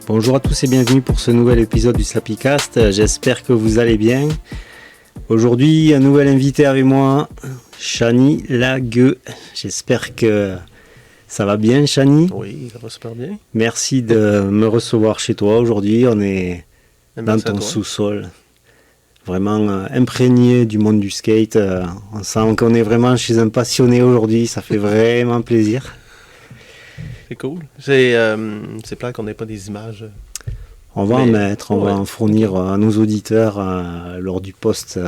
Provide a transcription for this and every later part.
Bonjour à tous et bienvenue pour ce nouvel épisode du Slappycast. J'espère que vous allez bien. Aujourd'hui, un nouvel invité avec moi, Chani Lagueux. J'espère que ça va bien, Chani. Oui, ça va super bien. Merci de me recevoir chez toi aujourd'hui. On est dans ton sous-sol. Vraiment imprégné du monde du skate. On sent qu'on est vraiment chez un passionné aujourd'hui. Ça fait vraiment plaisir. C'est cool. C'est plate qu'on n'ait pas des images. On va en mettre, on va en fournir à nos auditeurs lors du post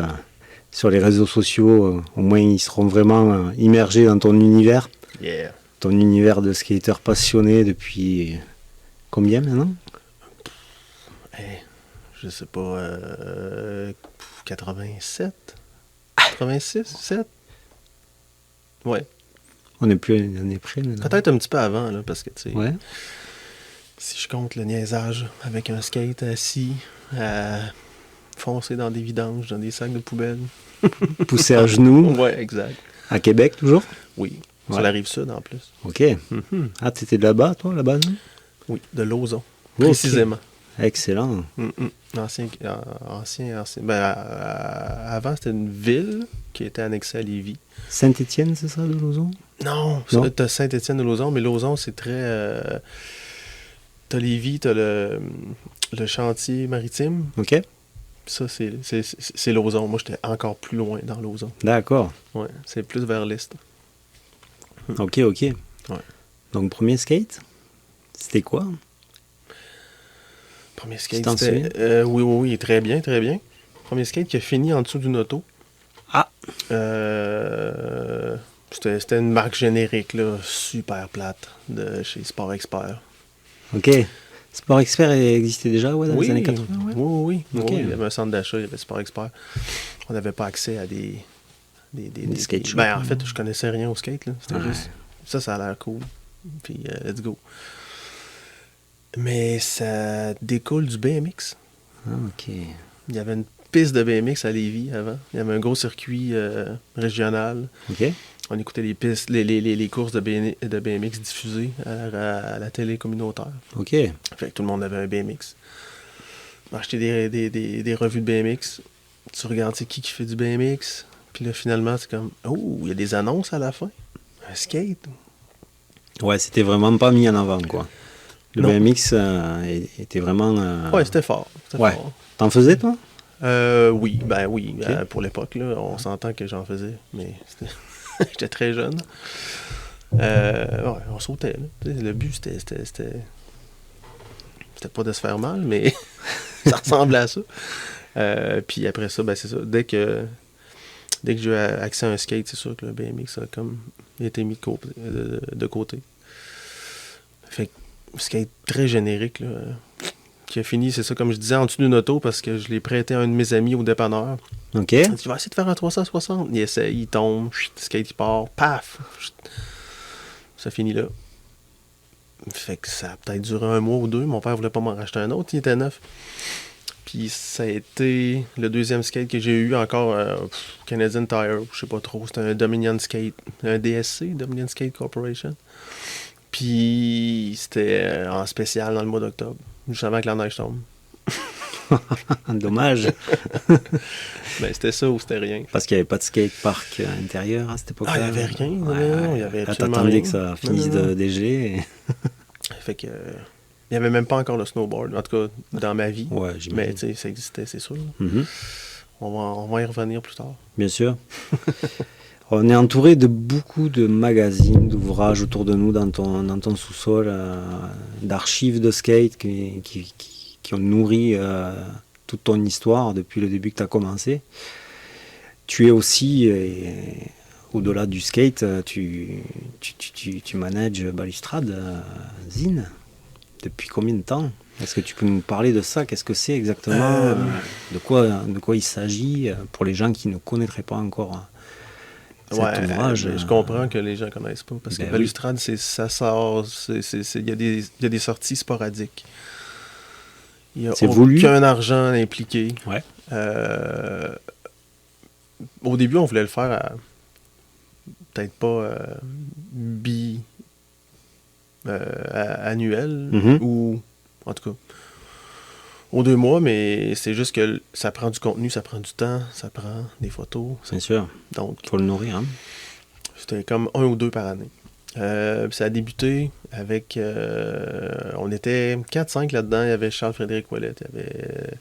sur les réseaux sociaux. Au moins, ils seront vraiment immergés dans ton univers. Yeah. Ton univers de skater passionné depuis combien maintenant? Je sais pas, 87? 86? 7? Ouais. On est prêt maintenant. Peut-être un petit peu avant, là, parce que, tu sais, ouais. Si je compte le niaisage avec un skate assis, à foncer dans des vidanges, dans des sacs de poubelle. Pousser à genoux. Ouais, exact. À Québec, toujours? Oui. Ouais. Sur la Rive-Sud, en plus. OK. Ah, t'étais de là-bas, toi, là-bas? Oui, de Lauson, précisément. Excellent. Ancien. Avant, c'était une ville qui était annexée à Lévis. Saint-Étienne, c'est ça, de Lauson? Non, t'as Saint-Étienne de Lauson, mais Lauson, c'est très... t'as Lévis, t'as le chantier maritime. OK. Ça, c'est Lauson. Moi, j'étais encore plus loin dans Lauson. D'accord. Ouais, c'est plus vers l'est. OK. Ouais. Donc, premier skate, c'était quoi? Premier skate, c'était... oui, très bien. Premier skate qui a fini en dessous d'une auto. Ah! C'était une marque générique, là, super plate, de chez Sport Expert. OK. Sport Expert existait déjà, dans les années 80? Ouais. Oui. Okay. Il y avait un centre d'achat, il y avait Sport Expert. On n'avait pas accès à des skate shops. Ben, en fait, je connaissais rien au skate, là. C'était juste... Ça a l'air cool. Puis, let's go. Mais ça découle du BMX. Ah, OK. Il y avait une piste de BMX à Lévis avant. Il y avait un gros circuit régional. OK. On écoutait les courses de BMX diffusées à la télé communautaire. OK. Fait que tout le monde avait un BMX. Acheter des revues de BMX. Tu regardes qui fait du BMX. Puis là, finalement, c'est comme, oh, il y a des annonces à la fin. Un skate. Ouais, c'était vraiment pas mis en avant, quoi. Le BMX était vraiment... Ouais, c'était fort. Fort. T'en faisais, toi? Oui. Okay. Pour l'époque, là, on s'entend que j'en faisais, mais j'étais très jeune. On sautait. Là. Le but, c'était pas de se faire mal, mais ça ressemblait à ça. Puis après ça, c'est ça. Dès que j'ai eu accès à un skate, c'est sûr que le BMX a comme été mis de côté. Fait que skate très générique, là, qui a fini, c'est ça, comme je disais, en dessous d'une auto parce que je l'ai prêté à un de mes amis au dépanneur. OK. Il dit, je vais essayer de faire un 360. Il essaie, il tombe, le skate il part, paf! Ça finit là. Fait que ça a peut-être duré un mois ou deux. Mon père voulait pas m'en racheter un autre, il était neuf. Puis ça a été le deuxième skate que j'ai eu, encore Canadian Tire, je sais pas trop, c'était un Dominion Skate, un DSC, Dominion Skate Corporation. Puis c'était en spécial dans le mois d'octobre, juste avant que la neige tombe. Dommage. Ben c'était ça ou c'était rien. Parce qu'il n'y avait pas de skatepark intérieur à cette époque-là. Ah, il n'y avait rien. Non, il y avait absolument t'attendais rien. Que ça finisse de dégeler. Fait que... il n'y avait même pas encore le snowboard, en tout cas dans ma vie. Ouais, j'imagine. Mais tu sais, ça existait, c'est sûr. Mm-hmm. On va y revenir plus tard. Bien sûr. On est entouré de beaucoup de magazines, d'ouvrages autour de nous dans ton sous-sol, d'archives de skate qui ont nourri toute ton histoire depuis le début que tu as commencé. Tu es aussi, au-delà du skate, tu manages Balustrade Zine. Depuis combien de temps? Est-ce que tu peux nous parler de ça? Qu'est-ce que c'est exactement? De quoi il s'agit pour les gens qui ne connaîtraient pas encore cet ouvrage? Je comprends que les gens ne connaissent pas parce que Balustrade, ça sort, il y a des sorties sporadiques. Il n'y a aucun argent impliqué. Ouais. Au début, on voulait le faire peut-être pas annuel ou En tout cas, aux 2 mois, mais c'est juste que ça prend du contenu, ça prend du temps, ça prend des photos. Bien sûr. Donc, Faut le nourrir, hein. c'était comme 1 ou 2 par année. Ça a débuté avec... on était 4-5 là-dedans. Il y avait Charles-Frédéric Ouellette, il y avait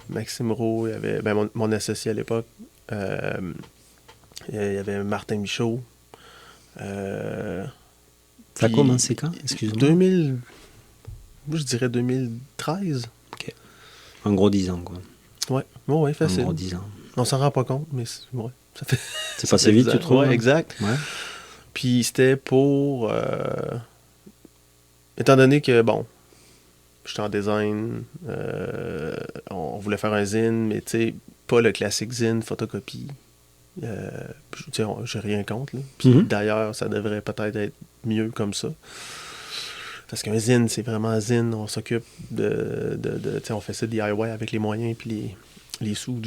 Maxime Rowe, il y avait mon associé à l'époque. Il y avait Martin Michaud. Ça a Puis, commencé quand? Excuse-moi. 2000... Moi, je dirais 2013. Ok. En gros 10 ans, quoi. Ouais, En facile. gros 10 ans. On s'en rend pas compte, mais ouais, ça fait... C'est passé vite, tu trouves? Ouais, hein? exact. Ouais. Puis c'était pour... étant donné que, bon, j'étais en design, on voulait faire un zine, mais tu sais, pas le classique zine, photocopie. Tu sais, j'ai rien contre. Là. Puis d'ailleurs, ça devrait peut-être être mieux comme ça. Parce qu'un zine, c'est vraiment zine. On s'occupe de tu sais, on fait ça DIY avec les moyens puis les sous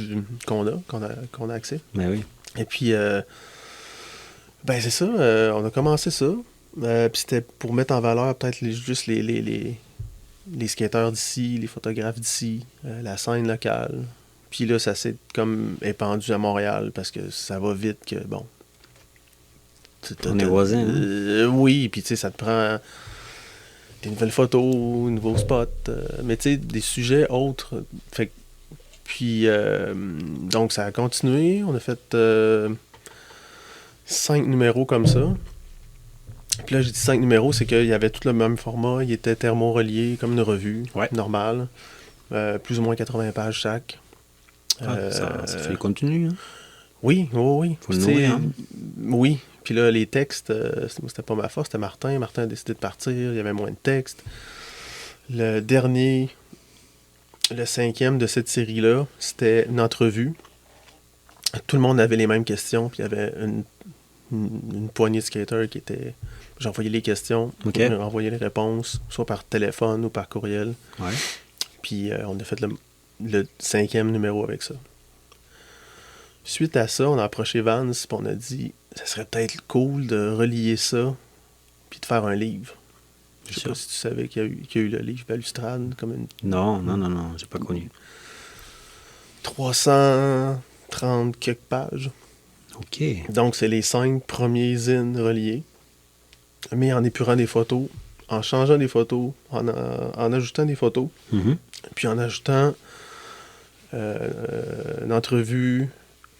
qu'on a accès. Ben oui. Et puis, ben c'est ça, on a commencé ça. Puis c'était pour mettre en valeur peut-être juste les skateurs d'ici, les photographes d'ici, la scène locale. Puis là, ça s'est comme épandu à Montréal parce que ça va vite que, bon... On est voisins, hein? Oui, puis tu sais, ça te prend des nouvelles photos, nouveaux spots, mais tu sais, des sujets autres. Fait que puis, donc, ça a continué. On a fait 5 numéros comme ça. Puis là, j'ai dit 5 numéros, c'est qu'il y avait tout le même format. Il était thermo-relié, comme une revue normale. Plus ou moins 80 pages chaque. Ça fait le contenu, hein? Oui. Faut le nourrir, hein? Oui. Puis là, les textes, c'était pas ma force, c'était Martin. Martin a décidé de partir, il y avait moins de textes. Le dernier... Le 5e de cette série-là, c'était une entrevue. Tout le monde avait les mêmes questions, puis il y avait une poignée de skaters qui était... J'envoyais les questions, j'envoyais les réponses, soit par téléphone ou par courriel. Ouais. Puis on a fait le 5e numéro avec ça. Suite à ça, on a approché Vance, puis on a dit, ça serait peut-être cool de relier ça, puis de faire un livre. Je sais pas si tu savais qu'il y a eu le livre Balustrade comme une... Non, j'ai pas connu. 330 quelques pages. Ok. Donc, c'est les 5 premiers zines reliés. Mais en épurant des photos, en changeant des photos, en ajoutant des photos, puis en ajoutant une entrevue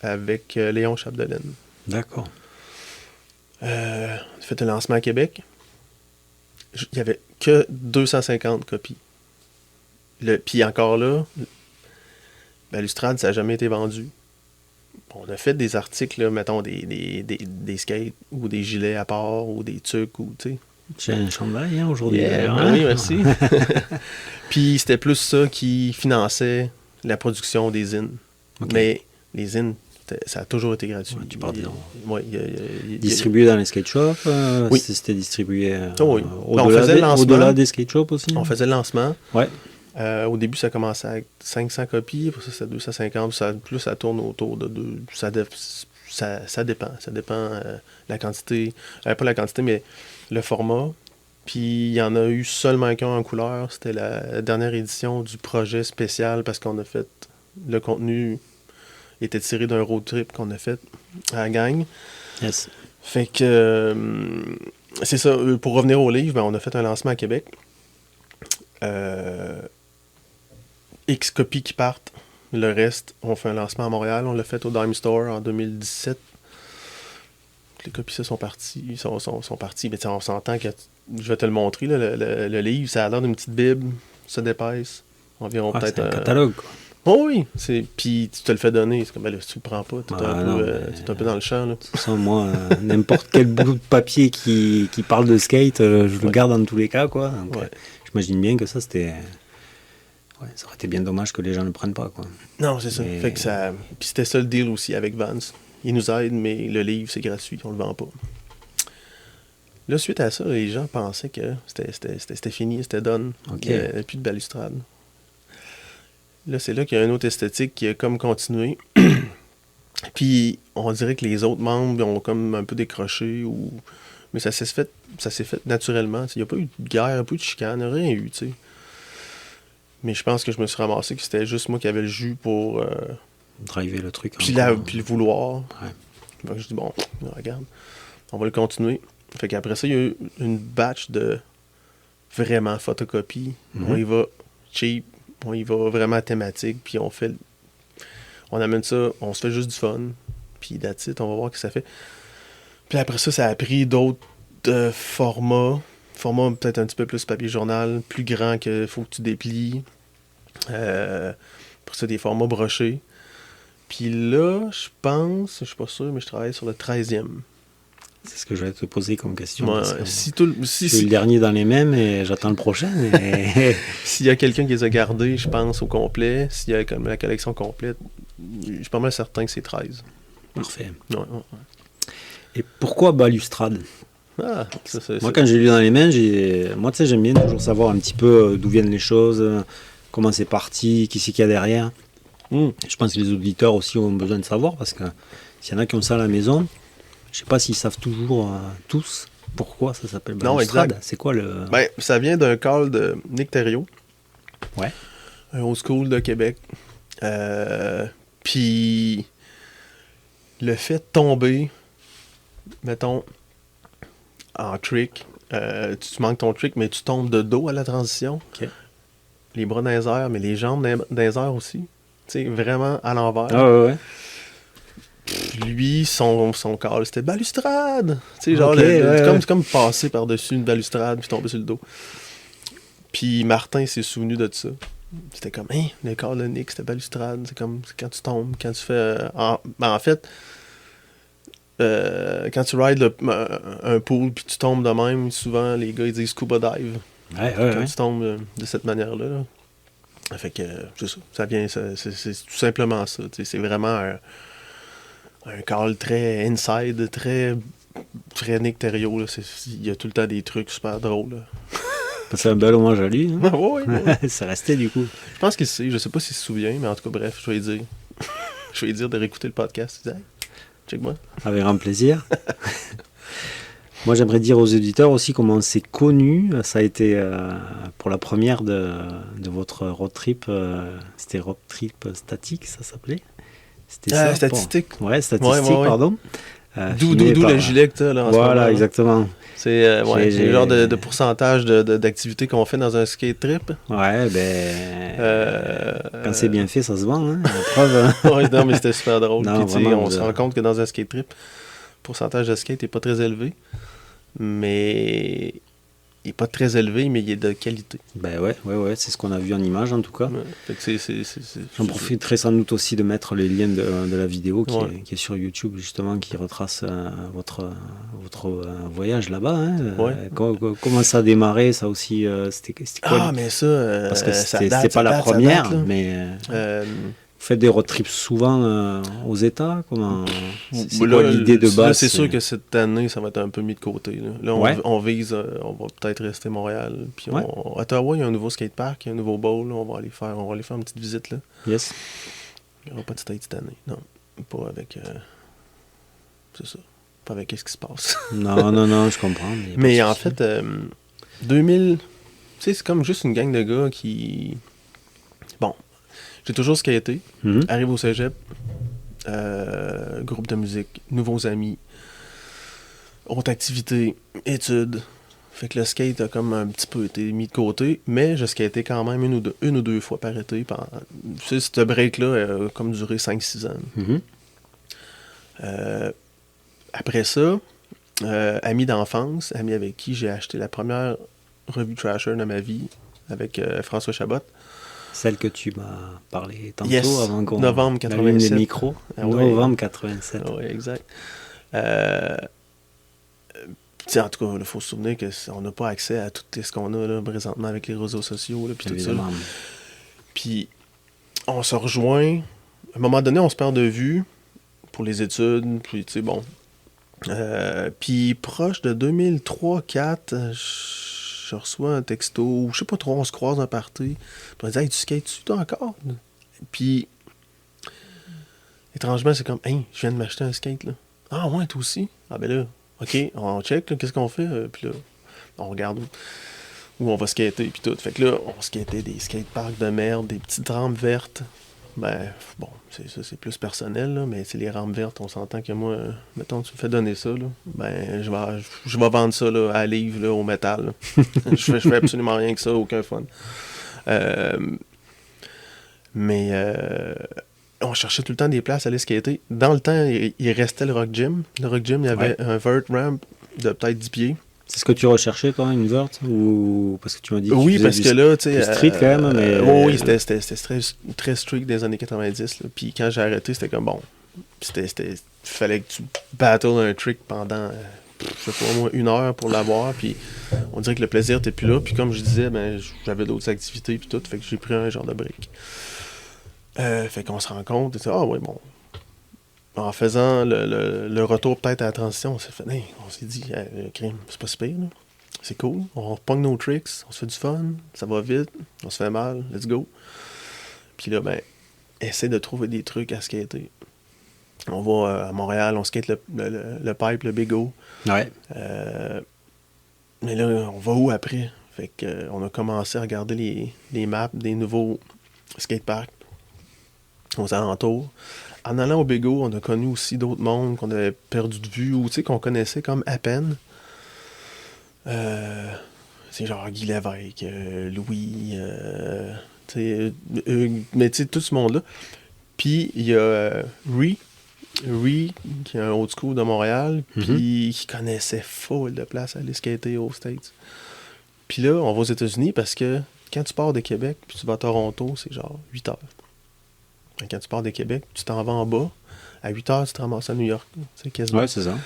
avec Léon Chapdelaine. D'accord. On a fait un lancement à Québec. Il n'y avait que 250 copies. Puis encore là, Balustrade, ça n'a jamais été vendu. On a fait des articles, là, mettons, des skates ou des gilets à part ou des tucs ou, tu sais. J'ai un chandail, hein, aujourd'hui. Yeah, ben oui, merci. Puis c'était plus ça qui finançait la production des zines. Okay. Mais les zines, ça a toujours été gratuit. Ouais, tu parles distribué dans les skate shops, oui. C'était distribué au-delà des skate shops aussi. On faisait le lancement. Ouais. Au début, ça commençait avec 500 copies, après ça, c'était 250, plus ça tourne autour de 2. Ça dépend. Ça dépend la quantité. Pas la quantité, mais le format. Puis il y en a eu seulement qu'un en couleur. C'était la dernière édition du projet spécial parce qu'on a fait. Le contenu était tiré d'un road trip qu'on a fait à la gang. Yes. Fait que. C'est ça. Pour revenir au livre, on a fait un lancement à Québec. X copies qui partent. Le reste, on fait un lancement à Montréal. On l'a fait au Dime Store en 2017. Les copies sont parties. Sont parties. Mais on s'entend que... Je vais te le montrer. Là, le livre, ça a l'air d'une petite bible. Ça dépasse. Environ peut-être... C'est un catalogue, quoi. Oh oui. Puis tu te le fais donner. C'est comme, là, si tu le prends pas, t'es un peu dans le champ. Là. Ça, moi, n'importe quel bout de papier qui parle de skate, je le garde dans tous les cas, quoi. Donc, j'imagine bien que ça, c'était... Ouais, ça aurait été bien dommage que les gens ne le prennent pas, quoi. Non, c'est ça. Fait que ça... Puis c'était ça le deal aussi avec Vance. Ils nous aident, mais le livre, c'est gratuit. On le vend pas. Là, suite à ça, les gens pensaient que c'était fini, c'était done. Okay. Il n'y avait plus de balustrade. Là, c'est là qu'il y a une autre esthétique qui a comme continué. Puis, on dirait que les autres membres ont comme un peu décroché. Mais ça s'est fait naturellement. Il n'y a pas eu de guerre, il n'y a pas eu de chicane, rien eu, tu sais. Mais je pense que je me suis ramassé que c'était juste moi qui avais le jus pour... Driver le truc. puis le vouloir. Ouais. Fait que je dis, bon, regarde, on va le continuer. Fait qu'après ça, il y a eu une batch de vraiment photocopie. On y va cheap, on y va vraiment thématique, puis on amène ça, on se fait juste du fun, puis that's it, on va voir ce que ça fait. Puis après ça, ça a pris d'autres formats peut-être un petit peu plus papier journal, plus grand que faut que tu déplies. Pour ça, des formats brochés. Puis là, je pense, je suis pas sûr, mais je travaille sur le 13e. C'est ce que je vais te poser comme question. Ouais, parce que je suis le dernier dans les mêmes et j'attends le prochain. s'il y a quelqu'un qui les a gardés, je pense, au complet, s'il y a comme la collection complète, je suis pas mal certain que c'est 13. Parfait. Ouais. Et pourquoi balustrade? Ah, Moi, quand j'ai lu dans les mains, moi, tu sais, j'aime bien toujours savoir un petit peu d'où viennent les choses, comment c'est parti, qui c'est qu'il y a derrière. Je pense que les auditeurs aussi ont besoin de savoir, parce que s'il y en a qui ont ça à la maison, je sais pas s'ils savent toujours tous pourquoi ça s'appelle balustrade. Non, exact. C'est quoi le... Ben, ça vient d'un call de Nick Thériault. Ouais. Un old school de Québec. Puis le fait de tomber, mettons, en trick, tu manques ton trick, mais tu tombes de dos à la transition. Ok. Les bras dans les airs, mais les jambes dans les airs aussi. Tu sais, vraiment à l'envers. Ah ouais. Lui, son call, c'était balustrade. Tu sais, genre, Ok, comme passer par-dessus une balustrade puis tomber sur le dos. Puis Martin s'est souvenu de ça. C'était comme, hein, le call de Nick, c'était balustrade. C'est comme quand tu tombes, quand tu fais. En fait, quand tu rides un pool puis tu tombes de même, souvent les gars ils disent scuba dive. Quand tu tombes de cette manière-là. Là. Fait que, c'est ça. Ça vient, c'est tout simplement ça. C'est vraiment un call très inside, très Nick Thériault. Il y a tout le temps des trucs super drôles. Là. C'est un bel hommage à lui. Hein? Ouais. Ça restait du coup. Je pense qu'il sait. Je sais pas s'il se souvient, mais en tout cas, bref, je vais lui dire. Je vais lui dire de réécouter le podcast. Il dit, hey, check-moi. Avec grand plaisir. Moi, j'aimerais dire aux auditeurs aussi comment on s'est connus. Ça a été pour la première de votre road trip. C'était road trip statique, ça s'appelle. C'était ça. Statistique. Ouais, statistique, pardon. D'où le gilet que t'as là en ce moment. Voilà, exactement. C'est le genre de pourcentage d'activité qu'on fait dans un skate trip. Ouais, quand c'est bien fait, ça se vend. Hein, la preuve. Ouais, non, mais c'était super drôle. Non, puis, on se rend compte que dans un skate trip, le pourcentage de skate n'est pas très élevé. Mais il n'est pas très élevé, mais il est de qualité. Ben ouais, c'est ce qu'on a vu en image en tout cas. Ouais, fait que j'en profiterai sans doute aussi de mettre les liens de la vidéo qui est sur YouTube justement, qui retrace votre voyage là-bas. Hein. Ouais. Comment ça a démarré, ça aussi, c'était quoi? Ah, mais ça, parce que ça c'était pas la première, mais... Vous faites des road trips souvent aux États? C'est quoi l'idée de base? Là, c'est sûr que cette année, ça va être un peu mis de côté. Là, on vise, on va peut-être rester à Montréal. Puis à Ottawa, il y a un nouveau skatepark, il y a un nouveau bowl. Là, on va aller faire une petite visite. Là. Yes. Il n'y aura pas de state cette année. Non, pas avec... c'est ça. Pas avec ce qui se passe. non, je comprends. Mais en fait, 2000... Tu sais, c'est comme juste une gang de gars qui... Bon... J'ai toujours skaté. Arrive au cégep, groupe de musique, nouveaux amis, autre activité, études. Fait que le skate a comme un petit peu été mis de côté, mais je skatais quand même une ou deux fois par été. Tu sais, ce break-là a comme duré 5-6 ans. Après ça, ami d'enfance, ami avec qui j'ai acheté la première revue Trasher de ma vie, avec François Chabot. Celle que tu m'as parlé tantôt, avant qu'on novembre 87. allume les micros. Novembre 87. Oui, exact. En tout cas, il faut se souvenir qu'on n'a pas accès à tout ce qu'on a là, présentement avec les réseaux sociaux. Là, tout ça. Puis, on se rejoint. À un moment donné, on se perd de vue pour les études. Puis, tu sais, bon. Puis, proche de 2003-2004, je reçois un texto, ou je sais pas trop, on se croise un party. Puis on dit, hey, tu skates-tu toi encore? Puis, étrangement, c'est comme, hey, je viens de m'acheter un skate, là. Ah, ouais, toi aussi? Ah, ben là, OK, on check, là, qu'est-ce qu'on fait? Puis là, on regarde où on va skater puis tout. Fait que là, on skatait des skateparks de merde, des petites rampes vertes. Ben, bon, c'est plus personnel, là, mais c'est les rampes vertes, on s'entend que moi, mettons, tu me fais donner ça, là, ben, je vais vendre ça là, à livre, là, au métal. Là. je fais absolument rien que ça, aucun fun. Mais on cherchait tout le temps des places à aller skater. Dans le temps, il restait le Rock Gym. Le Rock Gym, il y avait un vert ramp de peut-être 10 pieds. C'est ce que tu recherchais, toi, une vert? Ou parce que tu m'as dit que oui, parce que là, tu sais... street, quand même, mais... oui, c'était très street des années 90. Là. Puis quand j'ai arrêté, c'était comme, bon... fallait que tu battles un trick pendant, je sais pas moi, 1 heure pour l'avoir. Puis on dirait que le plaisir n'était plus là. Puis comme je disais, ben, j'avais d'autres activités puis tout. Fait que j'ai pris un genre de break. Fait qu'on se rend compte, et ah ouais, bon... En faisant le retour peut-être à la transition, on s'est dit, le crime, c'est pas si pire, là. C'est cool, on pogne nos tricks, on se fait du fun, ça va vite, on se fait mal, let's go. Puis là, ben, essaie de trouver des trucs à skater. On va à Montréal, on skate le pipe, le Big O. Ouais. Mais là, on va où après? Fait que on a commencé à regarder les maps des nouveaux skateparks aux alentours. En allant au Bego, on a connu aussi d'autres mondes qu'on avait perdu de vue ou qu'on connaissait comme à peine. C'est genre Guy Lévesque, Louis, mais tu sais, tout ce monde-là. Puis il y a Ree, qui est un old school de Montréal, puis qui connaissait full de place à aller skater aux States. Puis là, on va aux États-Unis parce que quand tu pars de Québec puis tu vas à Toronto, c'est genre 8 heures. Quand tu pars de Québec, tu t'en vas en bas. À 8 heures, tu te ramasses à New York. C'est quasiment. Ouais, c'est ça.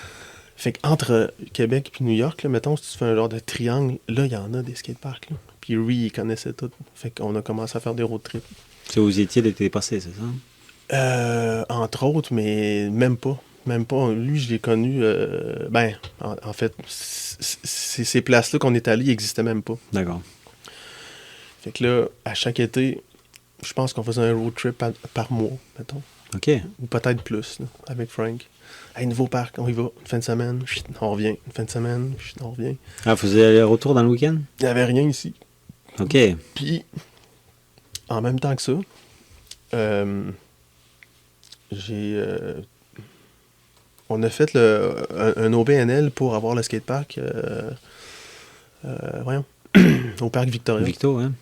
Fait qu'entre Québec et New York, là, mettons, si tu fais un genre de triangle, là, il y en a des skateparks. Là. Puis Ree, il connaissait tout. Fait qu'on a commencé à faire des road trips. C'est où vous étiez l'été passé, c'est ça? Entre autres, mais même pas. Même pas. Lui, je l'ai connu. En fait, ces places-là qu'on est allés, ils n'existaient même pas. D'accord. Fait que là, à chaque été, je pense qu'on faisait un road trip par mois, mettons. OK. Ou peut-être plus, là, avec Frank. Hey, nouveau parc, on y va. Une fin de semaine, on revient. Une fin de semaine, on revient. Ah, vous faisiez aller-retour dans le week-end? Il n'y avait rien ici. OK. Puis, en même temps que ça, on a fait un OBNL pour avoir le skatepark au parc Victoria. Victo, hein?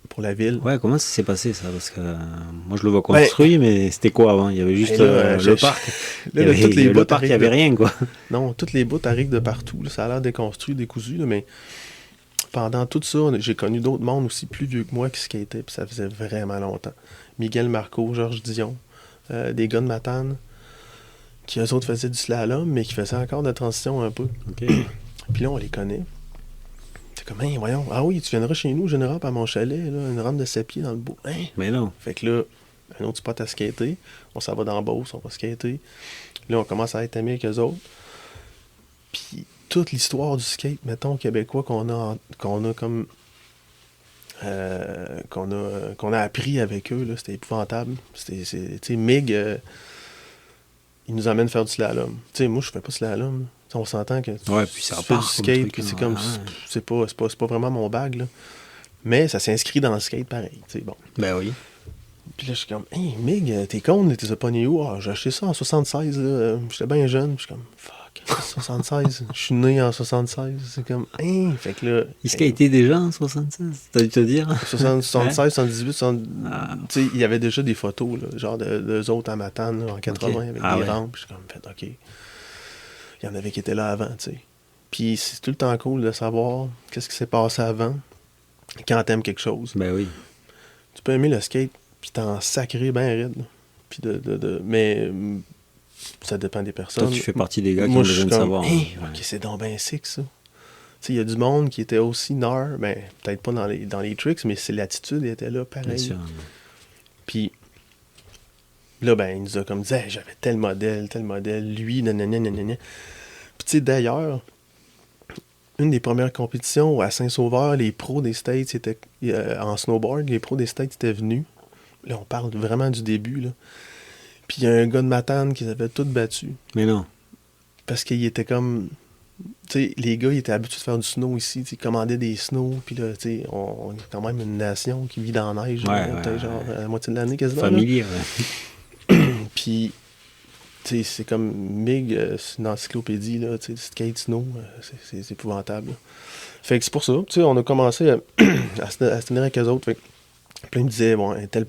Pour la ville. Ouais, comment ça s'est passé, ça? Parce que moi, je le vois construit, mais c'était quoi avant? Il y avait juste le parc. Le parc, il n'y avait rien, quoi. Non, toutes les bouts arrivent de partout. Là. Ça a l'air déconstruit, décousu, là, mais pendant tout ça, j'ai connu d'autres mondes aussi plus vieux que moi qui skataient, puis ça faisait vraiment longtemps. Miguel Marco, Georges Dion, des gars de Matane, qui eux autres faisaient du slalom, mais qui faisaient encore de la transition un peu. OK. Puis là, on les connaît. C'est comme, hey, voyons, ah oui, tu viendras chez nous, j'ai une rampe à mon chalet, là, une rampe de 7 pieds dans le bout. Hein? Mais non. Fait que là, un autre spot à skater, on s'en va dans la Beauce, on va skater. Là, on commence à être amis avec eux autres. Puis toute l'histoire du skate, mettons, québécois qu'on a comme... qu'on a appris avec eux, là, c'était épouvantable. Tu sais, Mig, il nous amène faire du slalom. Tu sais, moi, je fais pas slalom. T'sais, on s'entend que ouais, puis ça tu fais du skate, puis c'est comme... C'est pas vraiment mon bag, là. Mais ça s'inscrit dans le skate pareil, tu sais, bon. Ben oui. Puis là, je suis comme, hey, Mig, t'es con, t'es pogné où? Ah, j'ai acheté ça en 76, là. J'étais bien jeune, puis je suis comme, fuck, 76. Je suis né en 76. C'est comme, hey, fait que là. Il skatait déjà en 76, t'as dû te dire? 76, 78, 70. Tu sais, il y avait déjà des photos, là, genre d'eux autres à Matane, là, en 80, avec des rampes. Puis je suis comme, fait, OK. Il y en avait qui étaient là avant, tu sais. Puis c'est tout le temps cool de savoir qu'est-ce qui s'est passé avant quand t'aimes quelque chose. Ben oui. Tu peux aimer le skate, puis t'en sacrer bien raide. Puis mais ça dépend des personnes. Toi, tu fais partie des gars qui ont besoin de savoir. Hey, OK, c'est donc bien sick, ça. Tu sais, il y a du monde qui était aussi nard, ben, peut-être pas dans les tricks, mais c'est l'attitude était là, pareil. Bien sûr. Puis là, ben, il nous a comme dit, hey, j'avais tel modèle, lui, nanana. Puis tu sais, d'ailleurs, une des premières compétitions à Saint-Sauveur, les pros des States étaient en snowboard, les pros des States étaient venus. Là, on parle vraiment du début, là. Puis il y a un gars de Matane qui les avait tous battus. Mais non. Parce qu'il était comme... Tu tu sais, les gars, ils étaient habitués de faire du snow ici, tu sais, ils commandaient des snows, puis là, tu sais, on est quand même une nation qui vit dans la neige, Ouais, là, ouais, peut-être genre ouais. à la moitié de l'année quasiment. Là. Familier, ouais. Puis, tu sais, c'est comme Mig, c'est une encyclopédie, là, tu sais, skate snow, c'est épouvantable. Là. Fait que c'est pour ça, tu sais, on a commencé à se tenir avec eux autres. Fait que plein me disaient, bon, tu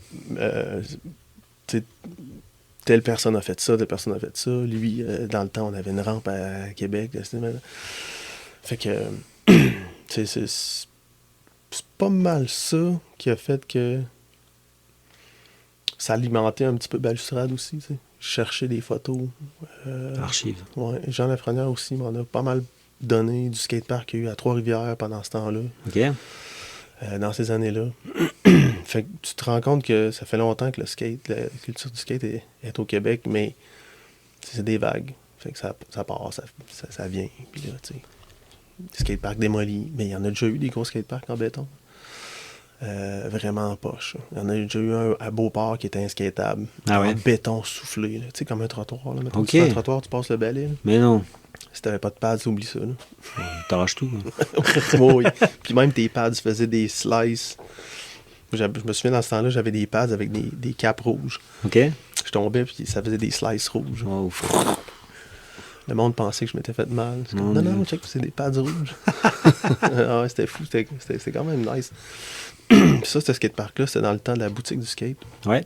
sais, telle personne a fait ça, telle personne a fait ça. Lui, dans le temps, on avait une rampe à Québec. De cinéma. Fait que, c'est pas mal ça qui a fait que ça alimentait un petit peu Balustrade aussi, tu sais. Je cherchais des photos. Archives. Ouais, Jean Lafrenière aussi m'en a pas mal donné du skatepark qu'il y a eu à Trois-Rivières pendant ce temps-là, OK. dans ces années-là. Fait que tu te rends compte que ça fait longtemps que la culture du skate est au Québec, mais c'est des vagues. Fait que ça part, ça vient. Puis là, tu sais, skatepark démoli. Mais il y en a déjà eu des gros skateparks en béton. Vraiment en poche. Il y en a déjà eu un à Beauport qui était inskatable. Ah ouais? En béton soufflé. Tu sais, comme un trottoir. Là. Mettons, Ok. tu fais un trottoir, tu passes le balai. Là. Mais non, Si t'avais pas de pads, oublie ça. Là. t'arraches tout. Hein. Oui. Puis même tes pads faisaient des slices. Je me souviens dans ce temps-là, j'avais des pads avec des capes rouges. OK? Je tombais puis ça faisait des slices rouges. Oh, Le monde pensait que je m'étais fait mal. C'est Mon comme, Dieu. non, check, c'est des pads rouges. Ah ouais, c'était fou, c'était quand même nice. Puis ça, ce skatepark-là, c'était dans le temps de la boutique du skate. Ouais.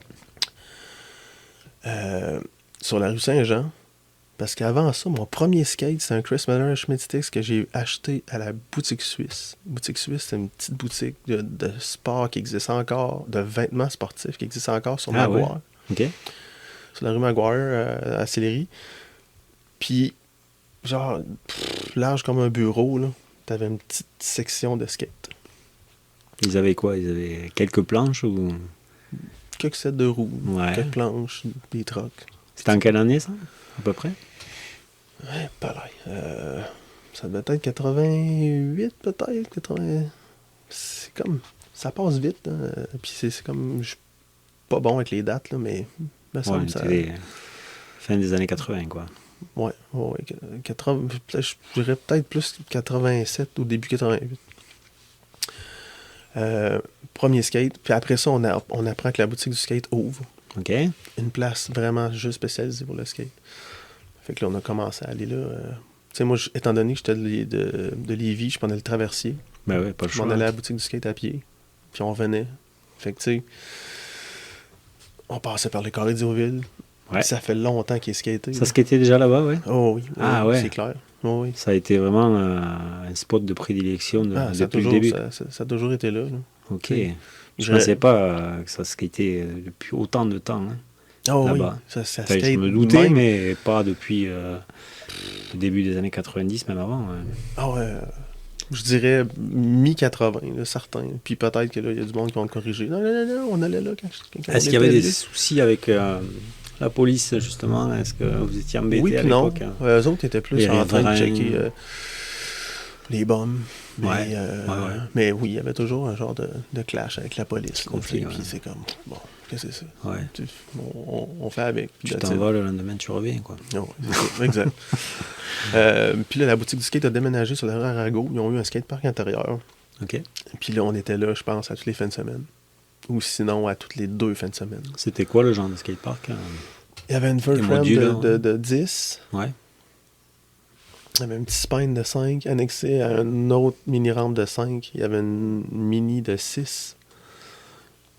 Sur la rue Saint-Jean. Parce qu'avant ça, mon premier skate, c'est un Chris Miller Schmidt-Stix que j'ai acheté à la boutique suisse. Boutique suisse, c'est une petite boutique de sport qui existe encore, de vêtements sportifs qui existe encore sur Ah Maguire. ouais. OK. Sur la rue Maguire, à Sillery. Puis, genre, large comme un bureau, là, t'avais une petite section de skate. Ils avaient quoi? Ils avaient quelques planches ou... Quelques sets de roues, Ouais. quelques planches, des trocs. C'était en quelle année, ça? À peu près? Ouais, pareil. Ça devait être 88, peut-être. 80... C'est comme... Ça passe vite. Hein. Puis c'est comme... Je suis pas bon avec les dates, là, mais... Me semble Ouais, ça... c'était fin des années 80, quoi. Ouais. 80... Je dirais peut-être plus 87 ou début 88. Premier skate. Puis après ça, on apprend que la boutique du skate ouvre. OK? Une place vraiment juste spécialisée pour le skate. Fait que là, on a commencé à aller là. Tu sais, moi, étant donné que j'étais de Lévis, je prenais le traversier. Ben ouais, pas le Je m'en choix. allais à la boutique du skate à pied. Puis on revenait. Fait que, tu sais, on passait par les carrés d'Ioville. Ouais. Ça fait longtemps qu'il est skaté. Ça skatait déjà là-bas, ouais? Oh oui. Ah ouais. C'est clair. Oh oui. Ça a été vraiment un spot de prédilection Ça a depuis le toujours, début. ça a toujours été là. OK. Oui. Je ne pensais pas que ça skatait depuis autant de temps. Hein. Oh oui. Là-bas. Ça Enfin, skate je me doutais, même. mais pas depuis le début des années 90, même avant. Ouais. Ah ouais. Je dirais mi-80, certain. Puis peut-être que là, il y a du monde qui va me corriger. Non, on allait là quand Est-ce qu'il y avait des soucis avec la police, justement? Est-ce que vous étiez embêtés Oui, à puis non. l'époque? Hein? Eux autres étaient plus Les en train de riverains. checker les bombes. Mais, Ouais. mais oui, il y avait toujours un genre de clash avec la police. là, Conflit, tu sais, Puis ouais. c'est comme, bon, qu'est-ce que c'est ça? Ouais. On fait avec. Puis Tu that's t'en it. vas, le lendemain, tu reviens, quoi. Non, c'est ça, exact. Puis là, la boutique du skate a déménagé sur la rue Arago. Ils ont eu un skatepark intérieur. OK. Puis là, on était là, je pense, à toutes les fins de semaine. Ou sinon, à toutes les 2 fins de semaine. C'était quoi le genre de skatepark? Hein? Il y avait une Vert Des Ramp modules, de 10. Ouais. Il y avait un petit spine de 5 annexé à une autre mini-rampe de 5. Il y avait une mini de 6.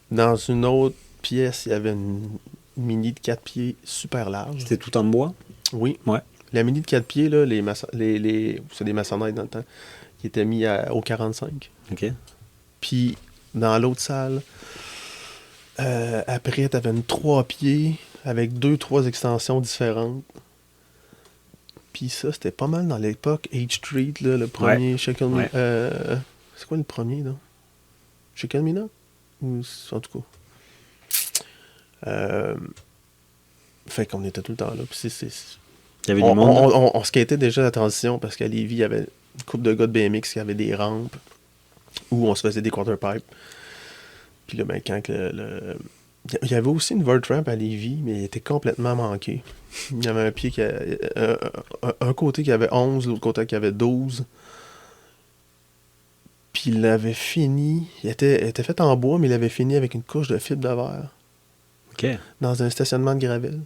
Dans une autre pièce, il y avait une mini de 4 pieds super large. C'était tout en bois? Oui. Ouais. La mini de 4 pieds, là, c'est des maçonnettes dans le temps, qui étaient mis au 45. OK. Puis, dans l'autre salle, après, tu avais une 3 pieds avec 2-3 extensions différentes. Puis ça, c'était pas mal dans l'époque H Street, là, le premier Shaken Me. Ouais. C'est quoi le premier, là? Shaken Me Not? Ou, en tout cas. Fait qu'on était tout le temps là. Puis Il y avait du monde? on skatait déjà la transition parce qu'à Lévis, il y avait une couple de gars de BMX qui avaient des rampes où on se faisait des quarterpipes. Puis là, ben, quand Il y avait aussi une vert ramp à Lévis, mais il était complètement manqué. Il y avait un pied un côté qui avait 11, l'autre côté qui avait 12. Puis il l'avait fini. Il était fait en bois, mais il avait fini avec une couche de fibre de verre. OK. Dans un stationnement de gravel.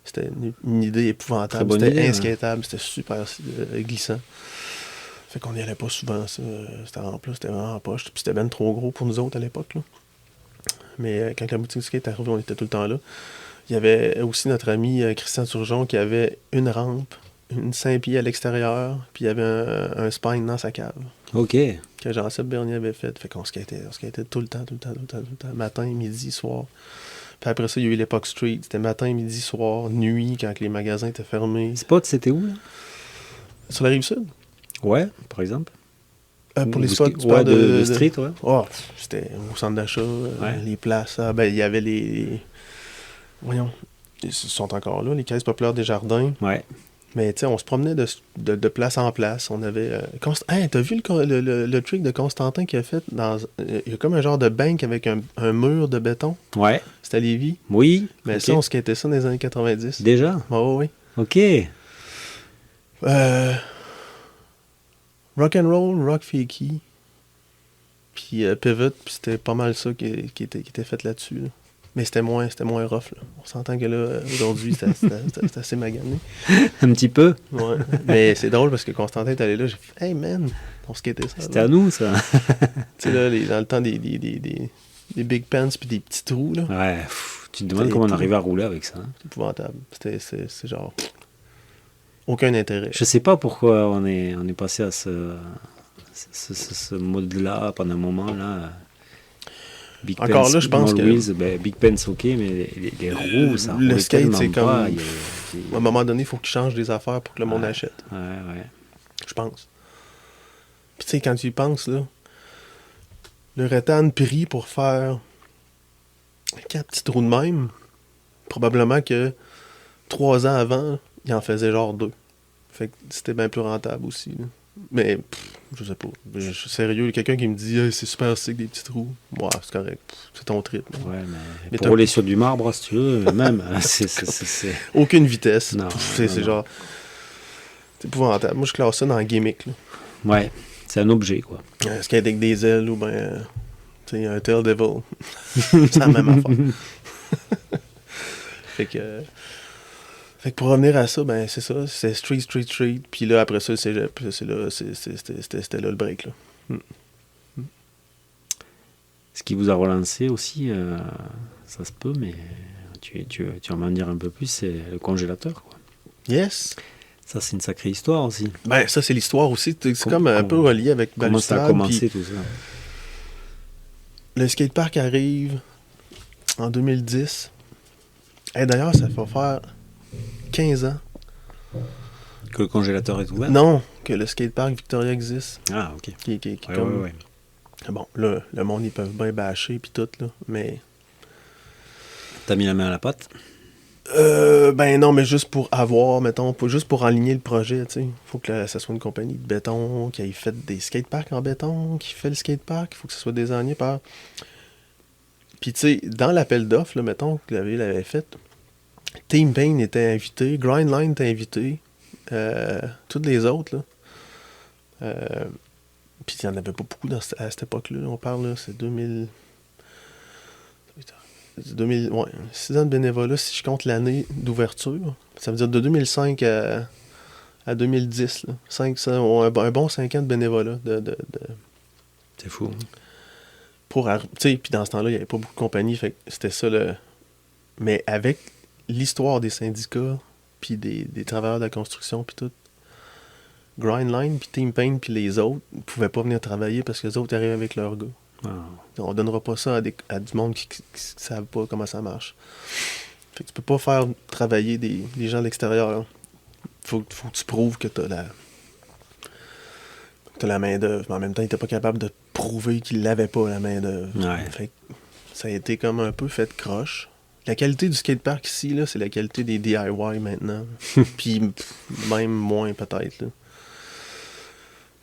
C'était une idée épouvantable. Très bonne C'était idée, inskateable. C'était super glissant. Fait qu'on n'y allait pas souvent, ça. C'était vraiment en poche. Puis c'était ben trop gros pour nous autres à l'époque, là. Mais quand la boutique de skate est arrivée, on était tout le temps là. Il y avait aussi notre ami Christian Turgeon qui avait une rampe, une 5 pieds à l'extérieur, puis il y avait un spine dans sa cave. OK. Que Jean-Seb Bernier avait fait. Fait qu'on skatait tout le temps. Matin, midi, soir. Puis après ça, il y a eu l'Epoch Street. C'était matin, midi, soir, nuit, quand les magasins étaient fermés. Spot, c'était où, là? Sur la Rive-Sud? Ouais, par exemple. Pour les spots, tu ouais, parles de street, ouais. Oh, c'était au centre d'achat, les places. Il y avait Voyons, ils sont encore là, les caisses populaires des jardins. Ouais. Mais tu sais, on se promenait de place en place. On avait. Hey, t'as vu le trick de Constantin qu'il a fait dans. Il y a comme un genre de bank avec un mur de béton. Ouais. C'était à Lévis. Oui. Mais okay. ça, on skatait ça dans les années 90. Déjà? Oh, oui. OK. Rock and roll, rock fakey. Puis pivot, puis c'était pas mal ça qui était fait là-dessus. Là. Mais c'était moins rough. Là. On s'entend que là, aujourd'hui, c'était assez magané. Un petit peu. Ouais. Mais c'est drôle parce que Constantin est allé là, j'ai fait « Hey man, on skatait ça. » C'était à nous, ça. Tu sais, là, dans le temps des big pants puis des petits trous, là. Ouais. Tu te demandes comment on arrivait à rouler avec ça. Hein? C'est épouvantable. C'est genre... Aucun intérêt. Je sais pas pourquoi on est passé à ce mode-là pendant un moment, là. Big Encore Pants, là, je pense que... Wheels, Big Pants, ok, mais les roues, ça le skate, c'est comme... pas. À un moment donné, il faut qu'ils changent des affaires pour que le monde achète. Ouais. Je pense. Puis tu sais, quand tu y penses, là, le Rétan prix pour faire 4 petits trous de même, probablement que 3 ans avant, il en faisait genre 2. Fait que c'était bien plus rentable aussi. Là. Mais, je sais pas. Je suis sérieux, il y a quelqu'un qui me dit hey, c'est super sick des petits trous. Ouais, c'est correct. C'est ton trip. Là. Ouais, mais pour rouler sur du marbre, si tu veux, même, c'est... Aucune vitesse. Non, c'est genre... C'est épouvantable. Moi, je classe ça dans la gimmick. Là. Ouais, c'est un objet, quoi. Skate avec des ailes ou ben... tu sais, un Tail Devil. C'est la même affaire. Fait que pour revenir à ça, ben c'est ça, c'est street. Puis là, après ça, le cégep, c'était là le break. Là. Ce qui vous a relancé aussi, ça se peut, mais tu vas m'en dire un peu plus, c'est le congélateur, quoi. Yes! Ça, c'est une sacrée histoire aussi. Ben, ça, c'est l'histoire aussi. C'est comme un peu relié avec Balustrade. Comment ça a commencé, tout ça? Le skatepark arrive en 2010. Et d'ailleurs, ça va faire 15 ans. Que le congélateur est ouvert? Non, que le skatepark Victoria existe. Ah, ok. Qui Ouais. Bon, là, le monde, ils peuvent bien bâcher puis tout, là, mais... T'as mis la main à la pâte? Ben non, mais juste pour avoir, mettons, juste pour aligner le projet, tu sais. Faut que ça soit une compagnie de béton, qui ait fait des skateparks en béton, qui fait le skatepark. Il faut que ça soit désigné par... Puis tu sais, dans l'appel d'offres, là, mettons, que la ville avait fait, Team Pain était invité, Grindline était invité, toutes les autres, là. Puis il n'y en avait pas beaucoup à cette époque-là. On parle, là, c'est 2000... Ouais, 6 ans de bénévolat, si je compte l'année d'ouverture. Ça veut dire de 2005 à 2010. Là. Un bon 5 ans de bénévolat. C'est fou. Puis dans ce temps-là, il n'y avait pas beaucoup de compagnies. Fait que c'était ça le... Mais avec l'histoire des syndicats, puis des travailleurs de la construction, puis tout, Grindline, puis Team Pain, puis les autres ne pouvaient pas venir travailler parce que les autres arrivaient avec leurs gars. Ah. On donnera pas ça à du monde qui ne savent pas comment ça marche. Fait que tu peux pas faire travailler des gens de l'extérieur. Faut que tu prouves que t'as la main-d'œuvre. Mais en même temps, ils étaient pas capables de prouver qu'ils l'avaient pas, la main-d'œuvre. Ouais. Fait que ça a été comme un peu fait de croche. La qualité du skatepark ici, là, c'est la qualité des DIY maintenant. Puis même moins peut-être. Là.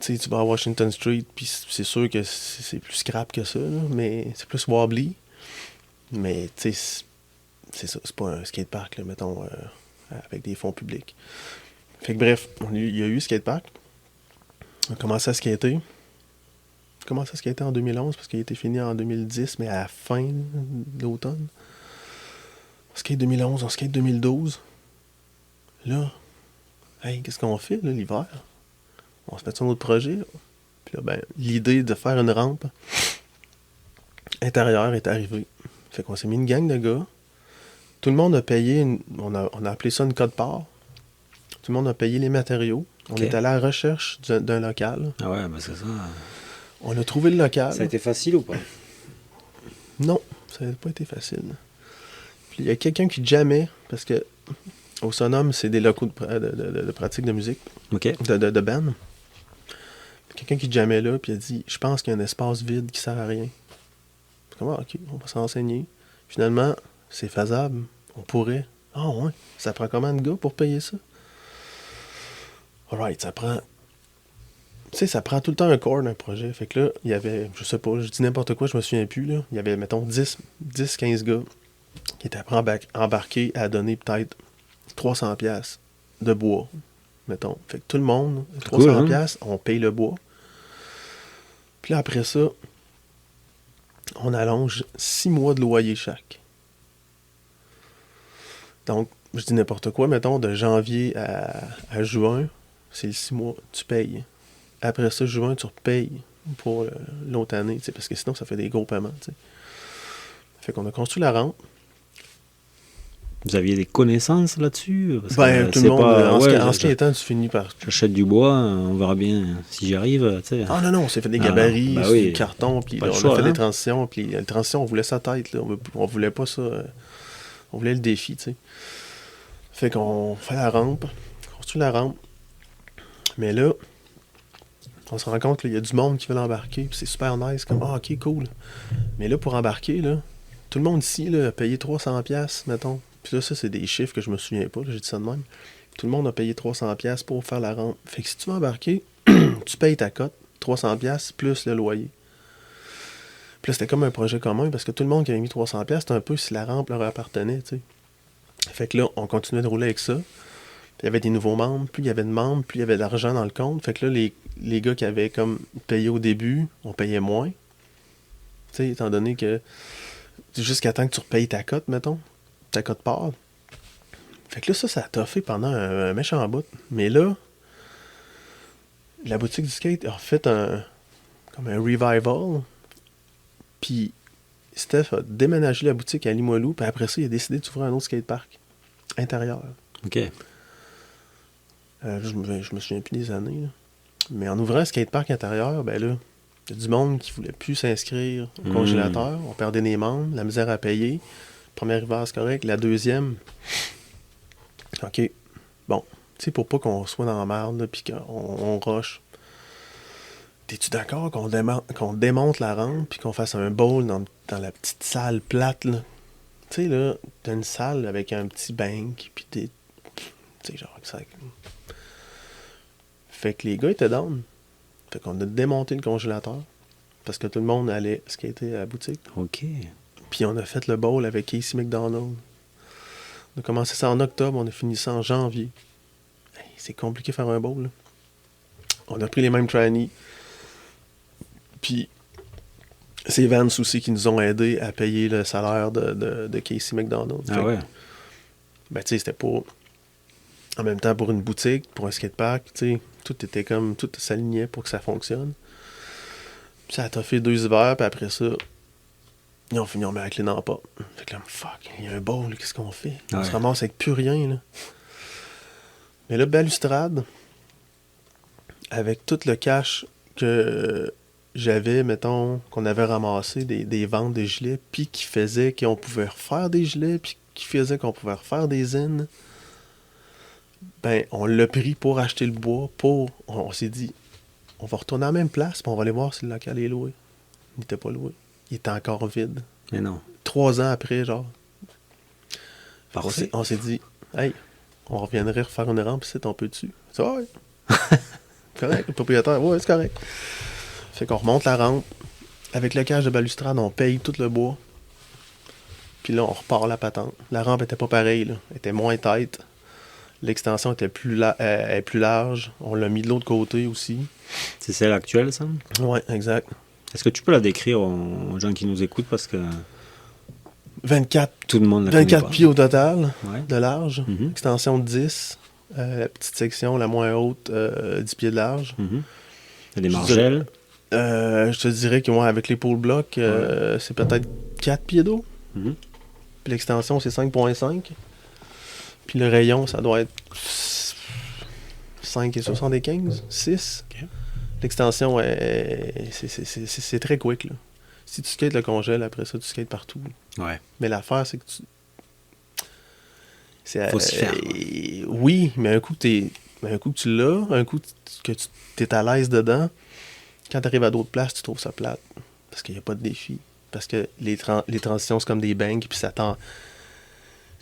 Tu sais, tu vas à Washington Street, puis c'est sûr que c'est plus scrap que ça, là, mais c'est plus wobbly. Mais, tu sais, c'est ça. C'est pas un skatepark, là, mettons, avec des fonds publics. Fait que bref, il y a eu le skatepark. On a commencé à skater. On a commencé à skater en 2011 parce qu'il a été fini en 2010, mais à la fin de l'automne. On skate 2011, on skate 2012. Là, hey, qu'est-ce qu'on fait, là, l'hiver? On se met sur notre projet, là. Puis là, ben, l'idée de faire une rampe intérieure est arrivée. Fait qu'on s'est mis une gang de gars. Tout le monde a payé, on a appelé ça une cote-part. Tout le monde a payé les matériaux. On est allé à la recherche d'un local. Ah ouais, ben c'est ça. On a trouvé le local. Ça a été facile ou pas? Non, ça n'a pas été facile. Puis il y a quelqu'un qui jammait, parce que au Sonum, c'est des locaux de pratique de musique, de band. Quelqu'un qui jammait là, puis il a dit, je pense qu'il y a un espace vide qui sert à rien. C'est comme, ok, on va s'en renseigner. Finalement, c'est faisable. On pourrait. Ah ouais, ça prend combien de gars pour payer ça? Alright, ça prend... Tu sais, ça prend tout le temps un corps d'un projet. Fait que là, il y avait, je sais pas, je dis n'importe quoi, je me souviens plus, là. Il y avait, mettons, 10-15 gars qui étaient embarqués à donner peut-être 300$ de bois, mettons. Fait que tout le monde, 300$, cool, hein? On paye le bois. Puis là, après ça, on allonge 6 mois de loyer chaque. Donc, je dis n'importe quoi, mettons, de janvier à juin, c'est le 6 mois, tu payes. Après ça, juin, tu repayes pour l'autre année, parce que sinon, ça fait des gros paiements. T'sais. Fait qu'on a construit la rampe. Vous aviez des connaissances là-dessus? Ben, tout le monde, en ce qui est temps, tu finis par... J'achète du bois, on verra bien si j'y arrive. T'sais. Ah non, on s'est fait des gabarits, du carton, puis on a fait des transitions, puis les transitions, on voulait sa tête, là. On voulait pas ça... on voulait le défi, tu sais. Fait qu'on fait la rampe, construit la rampe, mais là... On se rend compte qu'il y a du monde qui veut l'embarquer, puis c'est super nice, comme « Ah, ok, cool ». Mais là, pour embarquer, là, tout le monde ici là, a payé 300$, mettons. Puis là, ça, c'est des chiffres que je me souviens pas, là, j'ai dit ça de même. Tout le monde a payé 300$ pour faire la rampe. Fait que si tu veux embarquer, tu payes ta cote, 300$ plus le loyer. Puis là, c'était comme un projet commun, parce que tout le monde qui avait mis 300$, c'était un peu si la rampe leur appartenait, tu sais. Fait que là, on continuait de rouler avec ça. Il y avait des nouveaux membres, plus il y avait de membres, plus il y avait d'argent dans le compte. Fait que là, les gars qui avaient comme payé au début, on payait moins. Tu sais, étant donné que jusqu'à temps que tu repayes ta cote, mettons, ta cote part. Fait que là, ça a toffé pendant un méchant bout. Mais là, la boutique du skate a fait comme un revival. Puis Steph a déménagé la boutique à Limoilou, puis après ça, il a décidé d'ouvrir un autre skatepark intérieur. OK. Je me souviens plus des années, là. Mais en ouvrant un skatepark intérieur, ben là, il y a du monde qui voulait plus s'inscrire au congélateur. On perdait des membres, la misère à payer. Première hiver, c'est correct. La deuxième, OK, bon, tu sais, pour pas qu'on soit dans la merde, puis qu'on rush. T'es-tu d'accord qu'on démonte la rampe, puis qu'on fasse un bowl dans la petite salle plate, là? Tu sais, là, t'as une salle avec un petit bank, puis tu sais, genre, ça... Fait que les gars étaient down. Fait qu'on a démonté le congélateur. Parce que tout le monde allait skater à la boutique. OK. Puis on a fait le bowl avec Casey McDonald. On a commencé ça en octobre, on a fini ça en janvier. Hey, c'est compliqué de faire un bowl, là. On a pris les mêmes trannies. Puis c'est Vance aussi qui nous ont aidés à payer le salaire de Casey McDonald. Ah ouais? Ben tu sais, c'était pas... En même temps, pour une boutique, pour un skatepark, tu sais, tout s'alignait pour que ça fonctionne. Puis ça a toffé 2 hivers, puis après ça, ils ont fini, on met la clé dans le pas. Fait que là, fuck, il y a un bowl, qu'est-ce qu'on fait? On se ramasse avec plus rien, là. Mais là, balustrade, avec tout le cash que j'avais, mettons, qu'on avait ramassé des ventes de gilets, puis qui faisait qu'on pouvait refaire des gilets, puis qui faisait qu'on pouvait refaire des zines, ben, on l'a pris pour acheter le bois, on s'est dit, on va retourner à la même place, puis on va aller voir si le local est loué. Il n'était pas loué. Il était encore vide. Mais non. 3 ans après, genre. Parfait. On s'est dit, hey, on reviendrait refaire une rampe, c'est on peut dessus. C'est ouais. Correct, le propriétaire, ouais, c'est correct. Fait qu'on remonte la rampe. Avec le cash de balustrade, on paye tout le bois. Puis là, on repart la patente. La rampe était pas pareille, là. Elle était moins tight. L'extension était plus large. On l'a mis de l'autre côté aussi. C'est celle actuelle, ça? Ouais, exact. Est-ce que tu peux la décrire aux gens qui nous écoutent parce que 24, tout le monde la connaît 24 pas. pieds au total Ouais. de large. Mhm. Extension de 10. La petite section, la moins haute, 10 pieds de large. Mhm. Il y a des Je margelles. Je te dirais que moi, avec les pôles blocs, c'est peut-être 4 pieds d'eau. Mhm. Puis l'extension, c'est 5,5. Puis le rayon, ça doit être 5,75, 6. Ok. L'extension, c'est très quick, là. Si tu skates le congèle, après ça, tu skates partout. Ouais. Mais l'affaire, c'est que tu... Faut s'y faire. Oui, mais un coup que tu l'as, un coup que tu es à l'aise dedans, quand tu arrives à d'autres places, tu trouves ça plate. Parce qu'il n'y a pas de défi. Parce que les transitions, c'est comme des bangs, puis ça tend...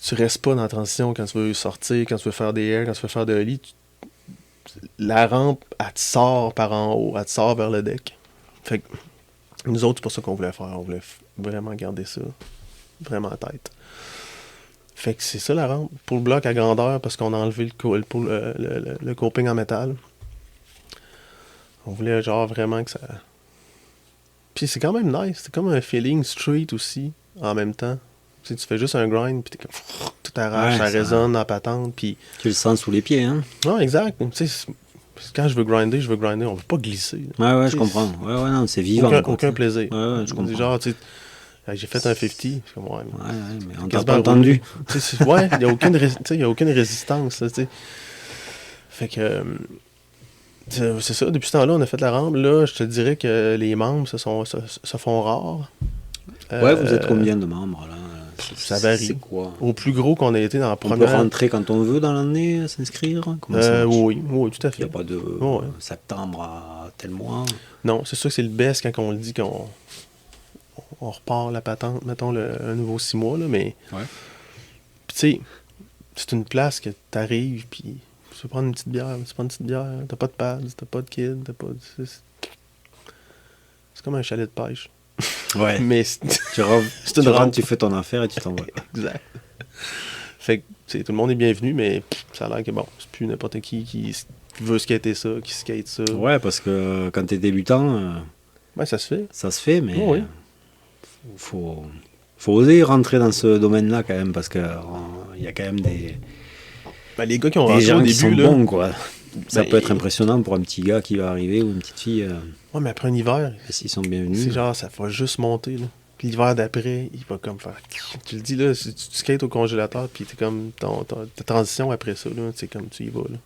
Tu restes pas dans la transition quand tu veux sortir, quand tu veux faire des airs, quand tu veux faire de ollie. La rampe, elle te sort par en haut, elle te sort vers le deck. Fait que nous autres, c'est pas ça qu'on voulait faire. On voulait vraiment garder ça vraiment en tête. Fait que c'est ça la rampe. Pour le bloc à grandeur, parce qu'on a enlevé le coping en métal. On voulait genre vraiment que ça... Puis c'est quand même nice. C'est comme un feeling street aussi, en même temps. Tu sais, tu fais juste un grind, puis t'es comme... Tout arrache, Ouais, ça ça- résonne en patente, puis... Tu le sens sous les pieds, hein? Non, exact. Tu sais, quand je veux grinder, on veut pas glisser. Ouais, ouais, Tu je sais, comprends. Ouais, ouais, non, c'est vivant. Aucun, quoi, aucun tu sais. plaisir. Ouais, ouais, je comprends. Genre, tu sais, j'ai fait un 50. C'est comme, ouais, Ouais, ouais, mais on t'a quasiment pas entendu. Tu sais, ouais, il n'y a aucune résistance. Là, tu sais. Fait que... c'est ça, depuis ce temps-là, on a fait la rampe. Là, je te dirais que les membres se font rares. Ouais, vous êtes combien de membres, là? Ça varie. C'est quoi? Au plus gros qu'on a été dans la On peut première... rentrer quand on veut dans l'année, s'inscrire? Comment ça marche? oui, tout à Il n'y fait. a pas de Ouais. septembre à tel mois. Non, c'est sûr que c'est le best quand on le dit qu'on repart la patente, mettons, un nouveau 6 mois, là, mais... Ouais. Puis tu sais, c'est une place que t'arrives, puis tu veux prendre une petite bière, t'as pas de pads, t'as pas de kid, t'as pas de... C'est comme un chalet de pêche. Ouais. Mais Tu rentres, c'est une rampe. tu fais ton affaire et tu t'en vas. Exact. Fait que, tu sais, tout le monde est bienvenu, mais ça a l'air que, bon, c'est plus n'importe qui veut skater ça, qui skate ça. Ouais, parce que quand t'es débutant, Ouais, ça se fait. ça se fait, mais Oh, oui. faut oser rentrer dans ce domaine-là quand même, parce que il y a quand même des Ben, les gars qui ont des rentré gens au qui début, sont là... bons, quoi. Ça Ben, peut être impressionnant pour un petit gars qui va arriver ou une petite fille, Ouais, mais après un hiver, s'ils sont bienvenus. c'est genre, ça va juste monter, là. Puis l'hiver d'après, il va comme faire... Tu le dis, là, si tu skates au congélateur, puis t'es comme... Ta transition après ça, là, c'est comme tu y vas, là.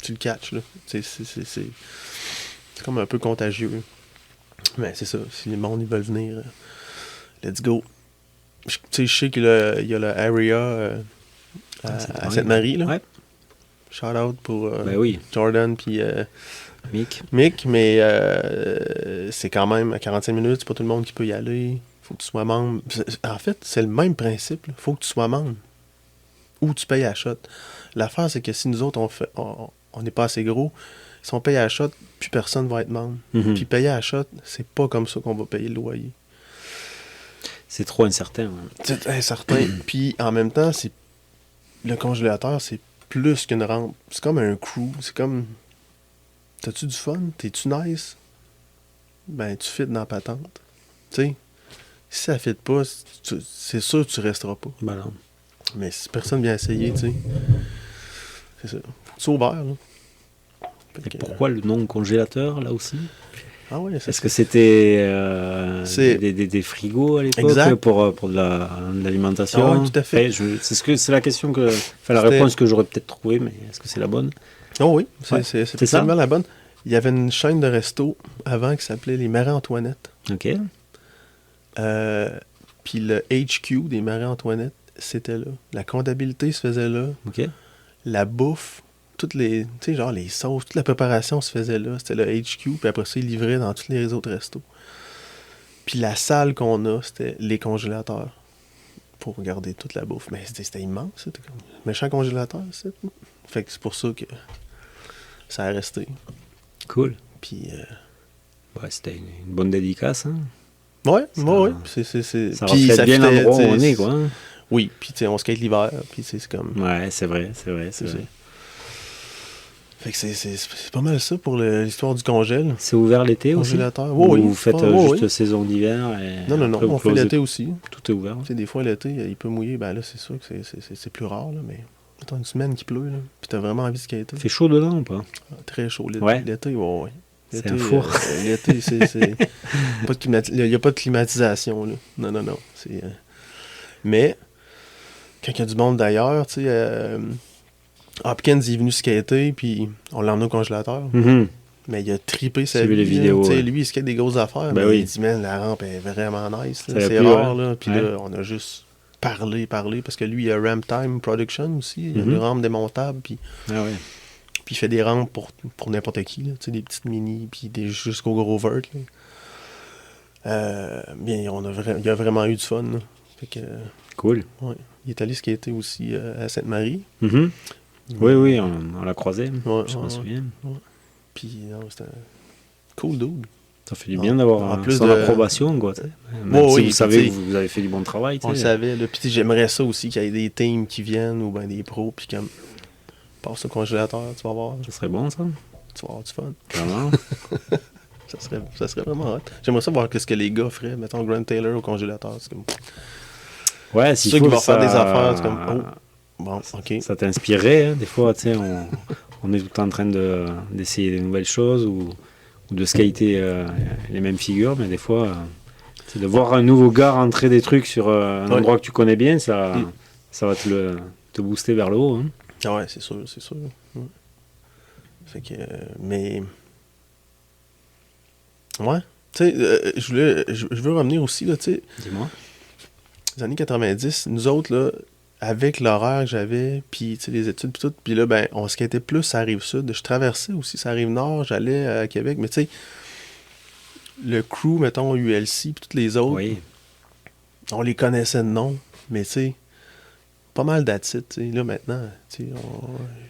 Tu le catches, là. C'est comme un peu contagieux. Mais c'est ça, si les mondes, ils veulent venir, let's go. Tu sais, je sais qu'il y a le area à Sainte-Marie, là. Ouais, Shout out pour ben oui, Jordan, puis... Mick. mais c'est quand même à 45 minutes, c'est pas tout le monde qui peut y aller. Faut que tu sois membre. En fait, c'est le même principe. Là. Faut que tu sois membre. Ou tu payes à la shot. L'affaire, c'est que si nous autres, on n'est pas assez gros, si on paye à la shot, plus personne va être membre. Mhm. Puis payer à la shot, c'est pas comme ça qu'on va payer le loyer. C'est trop incertain. Ouais. C'est incertain. Puis en même temps, c'est le congélateur, c'est plus qu'une rampe. C'est comme un crew. C'est comme... T'as-tu du fun? T'es-tu nice? Ben, tu fites dans la patente. Tu sais, si ça fit pas, c'est sûr que tu resteras pas. Ben non. Mais si personne vient essayer, tu sais, c'est ça. Faut que tu sois ouvert, là. Fait Et que, pourquoi le nom congélateur, là aussi? Ah ouais, c'est Est-ce que c'était C'est- des frigos à l'époque Exact. pour de l'alimentation? Ah ouais, tout à fait. C'est la question que... Enfin, la C'était- réponse que j'aurais peut-être trouvée, mais est-ce que c'est la bonne? Oh oui, c'est Ouais. c'est C'est effectivement ça? la bonne. Il y avait une chaîne de resto avant qui s'appelait les Marie-Antoinette. OK. Puis le HQ des Marie-Antoinette, c'était là. La comptabilité se faisait là. OK. La bouffe, toutes les, tu sais, genre les sauces, toute la préparation se faisait là. C'était le HQ, puis après ça, ils livraient dans tous les autres restos. Puis la salle qu'on a, c'était les congélateurs pour garder toute la bouffe. Mais c'était immense, c'était comme un méchant congélateur, c'est. Fait que c'est pour ça que ça a resté. Cool. Puis, Ouais, c'était une bonne dédicace. Hein? Ouais, Ça- ouais, ouais. Ça Puis reflète bien fitait, l'endroit où tu sais, on est, quoi. Hein. Oui, puis tu sais, on skate l'hiver, puis c'est comme... Ouais, c'est vrai, c'est vrai, c'est C'est vrai. ça. Fait que c'est pas mal ça pour l'histoire du congèle. C'est ouvert l'été aussi? Congélateur. Ou Oui, vous oui. faites Oui, juste oui. saison d'hiver et Non, après vous on fait closez, l'été aussi. tout est ouvert? Tu sais, des fois, l'été, il peut mouiller. Ben là, c'est sûr que c'est plus rare, là, mais... Attends, une semaine qui pleut, là, puis t'as vraiment envie de skater. Il fait chaud dedans ou pas? Très chaud, l'été. Ouais. L'été, ouais, ouais. C'est L'été, un four. l'été, il n'y a pas de climatisation, là. Non, non, non. Mais, quand il y a du monde d'ailleurs, tu sais... Hopkins il est venu skater, puis on l'a emmené au congélateur. Mhm. Mais il a trippé sa J'ai vu vie. les vidéos, Tu sais, ouais. lui, il skate des grosses affaires. Ben mais oui. il dit, man, la rampe est vraiment nice. là. Ça l'a C'est plu, rare. ouais. Là. Puis Ouais. là, on a juste parlé. Parce que lui, il a Ramp Time Production aussi. Il a Mhm. des rampes démontables. Puis Ah ouais. il fait des rampes pour n'importe qui. Là. Tu sais, des petites mini, puis jusqu'au gros vert. Bien, il a vraiment eu du fun. Là. Fait que, Cool. ouais. Il est allé skater aussi à Sainte-Marie. Mhm. Oui, oui, on l'a croisé. Ouais, Je m'en ouais, souviens. Puis, non, c'était un cool dude. Ça fait du bien d'avoir en plus son de- approbation, quoi. Tu sais. Même Ouais, si oui, vous puis savez tu que sais, vous avez fait du bon travail. tu On le sais. savait. Là. Puis tu sais, j'aimerais ça aussi qu'il y ait des teams qui viennent ou ben des pros. Puis comme, passe au congélateur, tu vas voir. Ça serait bon, ça. Tu vas avoir du fun. Clairement. Ça serait vraiment hot. J'aimerais ça voir ce que les gars feraient. Mettons Grant Taylor au congélateur. C'est comme, Ouais, ceux s'il qui faut vont que ça... faire des affaires, c'est comme, oh, bon, ok. Ça t'inspirerait, hein. Des fois, tu sais, on est tout le temps en train d'essayer des nouvelles choses ou de skater les mêmes figures, mais des fois, c'est de voir un nouveau gars rentrer des trucs sur un Ouais. endroit que tu connais bien, ça, Mm. ça va te booster vers le haut. Hein. Ah ouais, c'est sûr, c'est sûr. Ouais. Fait que, mais... Ouais. Tu sais, je veux revenir aussi, là, tu sais, Dis-moi. les années 90, nous autres, là, avec l'horaire que j'avais, puis tu sais, les études, puis tout, puis là, ben, on skatait plus à la Rive-Sud. Je traversais aussi sa Rive-Nord, j'allais à Québec, mais tu sais, le crew, mettons, ULC, puis tous les autres, Oui. on les connaissait de nom, mais tu sais, pas mal d'attitude, tu sais, là, maintenant, tu sais,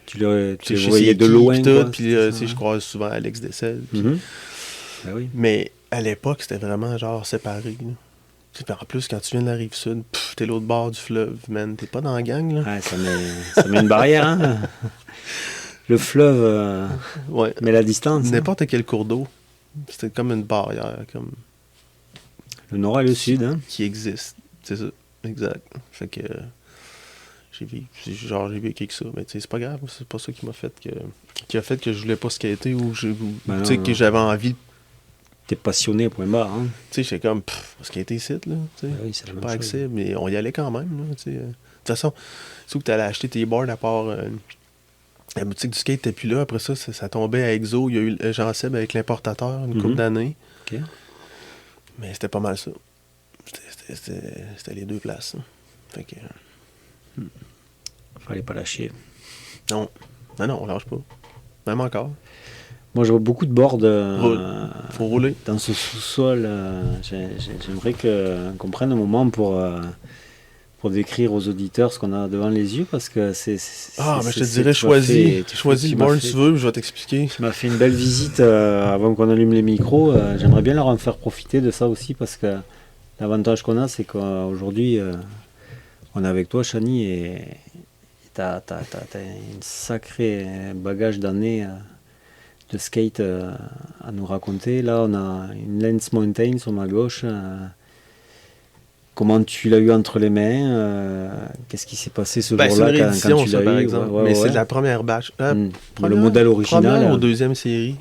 Tu les tu sais, je sais voyais c'est de qui, loin. puis quoi, tout, puis c'est ça, tu sais, je hein. croise souvent Alex Dessel, puis- Mhm. Ben oui. mais à l'époque, c'était vraiment, genre, séparé, là. Tu sais, puis en plus, quand tu viens de la Rive-Sud, t'es l'autre bord du fleuve, man, t'es pas dans la gang, là. Ouais, ça met une barrière. Hein. Le fleuve Ouais. met la distance. Hein. N'importe quel cours d'eau, c'était comme une barrière comme Le nord et le sud. Hein. qui existe. C'est ça, exact. Fait que j'ai vécu avec ça. Mais tu sais, c'est pas grave, c'est pas ça qui a fait que je voulais pas skater ou Ben tu sais, non, que non. j'avais envie. T'es passionné, point barre. Hein. Tu sais, j'étais comme, skater ici, là. Tu sais, Ben oui, c'est la même pas chose. accès, mais on y allait quand même, là. Tu sais. De toute façon, c'est où que t'allais acheter tes boards à part. La boutique du skate n'était plus là. Après ça, ça tombait à Exo. Il y a eu Jean-Seb avec l'importateur une couple Mhm. d'années. Ok. Mais c'était pas mal ça. C'était les deux places. Hein. Fait que, Fallait pas lâcher. non, on lâche pas. Même encore. Moi, je vois beaucoup de boards Faut rouler. dans ce sous-sol. J'aimerais qu'on prenne un moment pour décrire aux auditeurs ce qu'on a devant les yeux, parce que c'est... Ah, mais je te c'est- dirais, tu m'as fait- choisis tu le m'as board fait- que tu veux, puis je vais t'expliquer. Tu m'as fait une belle visite avant qu'on allume les micros. J'aimerais bien leur en faire profiter de ça aussi, parce que l'avantage qu'on a, c'est qu'aujourd'hui, on est avec toi, Chani, et t'as une sacrée bagage d'années de skate à nous raconter. Là, on a une Lens Mountain sur ma gauche. Comment tu l'as eu entre les mains? Qu'est-ce qui s'est passé ce Ben, c'est une jour-là quand réédition, tu ça, l'as par eu? exemple. Ouais, mais ouais, c'est ouais. de la première batch. Le Première- modèle original. Première ou deuxième série.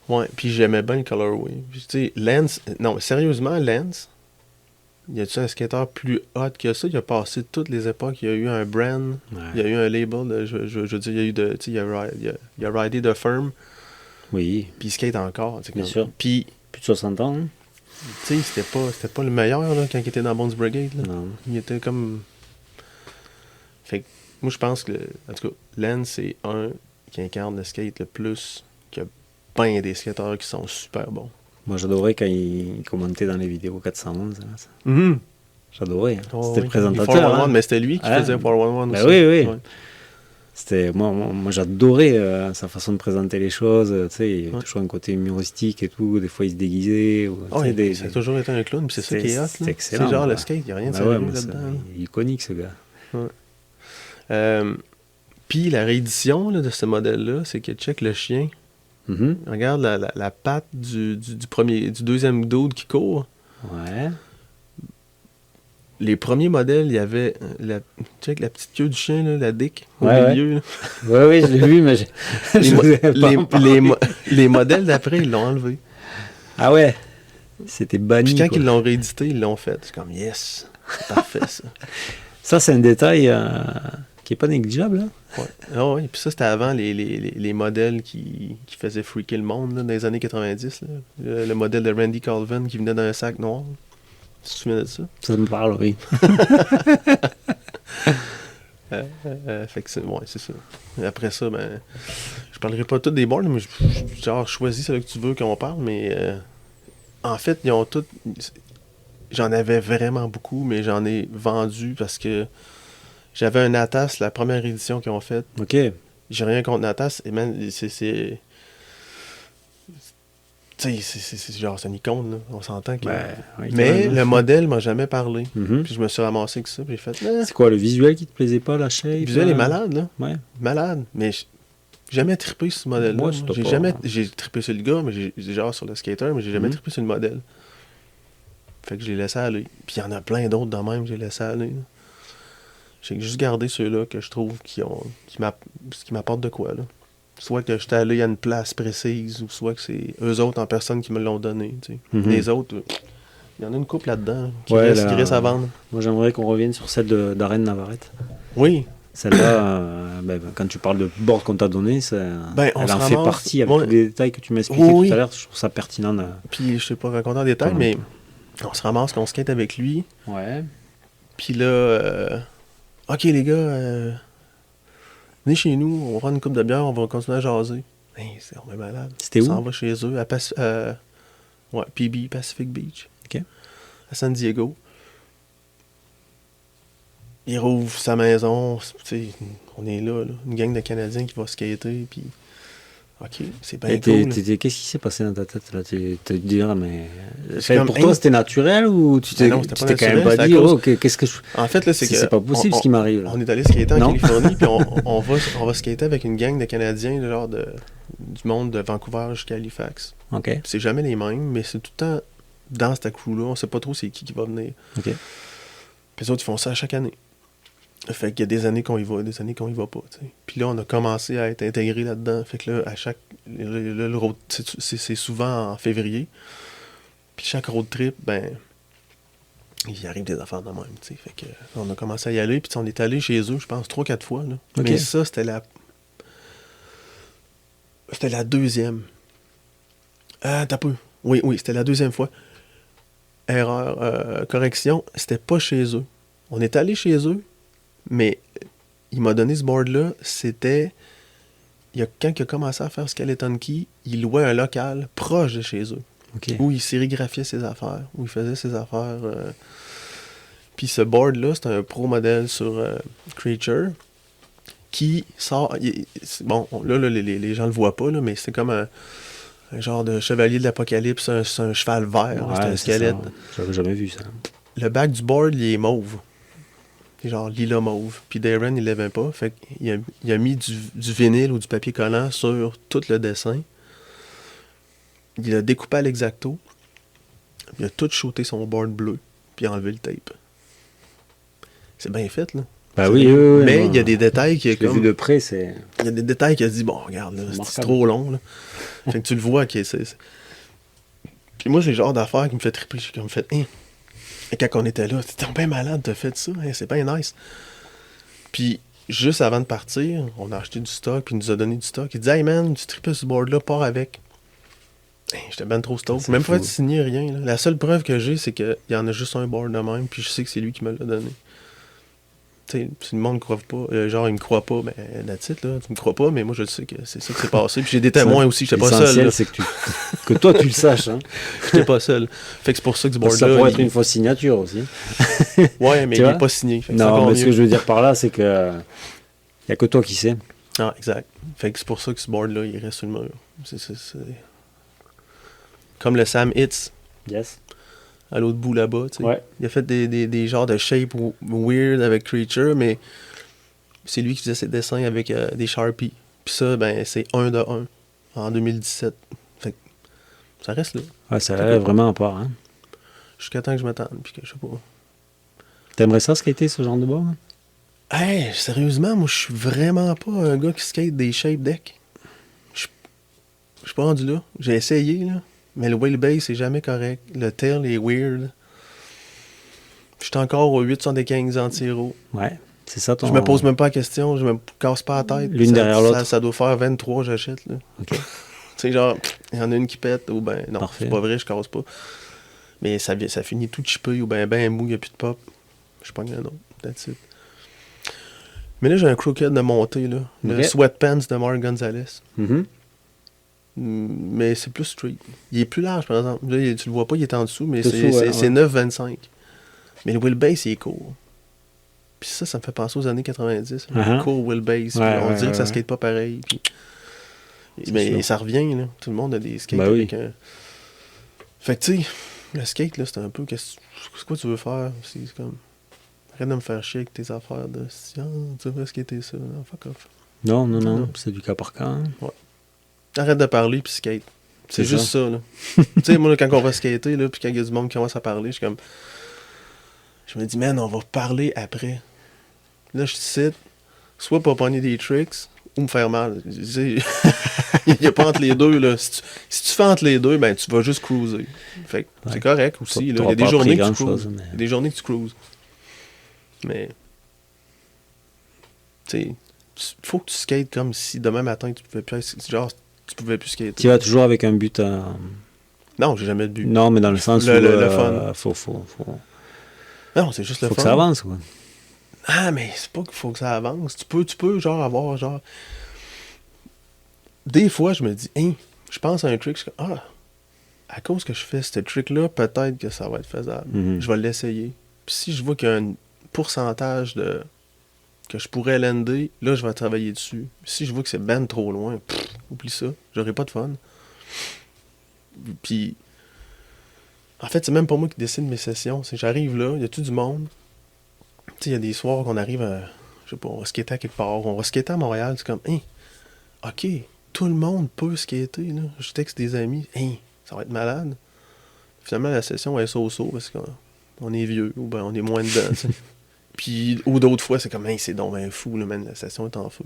Ouais, puis j'aimais bien le colorway. Puis, tu sais, Lance, non, sérieusement, Lance, y a-tu un skateur plus hot que ça? Il a passé toutes les époques. Il y a eu un brand, Ouais. il y a eu un label. Je veux dire, il y a eu de. Tu sais, il a ridé de firm, Oui, puis il skate encore. tu sais, Bien comme- sûr. Puis, plus de 60 ans. Hein? tu sais, c'était pas le meilleur là, quand il était dans Bones Brigade. Là. Non. Il était comme. Fait que, moi, je pense que, en tout cas, Lance, c'est un qui incarne le skate le plus, qui a bien des skateurs qui sont super bons. Moi, j'adorais quand il commentait dans les vidéos 411. Hein, ça. J'adorais. Hein. Oh, C'était oui. le présentateur. 411, Hein. mais c'était lui qui Ah, faisait 411 ben aussi. oui, oui. Ouais. Moi, j'adorais sa façon de présenter les choses. Tu sais, il y avait Ouais. toujours un côté humoristique et tout. Des fois, il se déguisait. Ou, tu sais, Ça a toujours été un clown, puis c'est ça qui est hot. c'est là. excellent. C'est genre le quoi. skate, il n'y a rien de Bah sérieux ouais, moi, là-dedans. là. il est iconique, ce gars. Puis la réédition là, de ce modèle-là, c'est que check le chien. Mhm. Regarde la patte du deuxième dude qui court. Ouais. Les premiers modèles, il y avait check la petite queue du chien, là, la dick, au Ouais, milieu. là. Ouais, je l'ai vu, mais Les, je mo- vous ai pas les- en parlé. les mo- les modèles d'après, ils l'ont enlevé. Ah ouais. C'était banni. Puis quand quoi. ils l'ont réédité, ils l'ont fait. C'est comme, yes, c'est parfait ça. Ça, c'est un détail qui est pas négligeable. Hein. Ouais. Ah ouais. Puis ça, c'était avant les modèles qui faisaient freaker le monde là, dans les années 90. Là. Le modèle de Randy Colvin qui venait dans un sac noir. Tu te souviens de ça? Ça me parle, oui. Fait que c'est ça. Et après ça, ben, je parlerai pas toutes des boards, mais genre, choisis celle que tu veux qu'on parle, mais en fait, ils ont toutes. J'en avais vraiment beaucoup, mais j'en ai vendu parce que j'avais un Atas, la première édition qu'ils ont faite. Ok. J'ai rien contre Natas, et man, c'est. Tu sais, c'est genre, c'est une icône, là. On s'entend que. Oui, Mais quand même. le modèle m'a jamais parlé. Mhm. Puis je me suis ramassé que ça, puis j'ai fait. Ah, C'est quoi, le visuel qui te plaisait pas, la shape? le visuel là? est malade, là. Ouais. Malade. Mais j'ai jamais trippé sur ce modèle-là. Moi, moi. c'était J'ai pas- jamais. J'ai trippé sur le gars, mais j'ai genre sur le skater, mais j'ai jamais Mhm. trippé sur le modèle. Fait que je l'ai laissé aller. Puis il y en a plein d'autres de même que j'ai laissé aller. Là. J'ai juste gardé ceux-là que je trouve qui m'apportent de quoi, là. Soit que j'étais allé à une place précise, ou soit que c'est eux autres en personne qui me l'ont donné. Tu sais. Mhm. Les autres, il y en a une couple là-dedans qui Ouais, reste à vendre. Moi, j'aimerais qu'on revienne sur celle d'Arène Navarrete. Oui, Celle-là, quand tu parles de board qu'on t'a donné, Ben, on elle se en fait ramasse- partie avec ouais. tous les détails que tu m'expliquais Oui. tout à l'heure. Je trouve ça pertinent. puis je sais pas raconter en détail, Comment? mais on se ramasse qu'on skate avec lui. Ouais. Puis là, OK les gars, venez chez nous, on va prendre une coupe de bière, on va continuer à jaser. Hey, on est malade. C'était On où? s'en va chez eux, à PB, Pacific Beach. OK. À San Diego. Il rouvre sa maison, tu sais, on est là, une gang de Canadiens qui va skater, puis OK, c'est bien Et cool. qu'est-ce qui s'est passé dans ta tête là? Te dire, mais. C'est comme, pour toi, hey. c'était naturel ou tu t'es non, c'était pas quand même naturel, pas c'était dit, à cause- oh, qu'est-ce que je. En fait, là, C'est pas possible ce qui m'arrive là. On est allé skater en Non? Californie, puis on va skater avec une gang de Canadiens, genre du monde de Vancouver jusqu'à Halifax. Ok. Puis c'est jamais les mêmes, mais c'est tout le temps dans cette crew-là. On sait pas trop c'est qui va venir. Ok. Puis les autres, ils font ça à chaque année. Fait qu'il y a des années qu'on y va, des années qu'on y va pas. T'sais. Puis là, on a commencé à être intégré là-dedans. Fait que là, à chaque. Le road, c'est souvent en février. Puis chaque road trip, ben. Il arrive des affaires de même. T'sais. Fait que on a commencé à y aller. Puis on est allé chez eux, je pense, 3-4 fois. Là. Ok. Mais ça, c'était la. C'était la deuxième. Ah, t'as peu. Oui, c'était la deuxième fois. Erreur, correction, c'était pas chez eux. On est allé chez eux, mais il m'a donné ce board-là, c'était... Quand il a commencé à faire Skeleton Key, il louait un local proche de chez eux, Ok. où il sérigraphiait ses affaires, où il faisait ses affaires. Puis ce board-là, c'est un pro modèle sur Creature, qui sort... Bon, là, les gens le voient pas, là, mais c'est comme un genre de chevalier de l'apocalypse, c'est un cheval vert, là, c'est un Ouais, squelette. ça. J'avais jamais vu ça. Le back du board, il est mauve. C'est genre lila mauve. Puis Darren, il l'aimait pas. Fait qu'il a mis du vinyle ou du papier collant sur tout le dessin. Il a découpé à l'exacto. Il a tout shooté son board bleu. Puis enlevé le tape. C'est bien fait, là. Bah oui, oui, Mais moi, il y a des détails qui je est l'ai vu comme... de près, c'est. Il y a des détails qui a dit, bon, regarde, là, c'est remarquable. trop long, là. Fait que tu le vois, c'est... Puis moi, c'est le genre d'affaire qui me fait triper. J'ai comme fait, hein. Et quand on était là, t'es bien malade, t'as fait ça, hein, c'est bien nice. Puis, juste avant de partir, on a acheté du stock, puis il nous a donné du stock. Il dit, hey man, tu tripes ce board-là, pars avec. Hein, j'étais ben trop stoked. C'est Même pas fou. fait signer rien. Là. La seule preuve que j'ai, c'est qu'il y en a juste un board de même, puis je sais que c'est lui qui me l'a donné. Tu sais, si le monde ne croit pas, genre il me croit pas, ben that's it, là, tu me crois pas, mais moi je le sais que c'est ça qui s'est passé. Puis j'ai des témoins aussi, j'étais pas seul. L'essentiel, là. c'est que toi, tu le saches. Hein. J'étais pas seul. Fait que c'est pour ça que ce Parce que board-là. ça pourrait être une fausse signature aussi. Ouais, mais Tu il vois? est pas signé. Fait que c'est Non, encore mais ce mieux. que je veux dire par là, c'est que Il n'y a que toi qui sais. Ah, exact. Fait que c'est pour ça que ce board-là, il reste sur le mur. C'est... Comme le Sam Hitz, Yes. à l'autre bout là-bas, tu sais. Ouais. Il a fait des genres de shapes weird avec Creature, mais c'est lui qui faisait ses dessins avec des Sharpies. Puis ça, ben, c'est 1 de 1 en 2017. Fait que ça reste là. Ouais, ça a vraiment à part. Hein. Jusqu'à temps que je m'attende, puis que je sais pas. T'aimerais ça skater ce genre de board? Hein? Hey, sérieusement, moi, je suis vraiment pas un gars qui skate des shape decks. Je suis pas rendu là. J'ai essayé, là. Mais le wheelbase, c'est jamais correct. Le tail est weird. Je suis encore au 815 anti-héros. Ouais, c'est ça ton... Je me pose même pas la question, je me casse pas la tête. L'une derrière l'autre. Ça doit faire 23, j'achète, là. OK. Tu sais, genre, il y en a une qui pète, ou ben, non, Parfait. c'est pas vrai, je casse pas. Mais ça finit tout chippé, ou ben mou, il n'y a plus de pop. Je pogne un autre, that's it. Mais là, j'ai un crooked de montée, là. Le Ok. Sweatpants de Mark Gonzalez. Mhm. Mais c'est plus street. Il est plus large, par exemple. Là, tu le vois pas, il est en dessous, mais Dessous, ouais, c'est ouais. 9,25. Mais le wheelbase, il est court. Puis ça me fait penser aux années 90. Uh-huh. Court wheelbase. Ouais, On ouais, dirait que ça ouais. skate pas pareil. Puis... C'est Mais sûr. ça revient, là. Tout le monde a des skates Ben oui. avec un... Fait que, tu sais, le skate, là, c'est un peu... C'est quoi tu veux faire? C'est comme... Arrête de me faire chier avec tes affaires de... Ah, tu veux skater ça? Non, fuck off. Non, non, non, Non. c'est du cas par cas. Hein. Arrête de parler, puis skate. C'est C'est juste ça, là. Tu sais, moi, là, quand on va skater, là, puis quand il y a du monde qui commence à parler, je suis comme... Je me dis, man, on va parler après. Là, je cite, soit pour pogner des tricks, ou me faire mal. Tu sais, il n'y a pas entre les deux, là. Si tu fais entre les deux, ben, tu vas juste cruiser. Fait que Ouais. c'est correct aussi, là. Il y T'auras a des pas journées appris que tu grand-chose, cruises. mais- Il y a des journées que tu cruises. Mais... Tu sais, faut que tu skates comme si demain matin, tu pouvais plus... Genre, tu pouvais plus skater. Tu vas toujours avec un but à... Non, j'ai jamais de but. Non, mais dans le sens Le- où... le fun. Faut Non, c'est juste le que fun. ça avance, quoi. Ah, mais c'est pas qu'il faut que ça avance. Tu peux genre, avoir, genre... Des fois, je me dis, hein, je pense à un trick, je suis comme, ah, à cause que je fais ce trick-là, peut-être que ça va être faisable. Mhm. Je vais l'essayer. Puis si je vois qu'il y a un pourcentage de... que je pourrais lander, là, je vais travailler dessus. Si je vois que c'est ben trop loin, oublie ça. J'aurai pas de fun. Puis... En fait, c'est même pas moi qui décide mes sessions. C'est que j'arrive là, il y a tout du monde. Tu sais, il y a des soirs qu'on arrive à... Je sais pas, on va skater à quelque part. On va skater à Montréal. C'est comme, hein, OK, tout le monde peut skater, là. Je texte des amis, hein, ça va être malade. Finalement, la session est so-so parce qu'on est vieux ou ben on est moins dedans, tu sais. Puis, ou d'autres fois, c'est comme, hey, c'est donc ben fou, là, man, la session est en feu.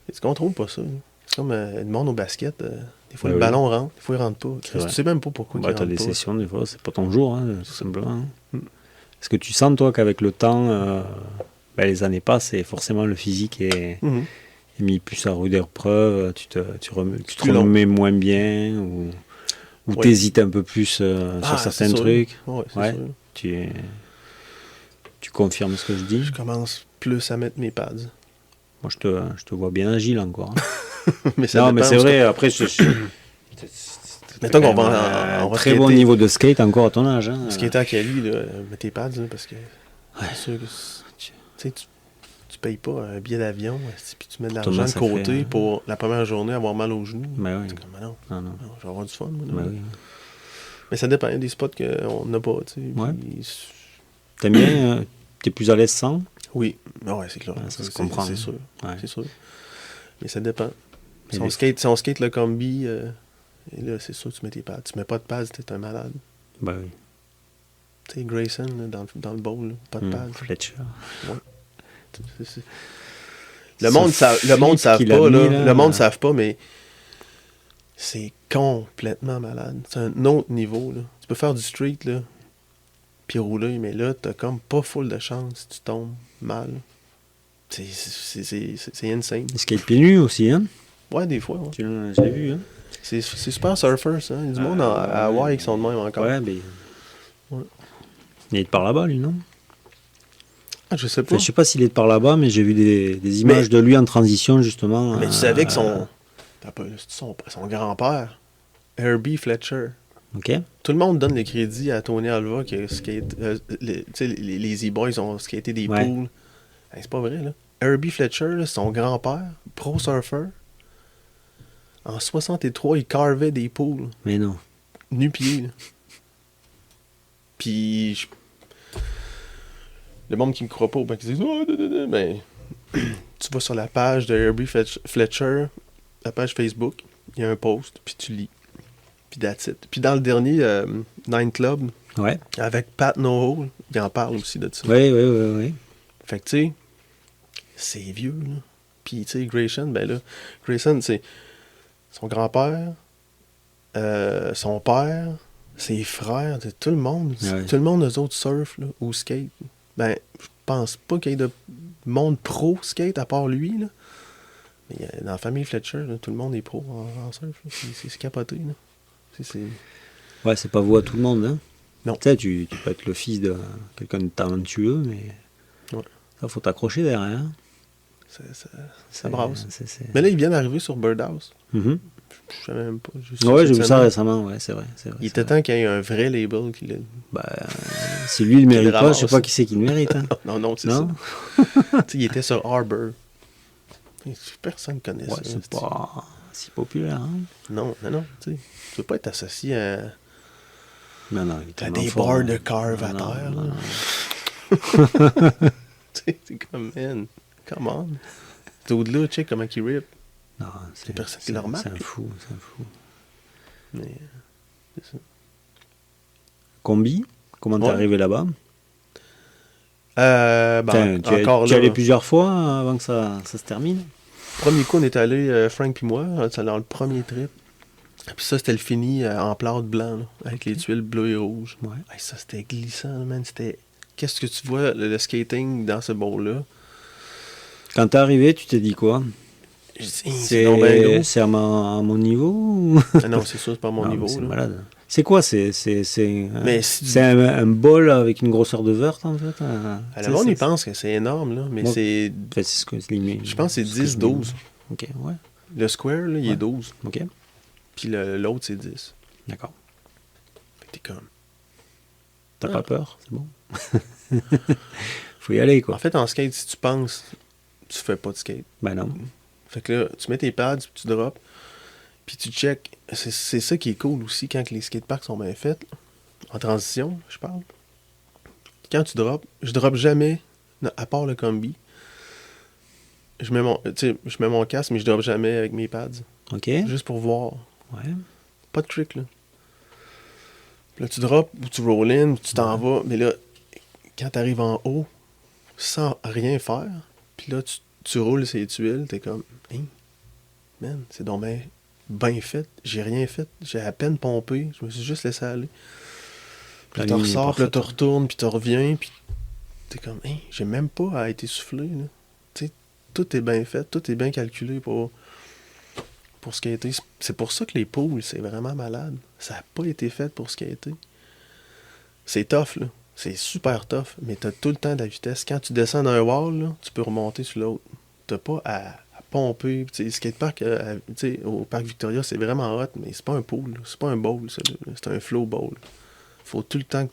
Et tu contrôles pas ça, là. C'est comme le monde au basket. Des fois, Ben le oui. ballon rentre, des fois, il rentre pas. C'est vrai. Tu sais même pas pourquoi Bah, il t'as rentre des pas. sessions, des fois, c'est pas ton jour, hein, tout simplement. Est-ce que tu sens, toi, qu'avec le temps, les années passent et forcément le physique est Mhm. mis plus à rude épreuve, tu te Plus long. remets moins bien ou Ouais. t'hésites un peu plus sur Ah, certains c'est sûr. trucs? Ouais, c'est Ouais. sûr. Tu confirmes ce que je dis? Je commence plus à mettre mes pads. Moi, je te vois bien agile encore. Hein. Mais ça Non, mais dépend c'est où vrai, après, Mettons qu'on quand va, même on va très skater. bon niveau de skate encore à ton âge. Hein. Skater à Cali, là, mets tes pads, là, parce que c'est sûr que tu sais, tu payes pas un billet d'avion, puis tu mets de l'argent Thomas, de ça côté fait, pour la première journée avoir mal aux genoux. Ben oui. C'est comme, non, Non, non. non, je vais avoir du fun. Moi, là. Ben oui. Mais ça dépend, il y a des spots qu'on n'a pas, tu sais. Ouais. puis- T'aimes bien? T'es plus à l'aise sans? Oui, ouais, c'est clair. Ouais, ça se C'est- comprend, C'est hein. sûr, Ouais. c'est sûr. Mais ça dépend. Mais Si des- on skate le combi, et là, c'est sûr que tu mets tes pads. Tu mets pas de pads, t'es un malade. Ben oui. Tu sais, Grayson, là, dans le bowl, là, pas de pads. Fletcher. C'est- Le monde savent qu'il a pas, mis, là. là. Le monde savent pas, mais c'est complètement malade. C'est un autre niveau, là. Tu peux faire du street, là, puis rouler, mais là, t'as comme pas full de chance si tu tombes mal. C'est insane. Il skate pieds nus aussi, hein? Ouais, des fois, ouais. Je l'ai vu, hein? C'est super surfer, ça. Il y a du monde à Hawaï qui sont de même encore. Ouais, mais... Ouais. Il est de par là-bas, lui, non? Ah, je sais pas. Enfin, je sais pas s'il est de par là-bas, mais j'ai vu des images de lui en transition, justement. Mais tu savais que son grand-père, Herbie Fletcher, OK. tout le monde donne le crédit à Tony Alva qui a skate, tu sais, les Z-Boys ont skaté des Ouais. pools. Hey, c'est pas vrai, là. Herbie Fletcher, là, son grand-père, pro surfer, en 63, il carvait des poules, Mais non. nu-pieds. Là. Puis, le monde qui me croit pas, ben, qui dit oh, ben, tu vas sur la page de Herbie Fletcher, la page Facebook, il y a un post, puis tu lis. Puis that's it. Puis dans le dernier Nine Club, Ouais. avec Pat Noho, il en parle aussi de ça. Oui. Fait que tu sais, c'est vieux, là. Puis tu sais, Grayson, c'est son grand-père, son père, ses frères, tout le monde. Ouais. Tout le monde, eux autres, surf là, ou skate. Ben, je pense pas qu'il y ait de monde pro skate à part lui, là. Mais dans la famille Fletcher, là, tout le monde est pro en surf. Là. C'est capoté, là. Ouais, c'est pas vous à tout le monde, hein. Non. Tu sais, tu peux être le fils de quelqu'un de talentueux, mais Ouais. ça, faut t'accrocher derrière. Ça brasse. C'est... Mais là, il vient d'arriver sur Birdhouse. Mhm. Je savais même pas. Ouais, j'ai vu ça récemment, ouais, c'est vrai. Il était temps qu'il y ait un vrai label qui le... Bah, si lui, il le mérite le pas, ramasse. je sais pas qui c'est qui le mérite. Hein. Non, c'est Non? ça. Il était sur Arbor. Personne ne connaît Ouais, ça. c'est pas si populaire. Hein. Non. Tu peux pas être associé à, Non, il est à tellement des fort, barres hein. de carve à Non, terre. non, là. C'est comme, man, come on. C'est au-delà, check comment il rip. Non, C'est personne qui le remarque. C'est un fou. Mais, c'est ça. Combi, comment t'es Ouais. arrivé là-bas? Ben, tu encore es là. allé plusieurs fois avant que ça se termine? Premier coup, on est allé, Frank puis moi, c'est dans le premier trip. Puis ça, c'était le fini en plâtre blanc, là, avec les tuiles bleues et rouges. Ouais. Hey, ça, c'était glissant, man. C'était... Qu'est-ce que tu vois, le skating dans ce bowl-là? Quand t'es arrivé, tu t'es dit quoi? Je dis, c'est donc ben gros. C'est à mon niveau? Ou... Ah non, c'est sûr, c'est pas à mon Non, niveau. mais c'est là. malade. C'est quoi? C'est Mais si tu- c'est un bol avec une grosseur de vert, en fait? À la monde, il pense que c'est énorme, là, mais Moi, c'est... En fait, c'est ce que Je pense que c'est 10-12. Ok, ouais. Le square, là, il Ouais. est 12. Ok, Puis l'autre, c'est 10. d'accord. Fait que t'es comme... T'as Ah. pas peur? C'est bon. Faut y aller, En quoi. fait, en skate, si tu penses, tu fais pas de skate. Ben non. Fait que là, tu mets tes pads, puis tu drops, puis tu check. C'est ça qui est cool aussi quand les skateparks sont bien faits. En transition, je parle. Quand tu drops, je drop jamais, à part le combi. Je mets mon casque, mais je drop jamais avec mes pads. Ok. Juste pour voir. Ouais. Pas de trick, là. Puis là, tu drops ou tu roll in, tu t'en vas. Mais là, quand t'arrives en haut, sans rien faire, puis là, tu roules ces tuiles, t'es comme, hein, man, c'est donc bien fait. J'ai rien fait. J'ai à peine pompé. Je me suis juste laissé aller. Puis là, La tu ligne est ressors, puis là, tu parfaite. retournes, puis tu reviens, puis t'es comme, hein, j'ai même pas à être essoufflé, là. Tu sais, tout est bien fait, tout est bien calculé pour skater. C'est pour ça que les pools, c'est vraiment malade. Ça n'a pas été fait pour skater. C'est tough, là. C'est super tough, mais t'as tout le temps de la vitesse. Quand tu descends d'un wall, là, tu peux remonter sur l'autre. T'as pas à pomper. Tu sais, le skatepark, tu sais, au Parc Victoria, c'est vraiment hot, mais c'est pas un pool, là. C'est pas un bowl, ça, là. C'est un flow bowl. Faut tout le temps que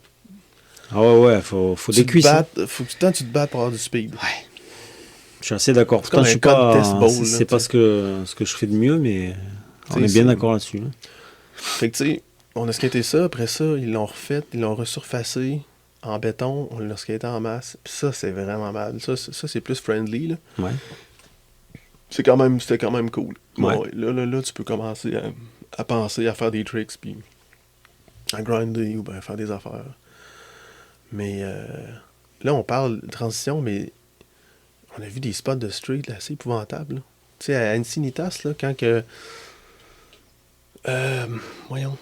Ah ouais, faut tu des te cuisses. Hein. battes, faut tout le temps que tu te battes pour avoir du speed. Ouais. Je suis assez d'accord. C'est Pourtant, comme je un suis pas. contest bowl, là, C'est pas tu ce que je fais de mieux, mais on Tu sais, est bien c'est- d'accord là-dessus. Là. Fait que tu sais, on a skaté ça, après ça, ils l'ont refait, ils l'ont resurfacé en béton, on l'a skaté en masse. Puis ça, c'est vraiment mal. Ça, c'est plus friendly, là. Ouais. C'était quand même cool. Bon, Ouais. là, tu peux commencer à penser à faire des tricks, puis à grinder ou bien à faire des affaires. Mais là, on parle de transition, mais on a vu des spots de street là, assez épouvantables. là. Tu sais, à Encinitas, là, quand que... voyons.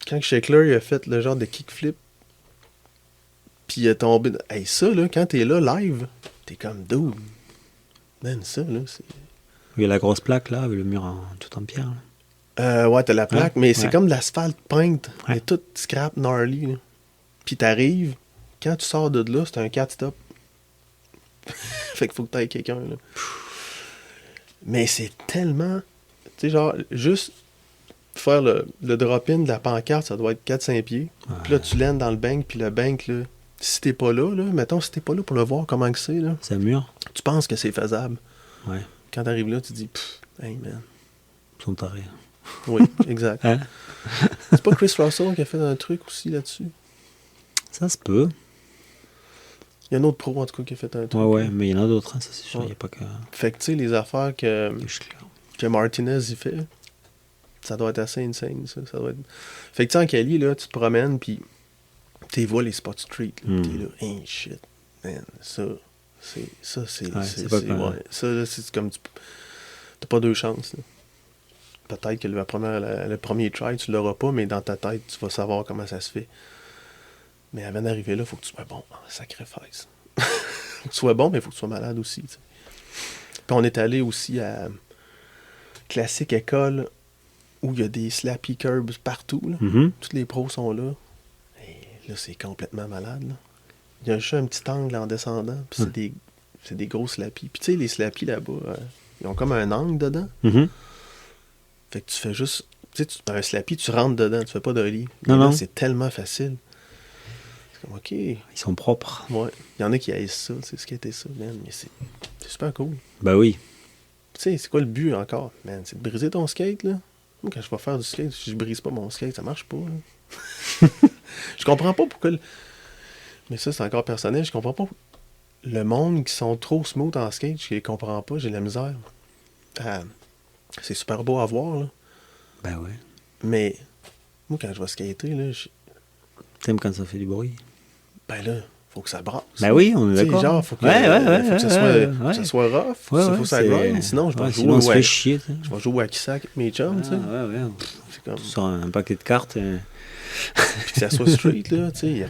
Quand que Shackler il a fait le genre de kickflip, puis il est tombé... Hey, ça, là, quand t'es là, live, t'es comme « Dude! » Man, ça, là, c'est... Il y a la grosse plaque là, avec le mur tout en pierre. Là. Ouais, t'as la plaque, Ouais, mais c'est ouais. comme de l'asphalte peinte. Ouais. Mais tout scrap gnarly. Là. Puis t'arrives, quand tu sors de là, c'est un 4-stop. Fait qu'il faut que t'ailles quelqu'un. Là. Mais c'est tellement... Tu sais, genre, juste faire le drop-in de la pancarte, ça doit être 4-5 pieds. Puis là, tu landes dans le bank, puis le bank, là, si t'es pas là, mettons, si t'es pas là pour le voir comment que c'est, là, C'est un mur. Tu penses que c'est faisable. Ouais. Quand t'arrives là, tu te dis, hey man. Ils sont tarés. Oui, exact. Hein? C'est pas Chris Russell qui a fait un truc aussi là-dessus? Ça se peut. Il y a un autre pro, en tout cas, qui a fait un truc. Ouais, mais il y en a d'autres, hein, ça c'est sûr. Il Ouais. n'y a pas que. Fait que, tu sais, les affaires que Schiller. Martinez y fait, ça doit être assez insane, ça. Ça doit être... Fait que, tu sais, en Cali, là, tu te promènes, puis tu vois les spots street, là, t'es là, hey, shit, man, ça, c'est... c'est pas comme... ouais, ça, là, c'est comme... T'as pas deux chances, là. Peut-être que le premier try, tu l'auras pas, mais dans ta tête, tu vas savoir comment ça se fait. Mais avant d'arriver là, il faut que tu sois bon en sacrifice. Faut que tu sois bon, mais il faut que tu sois malade aussi. T'sais. Puis on est allé aussi à Classique École, où il y a des slappy curbs partout. Là. Mm-hmm. Tous les pros sont là. Et là, c'est complètement malade. Là. Il y a juste un petit angle en descendant, puis c'est des gros slappy. Puis tu sais, les slappy là-bas, ils ont comme un angle dedans. Mm-hmm. Fait que tu fais juste... Tu sais, un slappy, tu rentres dedans, tu fais pas d'ollie. Non. C'est tellement facile. C'est comme, OK. Ils sont propres. Ouais. Il y en a qui haïssent ça, c'est ce qui était ça, man. Mais c'est super cool. Bah oui. Tu sais, c'est quoi le but encore, man? C'est de briser ton skate, là. Moi, quand je vais faire du skate, si je brise pas mon skate, ça marche pas, là. Je comprends pas pourquoi... Mais ça, c'est encore personnel. Je comprends pas le monde qui sont trop smooth en skate. Je les comprends pas, j'ai de la misère. C'est super beau à voir, là. Ben ouais. Mais, moi, quand je vais skater, là, T'aimes quand ça fait du bruit? ben là, faut que ça brasse. Ben oui, on est T'sais, d'accord. genre, faut que, Ouais, faut que ça soit rough, faut que ça grind, sinon je vais jouer sinon on se fait chier. Je vais jouer à Kissac avec mes chums, tu sais. Ouais. C'est comme... Tu sors un paquet de cartes. Puis que ça soit street, là, tu sais, il n'y a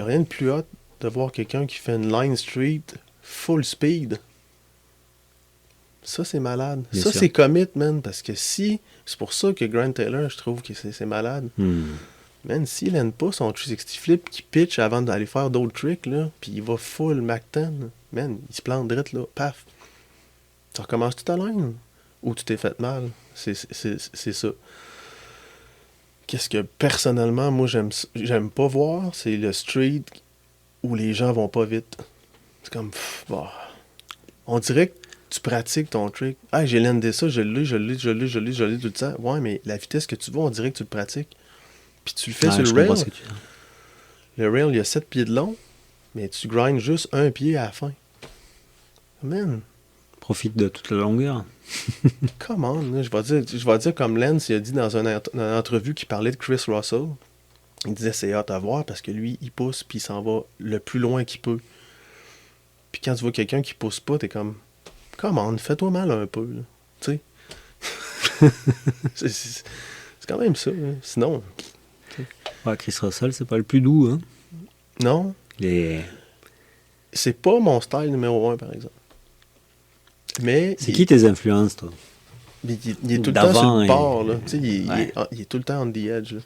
rien de plus hot de voir quelqu'un qui fait une line street full speed. Ça, c'est malade. Bien ça, sûr. c'est commit, man, parce que si... C'est pour ça que Grant Taylor, je trouve que c'est malade. Man, s'il n'aime pas son 360 flip qui pitch avant d'aller faire d'autres tricks, là, puis il va full Mac-10, man, il se plante direct, là, paf. Tu recommences tout à l'heure, ou tu t'es fait mal. C'est ça. Qu'est-ce que, personnellement, moi, j'aime pas voir, c'est le street où les gens vont pas vite. C'est comme, bah. On dirait que tu pratiques ton trick. Ah, j'ai landé ça, je l'ai tout le temps. Ouais, mais la vitesse que tu vas, on dirait que tu le pratiques. Puis tu le fais sur le rail. Le rail, il y a 7 pieds de long, mais tu grindes juste un pied à la fin. Man. Profite de toute la longueur. Come on, là, je vais dire comme Lance il a dit dans une entrevue qu'il parlait de Chris Russell. Il disait c'est hâte à voir parce que lui, il pousse puis il s'en va le plus loin qu'il peut. Puis quand tu vois quelqu'un qui pousse pas, t'es comme come on, fais-toi mal un peu. Tu sais. C'est quand même ça. Hein. Sinon... Ouais, Chris Russell, c'est pas le plus doux, hein? Non. C'est pas mon style numéro 1, par exemple. Mais... C'est qui tes influences, toi? Il est tout le temps sur le bord, là. Tu sais, il est tout le temps on the edge, là.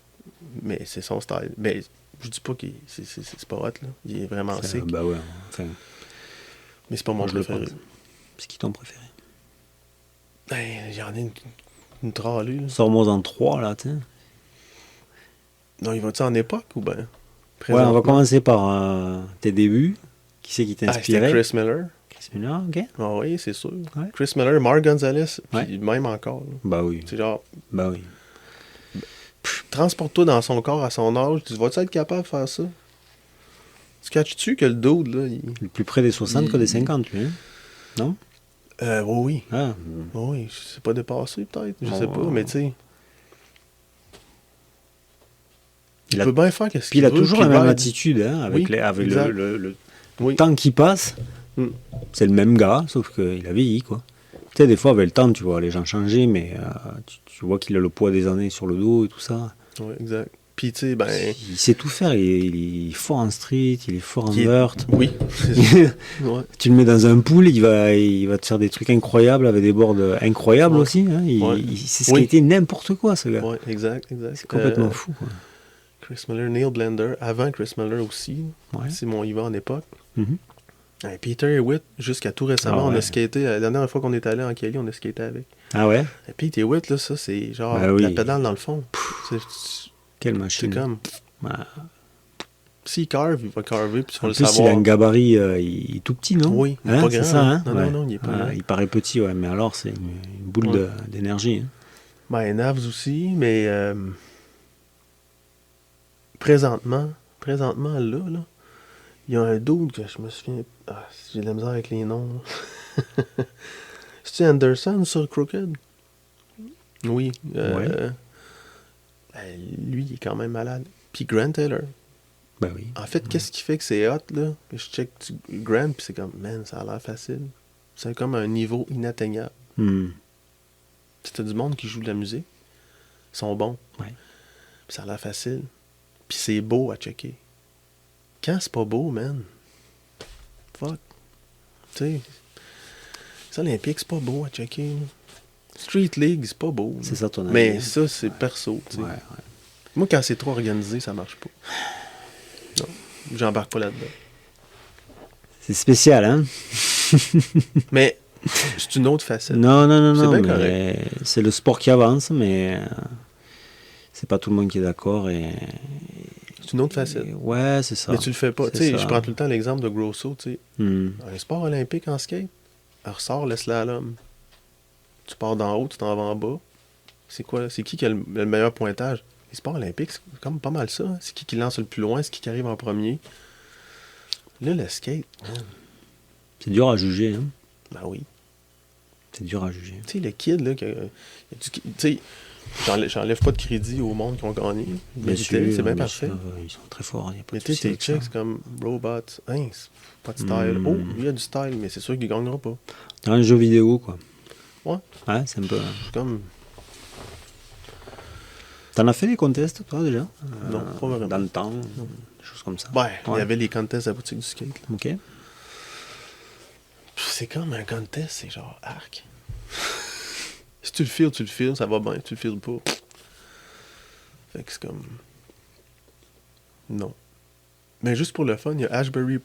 Mais c'est son style. Mais je dis pas que c'est pas hot, là. Il est vraiment sick. Bah ouais, enfin... Mais c'est pas mon préféré. C'est qui ton préféré? Ben, j'en ai une tralue, là. Sors-moi en 3, là, tu sais. Non, il va-tu en époque ou ben? Ouais, on va commencer par tes débuts. Qui c'est qui t'a inspiré? C'était Chris Miller. Chris Miller, ok. Ah oui, c'est sûr. Ouais. Chris Miller, Mark Gonzalez, puis même encore. Là. Bah oui. C'est genre... Bah oui. Transporte-toi dans son corps à son âge. Tu vas-tu être capable de faire ça? Tu catches-tu que le dude, là... Il est plus près des 60 que des 50, lui, hein? Non? Oui. Ah. Oui, je sais pas dépassé, peut-être. Je sais pas, mais tu sais... Il peut bien faire qu'est-ce qu'il veut. Puis il a toujours la même attitude, hein, avec, oui, avec le oui. temps qui passe. C'est le même gars, sauf qu'il a vieilli, quoi. Tu sais, des fois, avec le temps, tu vois les gens changer, mais tu vois qu'il a le poids des années sur le dos et tout ça. Oui, exact. Puis, tu sais, ben... Il sait tout faire. Il est fort en street, il est fort en vert. Oui. Ouais. Tu le mets dans un pool, il va te faire des trucs incroyables, avec des boards incroyables aussi. Hein. Il sait skater n'importe quoi, ce gars. Oui, exact. C'est complètement fou, quoi. Chris Miller, Neil Blender, avant Chris Miller aussi. Ouais. C'est mon Yvan en époque. Et Peter Hewitt, jusqu'à tout récemment, on a skaté. La dernière fois qu'on est allé en Cali, on a skaté avec. Ah ouais? Et Peter Hewitt, là, ça, c'est genre la pédale dans le fond. Quelle machine. C'est comme... S'il carve, il va carver, puis tu vas En le plus, il a savoir. un gabarit il est tout petit, non? Oui, il est Hein, pas c'est grand. ça, hein? Non, Ouais. non, il est pas grand. Il paraît petit, ouais, mais alors c'est une boule Ouais. d'énergie. Hein. Ben, Navs aussi, mais présentement, là, il y a un dude que je me souviens... Ah, j'ai de la misère avec les noms. C'est-tu Anderson sur Crooked? Oui. Ouais. Lui, il est quand même malade. Puis Grant Taylor. Ben oui. En fait, qu'est-ce qui fait que c'est hot, là? Je check Grant, puis c'est comme, man, ça a l'air facile. C'est comme un niveau inatteignable. Hmm. C'est du monde qui joue de la musique. Ils sont bons. Ouais. Puis ça a l'air facile. Puis c'est beau à checker. Quand c'est pas beau, man, fuck. Tu sais, les Olympiques, c'est pas beau à checker. Street League, c'est pas beau. C'est ça ton avis. Mais ça, c'est perso, tu sais. Ouais, ouais. Moi, quand c'est trop organisé, ça marche pas. Non, j'embarque pas là-dedans. C'est spécial, hein? Mais c'est une autre facette. Non, C'est non, bien mais correct. c'est le sport qui avance, mais c'est pas tout le monde qui est d'accord. C'est une autre facette. Ouais, c'est ça. Mais tu le fais pas. C'est Tu sais, ça. je prends tout le temps l'exemple de Grosso, tu sais. Hmm. Un sport olympique en skate, ressort le slalom. Tu pars d'en haut, tu t'en vas en bas. C'est quoi? C'est qui a le meilleur pointage? Les sports olympiques, c'est comme pas mal ça. C'est qui lance le plus loin, c'est qui arrive en premier. Là, le skate, man, C'est dur à juger, hein? ben oui. C'est dur à juger. Tu sais, le kid, là, tu sais, j'enlève pas de crédit au monde qui ont gagné. Bien sûr, C'est bien bien parfait. sûr, ils sont très forts. Y a pas Mais de tu sais, souci tes avec ça. checks, c'est comme Robot, hein, c'est pas de style. Oh, lui, il a du style, mais c'est sûr qu'il gagnera pas. Dans un jeu vidéo, quoi. Ouais. Ouais, c'est un peu. C'est comme, T'en as fait des contests, toi, déjà? non, pas vraiment. Dans le temps, des choses comme ça. Ouais, il y avait les contests à la boutique du skate. Là. Ok. Puis c'est comme un contest, c'est genre arc. Si tu le files, ça va bien. Si tu le files pas. Fait que c'est comme. Non. Mais juste pour le fun, il y a Ashbury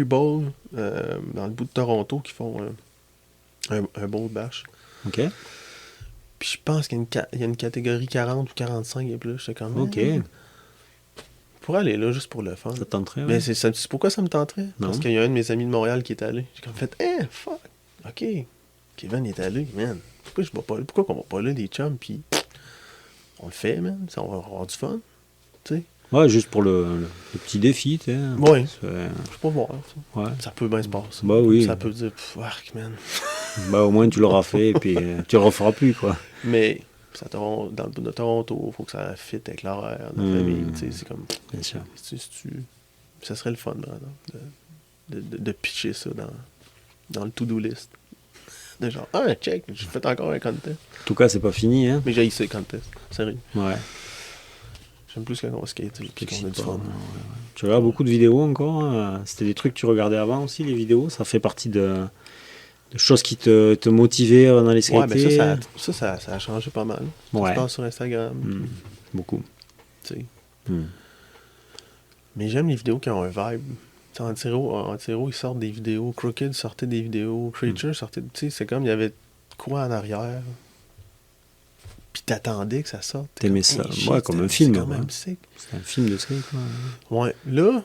Bowl dans le bout de Toronto qui font un bowl bash. Ok. Puis je pense qu'il y a une catégorie 40 ou 45 et plus. J'étais comme. Ok. Pour aller là, juste pour le fun. Ça te tenterait, Mais ouais. c'est pourquoi ça me tenterait? Non. Parce qu'il y a un de mes amis de Montréal qui est allé. J'ai comme fait, fuck, ok. Kevin est allé, man. Pourquoi je vais pas là? Pourquoi qu'on va pas là, des chums, puis on le fait, man. Ça, on va avoir du fun, tu sais. Ouais, juste pour le petit défi, tu sais. Ouais. C'est- Je peux pas voir, ça. Ouais. Ça peut bien se passer. Bah oui. Ça peut dire, arc, man. Bah, au moins, tu l'auras fait et puis tu le referas plus, quoi. Mais, dans le bout de Toronto, faut que ça fit avec l'horaire, notre famille, tu sais. C'est comme, Bien sûr. ça serait le fun, vraiment, de pitcher ça dans le to-do list. De genre, check, j'ai fait encore un contest. En tout cas, c'est pas fini, hein. Mais j'ai essayé le contest, sérieux. Ouais. J'aime plus quand on skate puis qu'on a du T'excites pas, fun. non, ouais. Tu regardes beaucoup de vidéos encore. C'était des trucs que tu regardais avant aussi, les vidéos. Ça fait partie de choses qui te motivaient dans les Ouais, skater. ben ça a changé pas mal. Ouais. Ça se passe sur Instagram, Hmm. Beaucoup. tu sais. Hmm. Mais j'aime les vidéos qui ont un vibe. Tu sais, Antiro, ils sortent des vidéos. Crooked sortait des vidéos. Creature sortait... Tu sais, c'est comme il y avait quoi en arrière. Puis t'attendais que ça sorte. T'es T'aimais comme, ça. shit, Ouais, comme un c'est film, quand ouais. même sick. C'est un film de skate, quoi. Ouais, là...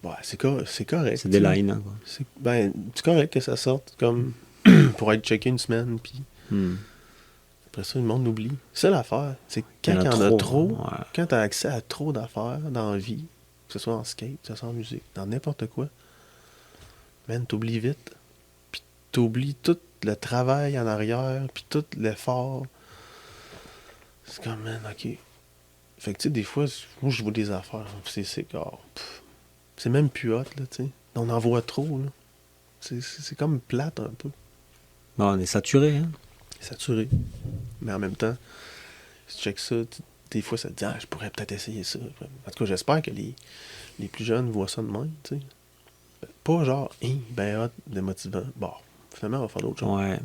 ouais, c'est correct. C'est tu des sais. lines, hein, quoi. C'est correct que ça sorte comme pour être checké une semaine, puis Hmm. après ça, le monde oublie. C'est ça l'affaire. C'est que quand Il il y en a trop, ouais. quand tu as accès à trop d'affaires dans la vie, que ce soit en skate, que ce soit en musique, dans n'importe quoi, man, t'oublies vite. Puis t'oublies tout le travail en arrière, puis tout l'effort. C'est comme, man, ok. Fait que, tu sais, des fois, moi, je vois des affaires, c'est genre, c'est même plus hot, là, tu sais. On en voit trop, là. C'est comme plate, un peu. Non, on est saturé, hein. Saturé. Mais en même temps, si tu checkes ça, des fois, ça te dit, je pourrais peut-être essayer ça. En tout cas, j'espère que les plus jeunes voient ça de même, tu sais. Pas genre, ben hot, démotivant. Bon, finalement, on va faire d'autres choses. Ouais.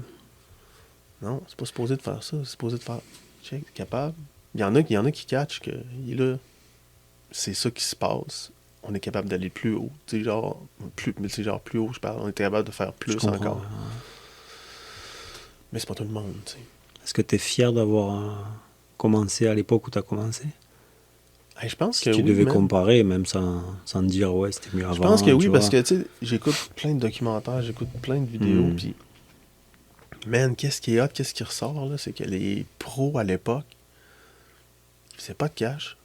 Non, c'est pas supposé de faire ça. C'est supposé de faire, check, t'es capable. Il y en a qui catchent que, là, c'est ça qui se passe. On est capable d'aller plus haut. Tu sais, genre, plus haut, je parle. On est capable de faire plus Je comprends, encore. ouais. Mais c'est pas tout le monde, tu sais. Est-ce que tu es fier d'avoir commencé à l'époque où tu as commencé? Je pense Si que tu oui, devais man. comparer, même sans te dire, ouais, c'était mieux avant. Je pense que oui, tu parce vois. que, tu sais, j'écoute plein de documentaires, j'écoute plein de vidéos, puis, man, qu'est-ce qui est hot, qu'est-ce qui ressort, là, c'est que les pros, à l'époque, ils faisaient pas de cash.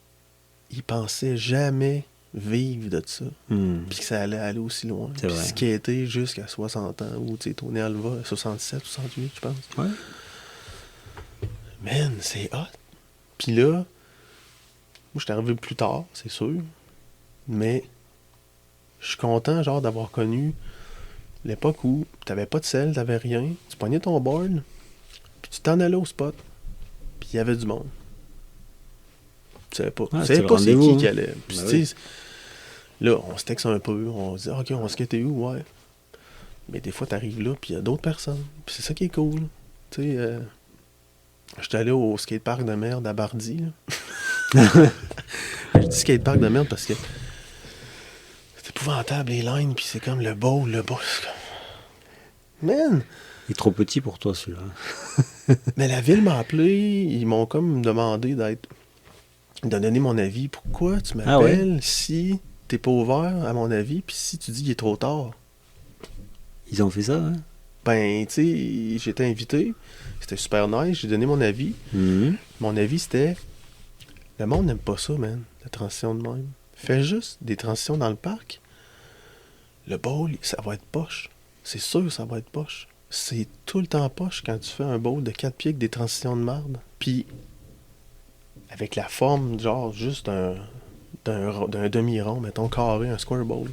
Ils pensaient jamais vivre de ça. Puis que ça allait aller aussi loin. C'est Puis vrai. skater jusqu'à 60 ans, ou, tu sais, Tony Alva, 67, 68, je pense. Ouais. Man, c'est hot. Puis là, moi, je suis arrivé plus tard, c'est sûr, mais je suis content, genre, d'avoir connu l'époque où t'avais pas de sel, t'avais rien, tu pognais ton board, puis tu t'en allais au spot, puis il y avait du monde. Tu savais pas. Ah, Tu c'était savais le pas c'est rendez-vous, qui hein. allait. Puis Bah tu oui. sais, là, on se texte un peu, on se dit, ok, on skate où, ouais. Mais des fois, t'arrives là, puis il y a d'autres personnes. Puis c'est ça qui est cool. Tu sais, j'étais allé au skatepark de merde à Bardy, là. Je dis skatepark de merde parce que c'est épouvantable, les lines, puis c'est comme le bowl, c'est comme... Man! Il est trop petit pour toi, celui-là. Mais la ville m'a appelé, ils m'ont comme demandé de donner mon avis. Pourquoi tu Ah ouais? m'appelles si t'es pas ouvert à mon avis, puis si tu dis qu'il est trop tard? Ils ont fait ça, hein? Ben, tu sais, j'étais invité, c'était super nice, j'ai donné mon avis. Mhm. Mon avis, c'était, le monde n'aime pas ça, man, la transition de même. Fais juste des transitions dans le parc. Le bowl, ça va être poche. C'est sûr, ça va être poche. C'est tout le temps poche quand tu fais un bowl de 4 pieds avec des transitions de marde. Puis, avec la forme, genre, juste d'un demi-rond, mettons, carré, un square bowl.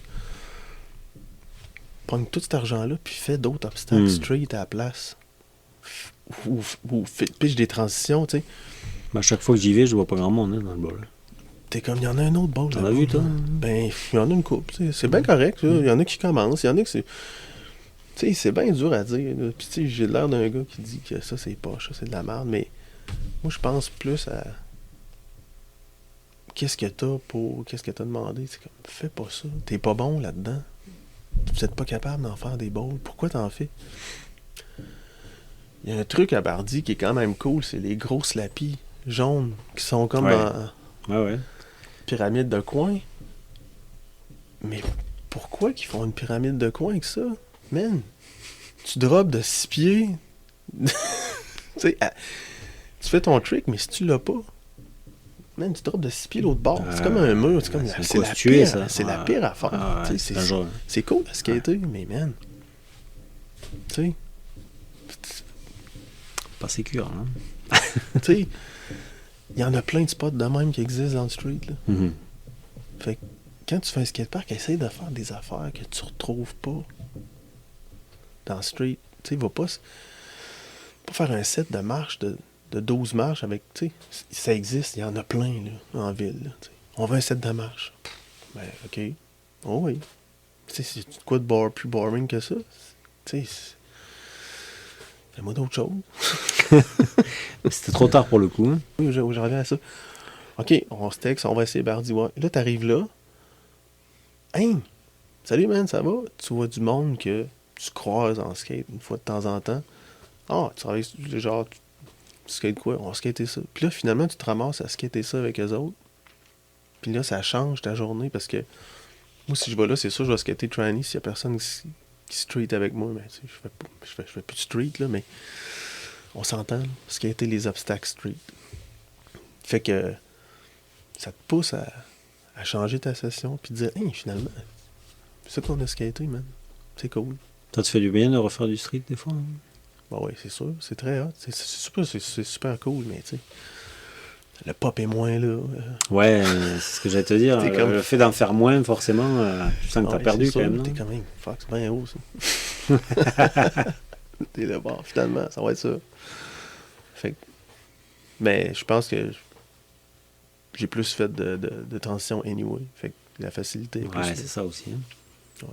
Prends tout cet argent-là, puis fais d'autres obstacles straight à la place. Ou pitch des transitions, tu sais. Mais à chaque fois que j'y vais, je vois pas grand monde, hein, dans le bol. T'es comme, il y en a un autre bowl. T'en là-bas, as vu, toi? là. Ben, il y en a une couple, tu sais. C'est bien correct, là. Il y en a qui commencent, il y en a qui c'est... Tu sais, c'est bien dur à dire, là. Puis, tu sais, j'ai l'air d'un gars qui dit que ça, c'est poche, ça, c'est de la merde, mais moi, je pense plus à... Qu'est-ce que t'as demandé? C'est comme, fais pas ça. T'es pas bon là-dedans. Vous êtes pas capable d'en faire des bowls. Pourquoi t'en fais? Il y a un truc à Bardy qui est quand même cool, c'est les gros slappies jaunes qui sont comme Ouais. dans Ouais. pyramide de coin. Mais pourquoi qu'ils font une pyramide de coin avec ça? Man, tu drops de 6 pieds. Tu sais, tu fais ton trick, mais si tu l'as pas, man, tu drops de 6 pieds l'autre bord. C'est comme un mur, c'est comme c'est c'est la costué, pire, ça. c'est la Ouais. pire affaire. Ah ouais, Tu sais, c'est dangereux. c'est cool à skater, mais man, tu sais, Pas sécure, hein? tu sais, il y en a plein de spots de même qui existent dans le street, là. Mhm. Fait que quand tu fais un skatepark, essaye de faire des affaires que tu retrouves pas dans le street. Tu sais, va pas faire un set de marches de 12 marches avec, tu sais, ça existe, il y en a plein, là, en ville, là, tu sais. On veut un set de marches. Ben, OK. Oh oui. Tu sais, c'est quoi de plus boring que ça? Tu sais, fais-moi d'autres choses. C'était trop tard pour le coup, hein? Oui, je reviens à ça. OK, on se texte, on va essayer Bardi. Ouais. Là, t'arrives là. Hein? Salut, man, ça va? Tu vois du monde que tu croises en skate une fois de temps en temps. Ah, tu travailles genre, tu skates quoi? On skatait ça. Puis là, finalement, tu te ramasses à skater ça avec eux autres. Puis là, ça change ta journée parce que moi, si je vais là, c'est sûr, je vais skater tranny s'il y a personne qui street avec moi. Mais tu sais, je fais plus de street, là, mais on s'entend, là, skater les obstacles street. Fait que ça te pousse à changer ta session puis dire, hey, finalement, c'est ça qu'on a skaté, man. C'est cool. Ça te fait du bien de refaire du street des fois, hein? Bah oui, c'est sûr, c'est très hot. C'est super cool, mais tu sais, le pop est moins là. Ouais, c'est ce que j'allais te dire. T'es comme- Le fait d'en faire moins, forcément, tu sens que t'as Ouais, perdu c'est quand sûr, même, non? T'es quand même, fuck, c'est bien haut, ça. T'es là, bon, finalement, ça va être ça. Fait que- mais je pense que j'ai plus fait de transition anyway. Fait que la facilité est plus Ouais, là. c'est ça aussi, hein?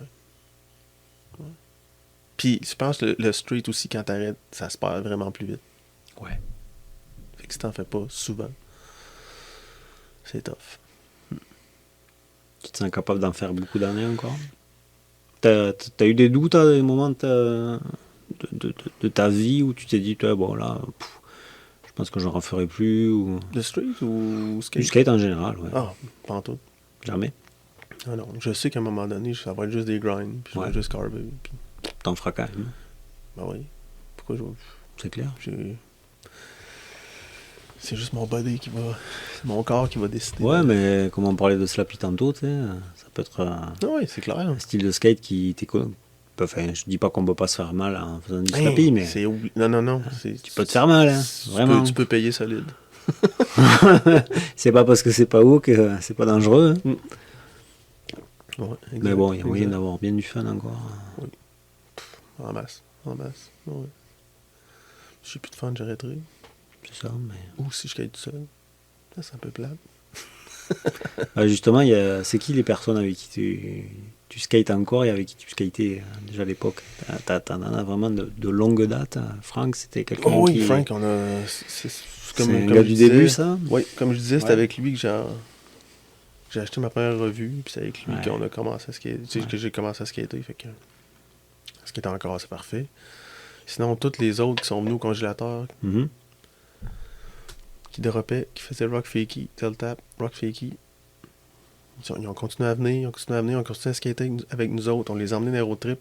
Puis je pense que le street aussi, quand t'arrêtes, ça se perd vraiment plus vite. Ouais. Fait que si t'en fais pas souvent, c'est tough. Tu te sens capable d'en faire beaucoup d'années encore? T'as eu des doutes à des moments de ta vie où tu t'es dit, bon là, je pense que je ne referai plus. Ou... De street ou skate? Du skate en général, ouais. Ah, pas en tout. Jamais. Ah non, je sais qu'à un moment donné, ça va être juste des grinds, puis je vais juste carver. Puis... T'en feras quand même. Ben oui. Pourquoi je... C'est clair. C'est juste mon body qui va... C'est mon corps qui va décider. Ouais, mais comme on parlait de Slappy tantôt, tu sais, ça peut être Oui, c'est clair. un style de skate qui t'écoute. Enfin, je dis pas qu'on peut pas se faire mal en faisant du Slappy, mais Non. tu peux te faire mal, hein, vraiment. Tu peux payer solide. C'est pas parce que c'est pas haut que c'est pas dangereux. Hein. Ouais, exact, mais bon, il y a moyen d'avoir bien du fun encore. Oui. En masse. Ouais. Si j'ai plus de fun, j'arrêterai. C'est ça, mais... Ou si je skate tout seul. Ça, c'est un peu plate. Justement, c'est qui les personnes avec qui tu skates encore et avec qui tu skatais déjà à l'époque? T'en as vraiment de longue date. Franck, c'était quelqu'un oui, qui... Frank, on a... C'est comme un gars du début, ça? Oui, comme je disais, c'était avec lui que j'ai acheté ma première revue, puis c'est avec lui qu'on a commencé à skater. Que j'ai commencé à skater, fait que... Skater encore, c'est parfait. Sinon, toutes les autres qui sont venus au congélateur, qui déropaient, qui faisaient rock fakey, tail tap, rock fakey, ils ont continué à venir, on continué à skater avec nous autres, on les a emmenés dans les road trips.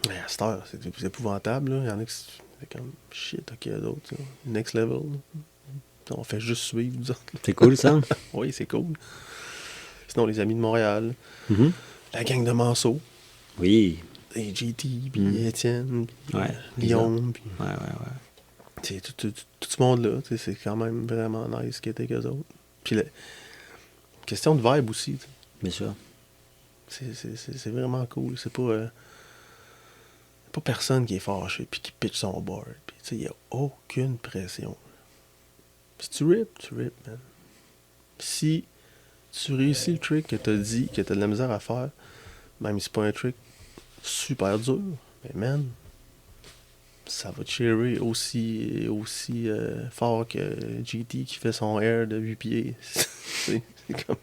Mais à cette heure, c'est épouvantable, là. Il y en a qui c'est comme shit, ok, d'autres, next level. On fait juste suivre, nous autres. C'est cool, ça? Oui, c'est cool. Sinon, les amis de Montréal, la gang de Manceau. Oui. Et JT, puis Étienne, puis Guillaume, puis... Ouais. C'est tout ce monde-là, c'est quand même vraiment nice skater avec eux autres. Puis question de vibe aussi. T'sais. Bien sûr. C'est vraiment cool. C'est pas personne qui est fâché puis qui pitch son board. Il n'y a aucune pression. Si tu rip, man. Si tu réussis le trick que t'as dit, que t'as de la misère à faire, même si c'est pas un trick super dur, mais man, ça va te cheerer aussi fort que GT qui fait son air de 8 pieds. c'est comme...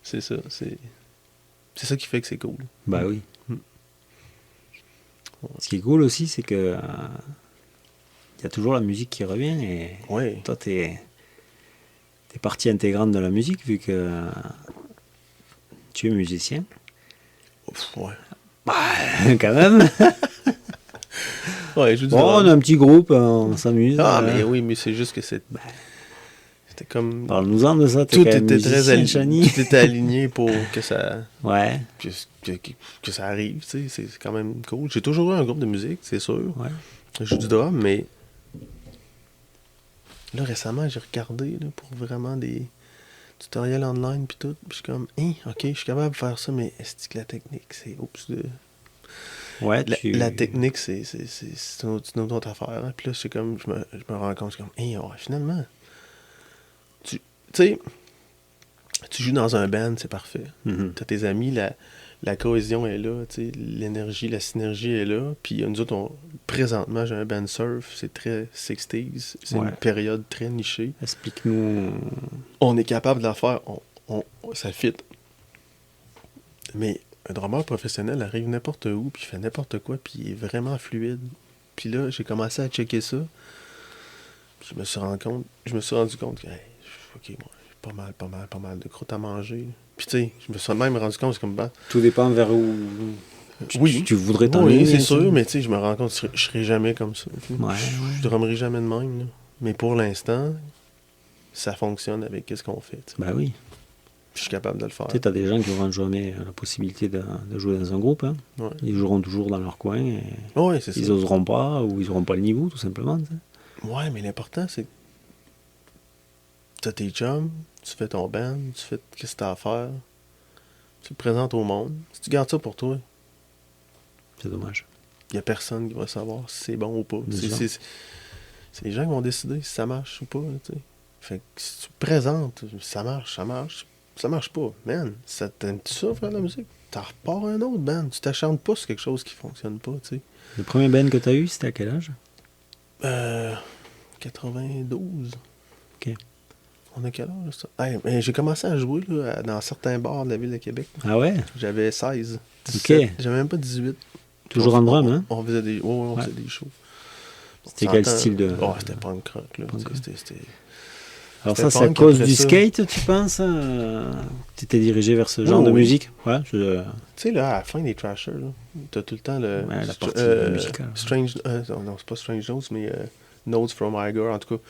C'est ça. C'est ça qui fait que c'est cool. Bah oui. Ce qui est cool aussi, c'est que il y a toujours la musique qui revient et toi, t'es partie intégrante de la musique vu que tu es musicien. Ouais. Bah, quand même. Ouais, je on a un petit groupe, on s'amuse. Mais oui, mais c'est juste que c'était comme... Parle-nous-en de ça, tout était très aligné. Tout était aligné pour que ça... Ouais. Que ça arrive, tu sais, c'est quand même cool. J'ai toujours eu un groupe de musique, c'est sûr. Ouais. Je joue du drum, mais... Là, récemment, j'ai regardé là, pour vraiment des tutoriels online puis tout. Puis je suis comme, ok, je suis capable de faire ça, mais est-ce que la technique, c'est... Ouais, la technique, c'est une autre affaire. Hein. Puis là, c'est comme, je me rends compte, c'est comme, finalement, tu sais, tu joues dans un band, c'est parfait. T'as tes amis, la cohésion est là, tu sais, l'énergie, la synergie est là. Puis nous autres, présentement, j'ai un band surf, c'est très 60s, c'est une période très nichée. Explique-nous. On est capable de la faire, ça fit. Mais un drummer professionnel arrive n'importe où, puis il fait n'importe quoi, puis il est vraiment fluide. Puis là, j'ai commencé à checker ça. Puis je me suis rendu compte que, ok, bon, j'ai pas mal de croûte à manger. Puis tu sais, je me suis même rendu compte, c'est comme... Tout dépend vers où tu voudrais t'enlever. Oui, c'est sûr, mais tu sais, je me rends compte que je serai jamais comme ça. Je drummerai jamais de même. Là. Mais pour l'instant, ça fonctionne avec ce qu'on fait. T'sais. Ben oui. Je suis capable de le faire. Tu sais, t'as des gens qui n'auront jamais la possibilité de jouer dans un groupe. Hein. Ouais. Ils joueront toujours dans leur coin. Et c'est ils n'oseront pas ou ils n'auront pas le niveau, tout simplement. T'sais. Ouais, mais l'important, c'est que t'as tes chums, tu fais ton band, tu fais ce que t'as à faire, tu le présentes au monde. Si tu gardes ça pour toi, c'est dommage. Il n'y a personne qui va savoir si c'est bon ou pas. C'est les gens qui vont décider si ça marche ou pas. T'sais. Fait que si tu présentes, ça marche pas. Man, ça t'aime-tu ça, faire de la musique? T'en repars un autre band. Tu t'acharnes pas sur quelque chose qui fonctionne pas, tu sais. Le premier band que t'as eu, c'était à quel âge? 92. OK. On a quel âge, ça? J'ai commencé à jouer là, dans certains bars de la ville de Québec. Ah ouais? J'avais 16. 17. OK. J'avais même pas 18. Toujours en drum, hein? On faisait des shows. C'était quel style de... Oh, c'était punk rock, là. Punk rock. C'était... Alors c'était ça, c'est à punk, cause après du ça. skate, tu penses? Tu étais dirigé vers ce genre de oui. musique? Ouais, Tu sais, là, à la fin des Thrashers, là, t'as tout le temps la partie musicale. Strange... non, c'est pas Strange Notes, mais Notes from Igor, en tout cas.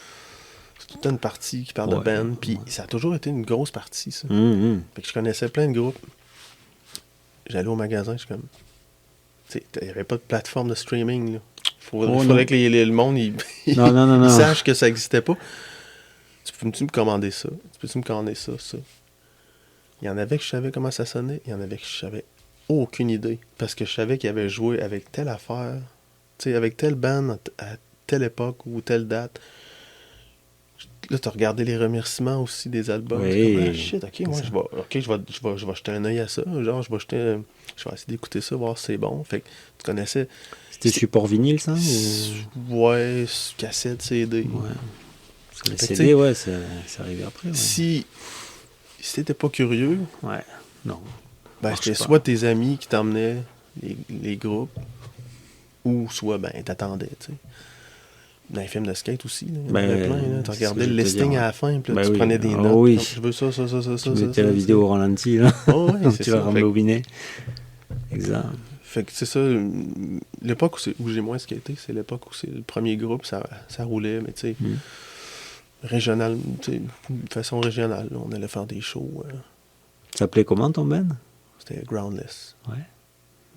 C'est tout le temps une partie qui parle de band, puis ça a toujours été une grosse partie, ça. Fait que je connaissais plein de groupes. J'allais au magasin, je suis comme... Tu sais, il n'y avait pas de plateforme de streaming, là. Faudrait que le monde, il sache que ça n'existait pas. Tu peux-tu me commander ça? Tu peux-tu me commander ça? Il y en avait que je savais comment ça sonnait, il y en avait que je savais aucune idée. Parce que je savais qu'il avait joué avec telle affaire, tu sais, avec telle band à telle époque ou telle date. Là, tu as regardé les remerciements aussi des albums. Oui. C'est comme, shit, ok, moi, je vais jeter un œil à ça. Genre, je vais essayer d'écouter ça, voir si c'est bon. Fait que tu connaissais. C'était support vinyle, ça? Ouais, cassette, CD. Ouais. Les Fait que, CD, ouais, c'est arrivé après. Ouais. Si t'étais pas curieux, ouais, non. Ben, c'était soit tes amis qui t'emmenaient les groupes, ou soit, ben, t'attendais, tu sais. Dans les films de skate aussi, il y en avait plein, là. Tu regardais le listing à la fin, puis là, tu prenais des notes. Oui. Je veux ça. Tu mettais la vidéo au ralenti, là. Oh, oui, c'est tu ça. la rembobinais. Exact. Fait que c'est ça, l'époque où j'ai moins skaté, c'est l'époque où c'est le premier groupe, ça roulait, mais tu sais, régional, tu sais, de façon régionale, là, on allait faire des shows. Ça s'appelait comment ton band? C'était Groundless. Ouais.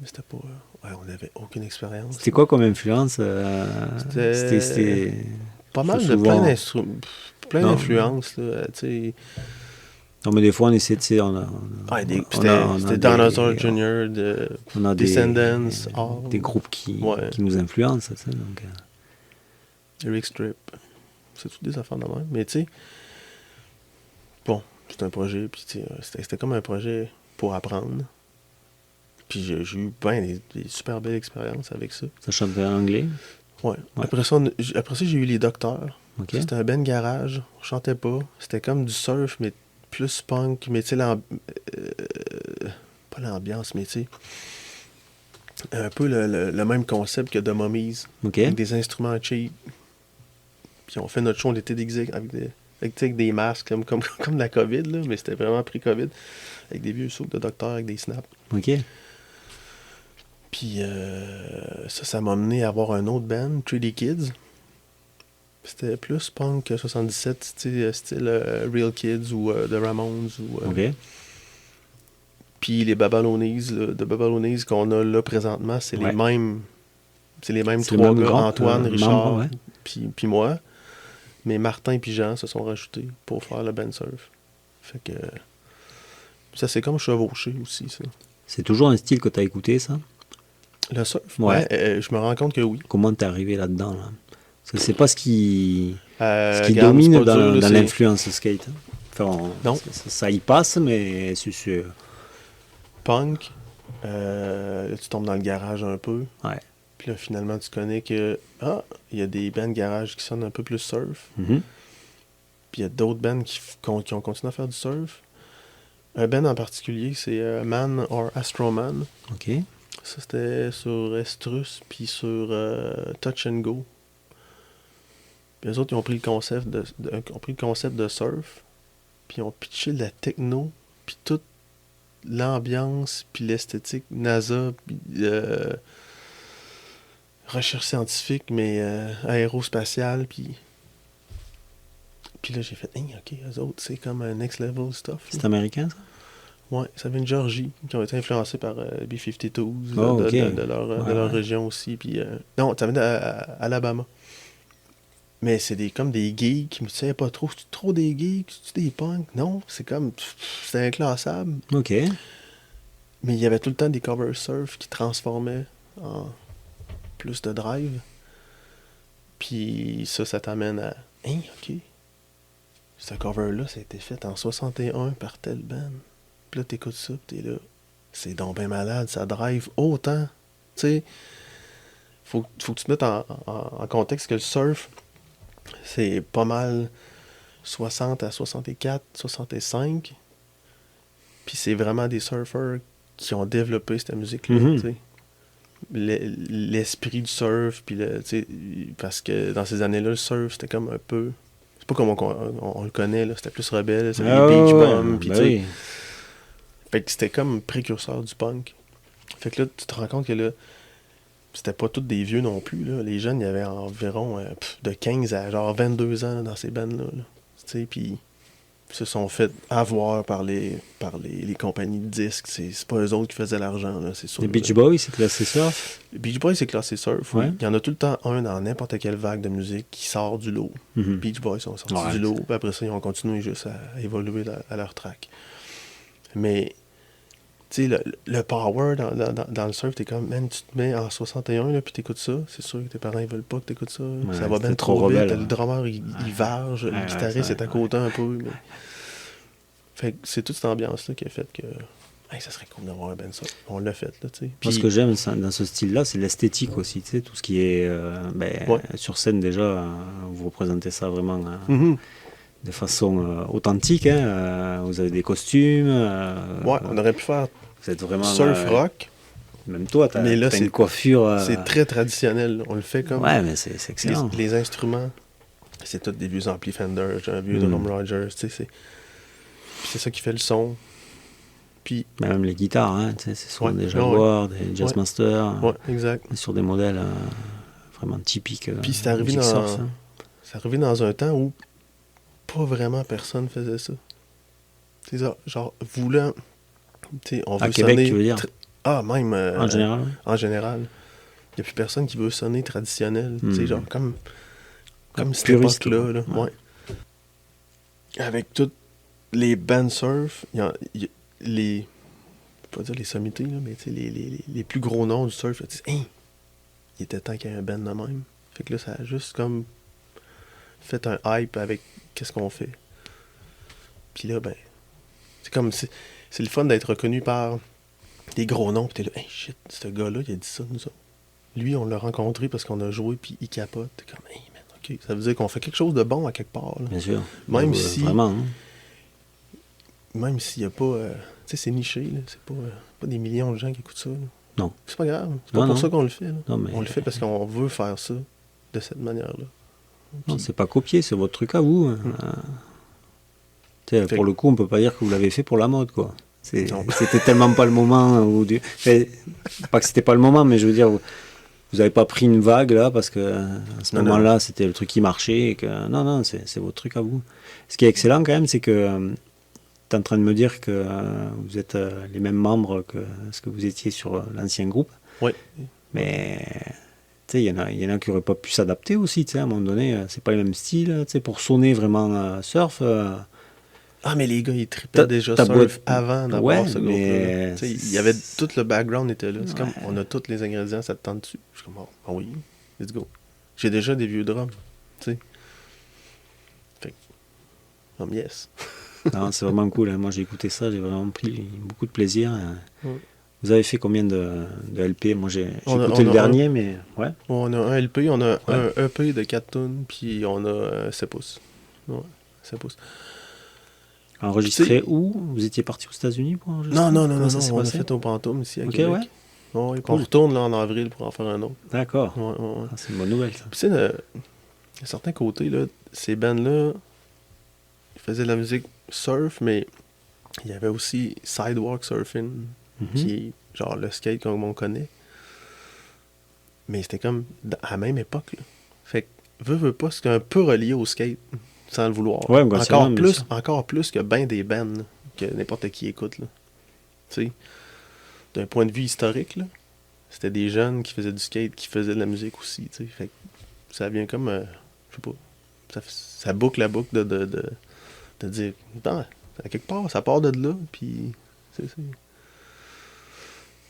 Mais c'était pas... Ouais, on n'avait aucune expérience. C'était quoi comme influence? C'était pas mal de plein d'influences, là, tu sais. Non, mais des fois, on essaie de... C'était Dinosaur Jr., on a Descendants, des groupes qui nous influencent, tu sais, donc... Eric Strip. C'est toutes des affaires de même. Mais tu sais, bon, c'est un projet, puis c'était comme un projet pour apprendre. Puis j'ai eu des super belles expériences avec ça. Ça chantait en anglais? Ouais. Après ça, j'ai eu les Docteurs. Okay. C'était un band garage, on chantait pas. C'était comme du surf, mais plus punk, mais tu sais, pas l'ambiance, mais tu sais, un peu le même concept que The Mummies, avec des instruments cheap. Puis on fait notre show, on était déguisés avec des masques, comme la COVID, là, mais c'était vraiment pré-COVID, avec des vieux souks de docteur, avec des snaps. OK. Puis ça m'a mené à avoir un autre band, 3D Kids. C'était plus punk 77, style Real Kids ou The Ramones. OK. Puis les Babylonies, de Babylonies qu'on a là présentement, c'est les mêmes. C'est les mêmes trois gars, Antoine, Richard, puis moi. Mais Martin et Jean se sont rajoutés pour faire le band surf. Fait que ça c'est comme chevauché aussi, ça. C'est toujours un style que tu as écouté, ça? Le surf? Ouais. Je me rends compte que oui. Comment t'es arrivé là-dedans, là? Parce que c'est pas ce qui domine dans l'influence skate. Enfin, non. Ça y passe, mais c'est sûr. Punk, là, tu tombes dans le garage un peu. Ouais. Puis là, finalement, tu connais que il y a des bands garage qui sonnent un peu plus surf. Mm-hmm. Puis il y a d'autres bands qui ont continué à faire du surf. Un band en particulier, c'est Man or Astroman. OK. Ça, c'était sur Estrus, puis sur Touch and Go. Puis eux autres, ils ont pris le concept de surf, puis ils ont pitché de la techno, puis toute l'ambiance, puis l'esthétique NASA, puis recherche scientifique, mais aérospatiale, puis là, j'ai fait, OK, eux autres, c'est comme un next level stuff. C'est américain, ça? Ouais, ça vient de Georgie, qui ont été influencés par B-52s, de leur région aussi. Puis, non, ça vient d'Alabama. Mais c'est comme des geeks, mais tu sais pas trop. C'est trop des geeks, c'est des punks. Non, c'est inclassable. OK. Mais il y avait tout le temps des covers surf qui transformaient en plus de drive. Puis ça t'amène à, OK. Ce cover-là, ça a été fait en 61 par tel band. Puis là, t'écoutes ça, pis t'es là. C'est donc bien malade, ça drive autant. Tu sais, faut que tu te mettes en contexte que le surf, c'est pas mal 60 à 64, 65. Puis c'est vraiment des surfeurs qui ont développé cette musique-là, tu sais. l'esprit du surf, puis parce que dans ces années-là, le surf, c'était comme un peu... C'est pas comme on le connaît, là, c'était plus rebelle, c'était les beach bums, puis oui. Fait que c'était comme précurseur du punk. Fait que là, tu te rends compte que là, c'était pas tous des vieux non plus, là. Les jeunes, il y avait environ de 15 à genre 22 ans là, dans ces bandes-là. Là. Tu sais, puis se sont fait avoir par les compagnies de disques. C'est pas eux autres qui faisaient l'argent, là, c'est sûr. Les Beach Boys, c'est classé surf? Les Beach Boys, c'est classé surf, oui. Ouais. Il y en a tout le temps un dans n'importe quelle vague de musique qui sort du lot. Mm-hmm. Beach Boys sont sortis du lot, puis après ça, ils ont continué juste à évoluer à leur track. Mais, tu sais, le power dans le surf, t'es comme, man, tu te mets en 61, là, puis t'écoutes ça, c'est sûr que tes parents, ils veulent pas que t'écoutes ça. Ouais, ça va bien trop rebelle, vite, le drummer, il varge, le guitariste est à côté un peu. Mais... Fait que c'est toute cette ambiance-là qui a fait que, hey, ça serait cool d'avoir un band surf. On l'a fait, là, tu sais. Moi, ce que j'aime dans ce style-là, c'est l'esthétique aussi, tu sais, tout ce qui est, sur scène déjà, vous représentez ça vraiment... de façon authentique, hein. Vous avez des costumes. On aurait pu faire vous êtes vraiment, surf rock. Même toi, t'as une coiffure. C'est très traditionnel. On le fait comme. Ouais, mais c'est excellent. Les instruments, c'est tous des vieux amplis Fender, un vieux drum Rogers, tu sais. C'est ça qui fait le son. Puis. Même les guitares, hein, c'est souvent des Jaguar, des Jazzmaster. Ouais, exact. Sur des modèles vraiment typiques. Puis c'est arrivé dans un temps où pas vraiment personne faisait ça. C'est ça, genre, voulant... on veut à Québec, sonner... tu veux dire? Même... en général? En général. Il n'y a plus personne qui veut sonner traditionnel. Tu sais, genre, comme cette époque-là. Là. Ouais. Avec toutes les bands surf, il y a les... Je peux pas dire les sommités, là, mais les plus gros noms du surf, tu sais, il était temps qu'il y ait un band de même. Fait que là, ça a juste comme fait un hype avec qu'est-ce qu'on fait. Puis là, ben, c'est comme, c'est le fun d'être reconnu par des gros noms. Puis t'es là, hey shit, ce gars-là, il a dit ça, nous autres. Lui, on l'a rencontré parce qu'on a joué, puis il capote. T'es comme, hey man, ok. Ça veut dire qu'on fait quelque chose de bon à quelque part. Là. Bien sûr. Même si. Vraiment. Hein? Même s'il n'y a pas. Tu sais, c'est niché, là. C'est pas des millions de gens qui écoutent ça. Là. Non. C'est pas grave. C'est pas pour ça qu'on le fait. Là. Non, mais... On le fait parce qu'on veut faire ça de cette manière-là. Non, c'est pas copié, c'est votre truc à vous. Pour le coup, on peut pas dire que vous l'avez fait pour la mode, quoi. C'était tellement pas le moment où pas que c'était pas le moment, mais je veux dire, vous avez pas pris une vague là parce que à ce moment-là, c'était le truc qui marchait et que non, c'est votre truc à vous. Ce qui est excellent quand même, c'est que tu es en train de me dire que vous êtes les mêmes membres que ce que vous étiez sur l'ancien groupe. Oui. Mais il y en a qui n'auraient pas pu s'adapter aussi, à un moment donné, c'est pas le même style, pour sonner vraiment surf. Mais les gars, ils trippaient déjà surf avant d'avoir ce groupe-là. Il y avait tout le background était là. C'est comme, on a tous les ingrédients, ça te tente dessus. Je suis comme, oui, let's go. J'ai déjà des vieux drums, tu sais. Fait que, yes. Non, c'est vraiment cool. Hein. Moi, j'ai écouté ça, j'ai vraiment pris beaucoup de plaisir. Vous avez fait combien de LP? Moi, j'ai écouté le dernier, mais ouais. On a un LP, on a un EP de 4 tonnes, puis on a 7 pouces. Ouais, 7 pouces. Enregistré où? Vous étiez parti aux États-Unis pour enregistrer? Non, on a fait au Pantoum ici à Québec. Ouais. Cool. On retourne là en avril pour en faire un autre. D'accord. Ouais. C'est une bonne nouvelle, ça. Puis tu sais, de certains côtés, là, ces bands-là, ils faisaient de la musique surf, mais il y avait aussi sidewalk surfing, qui est genre le skate comme on connaît. Mais c'était comme à la même époque. Là. Fait que, veux pas, c'est un peu relié au skate. Sans le vouloir. Ouais, encore plus que ben des bands là, que n'importe qui écoute. Là. Tu sais, d'un point de vue historique, là, c'était des jeunes qui faisaient du skate, qui faisaient de la musique aussi. Tu sais, fait que ça vient comme, je sais pas, ça boucle la boucle de dire, à quelque part, ça part de là, puis tu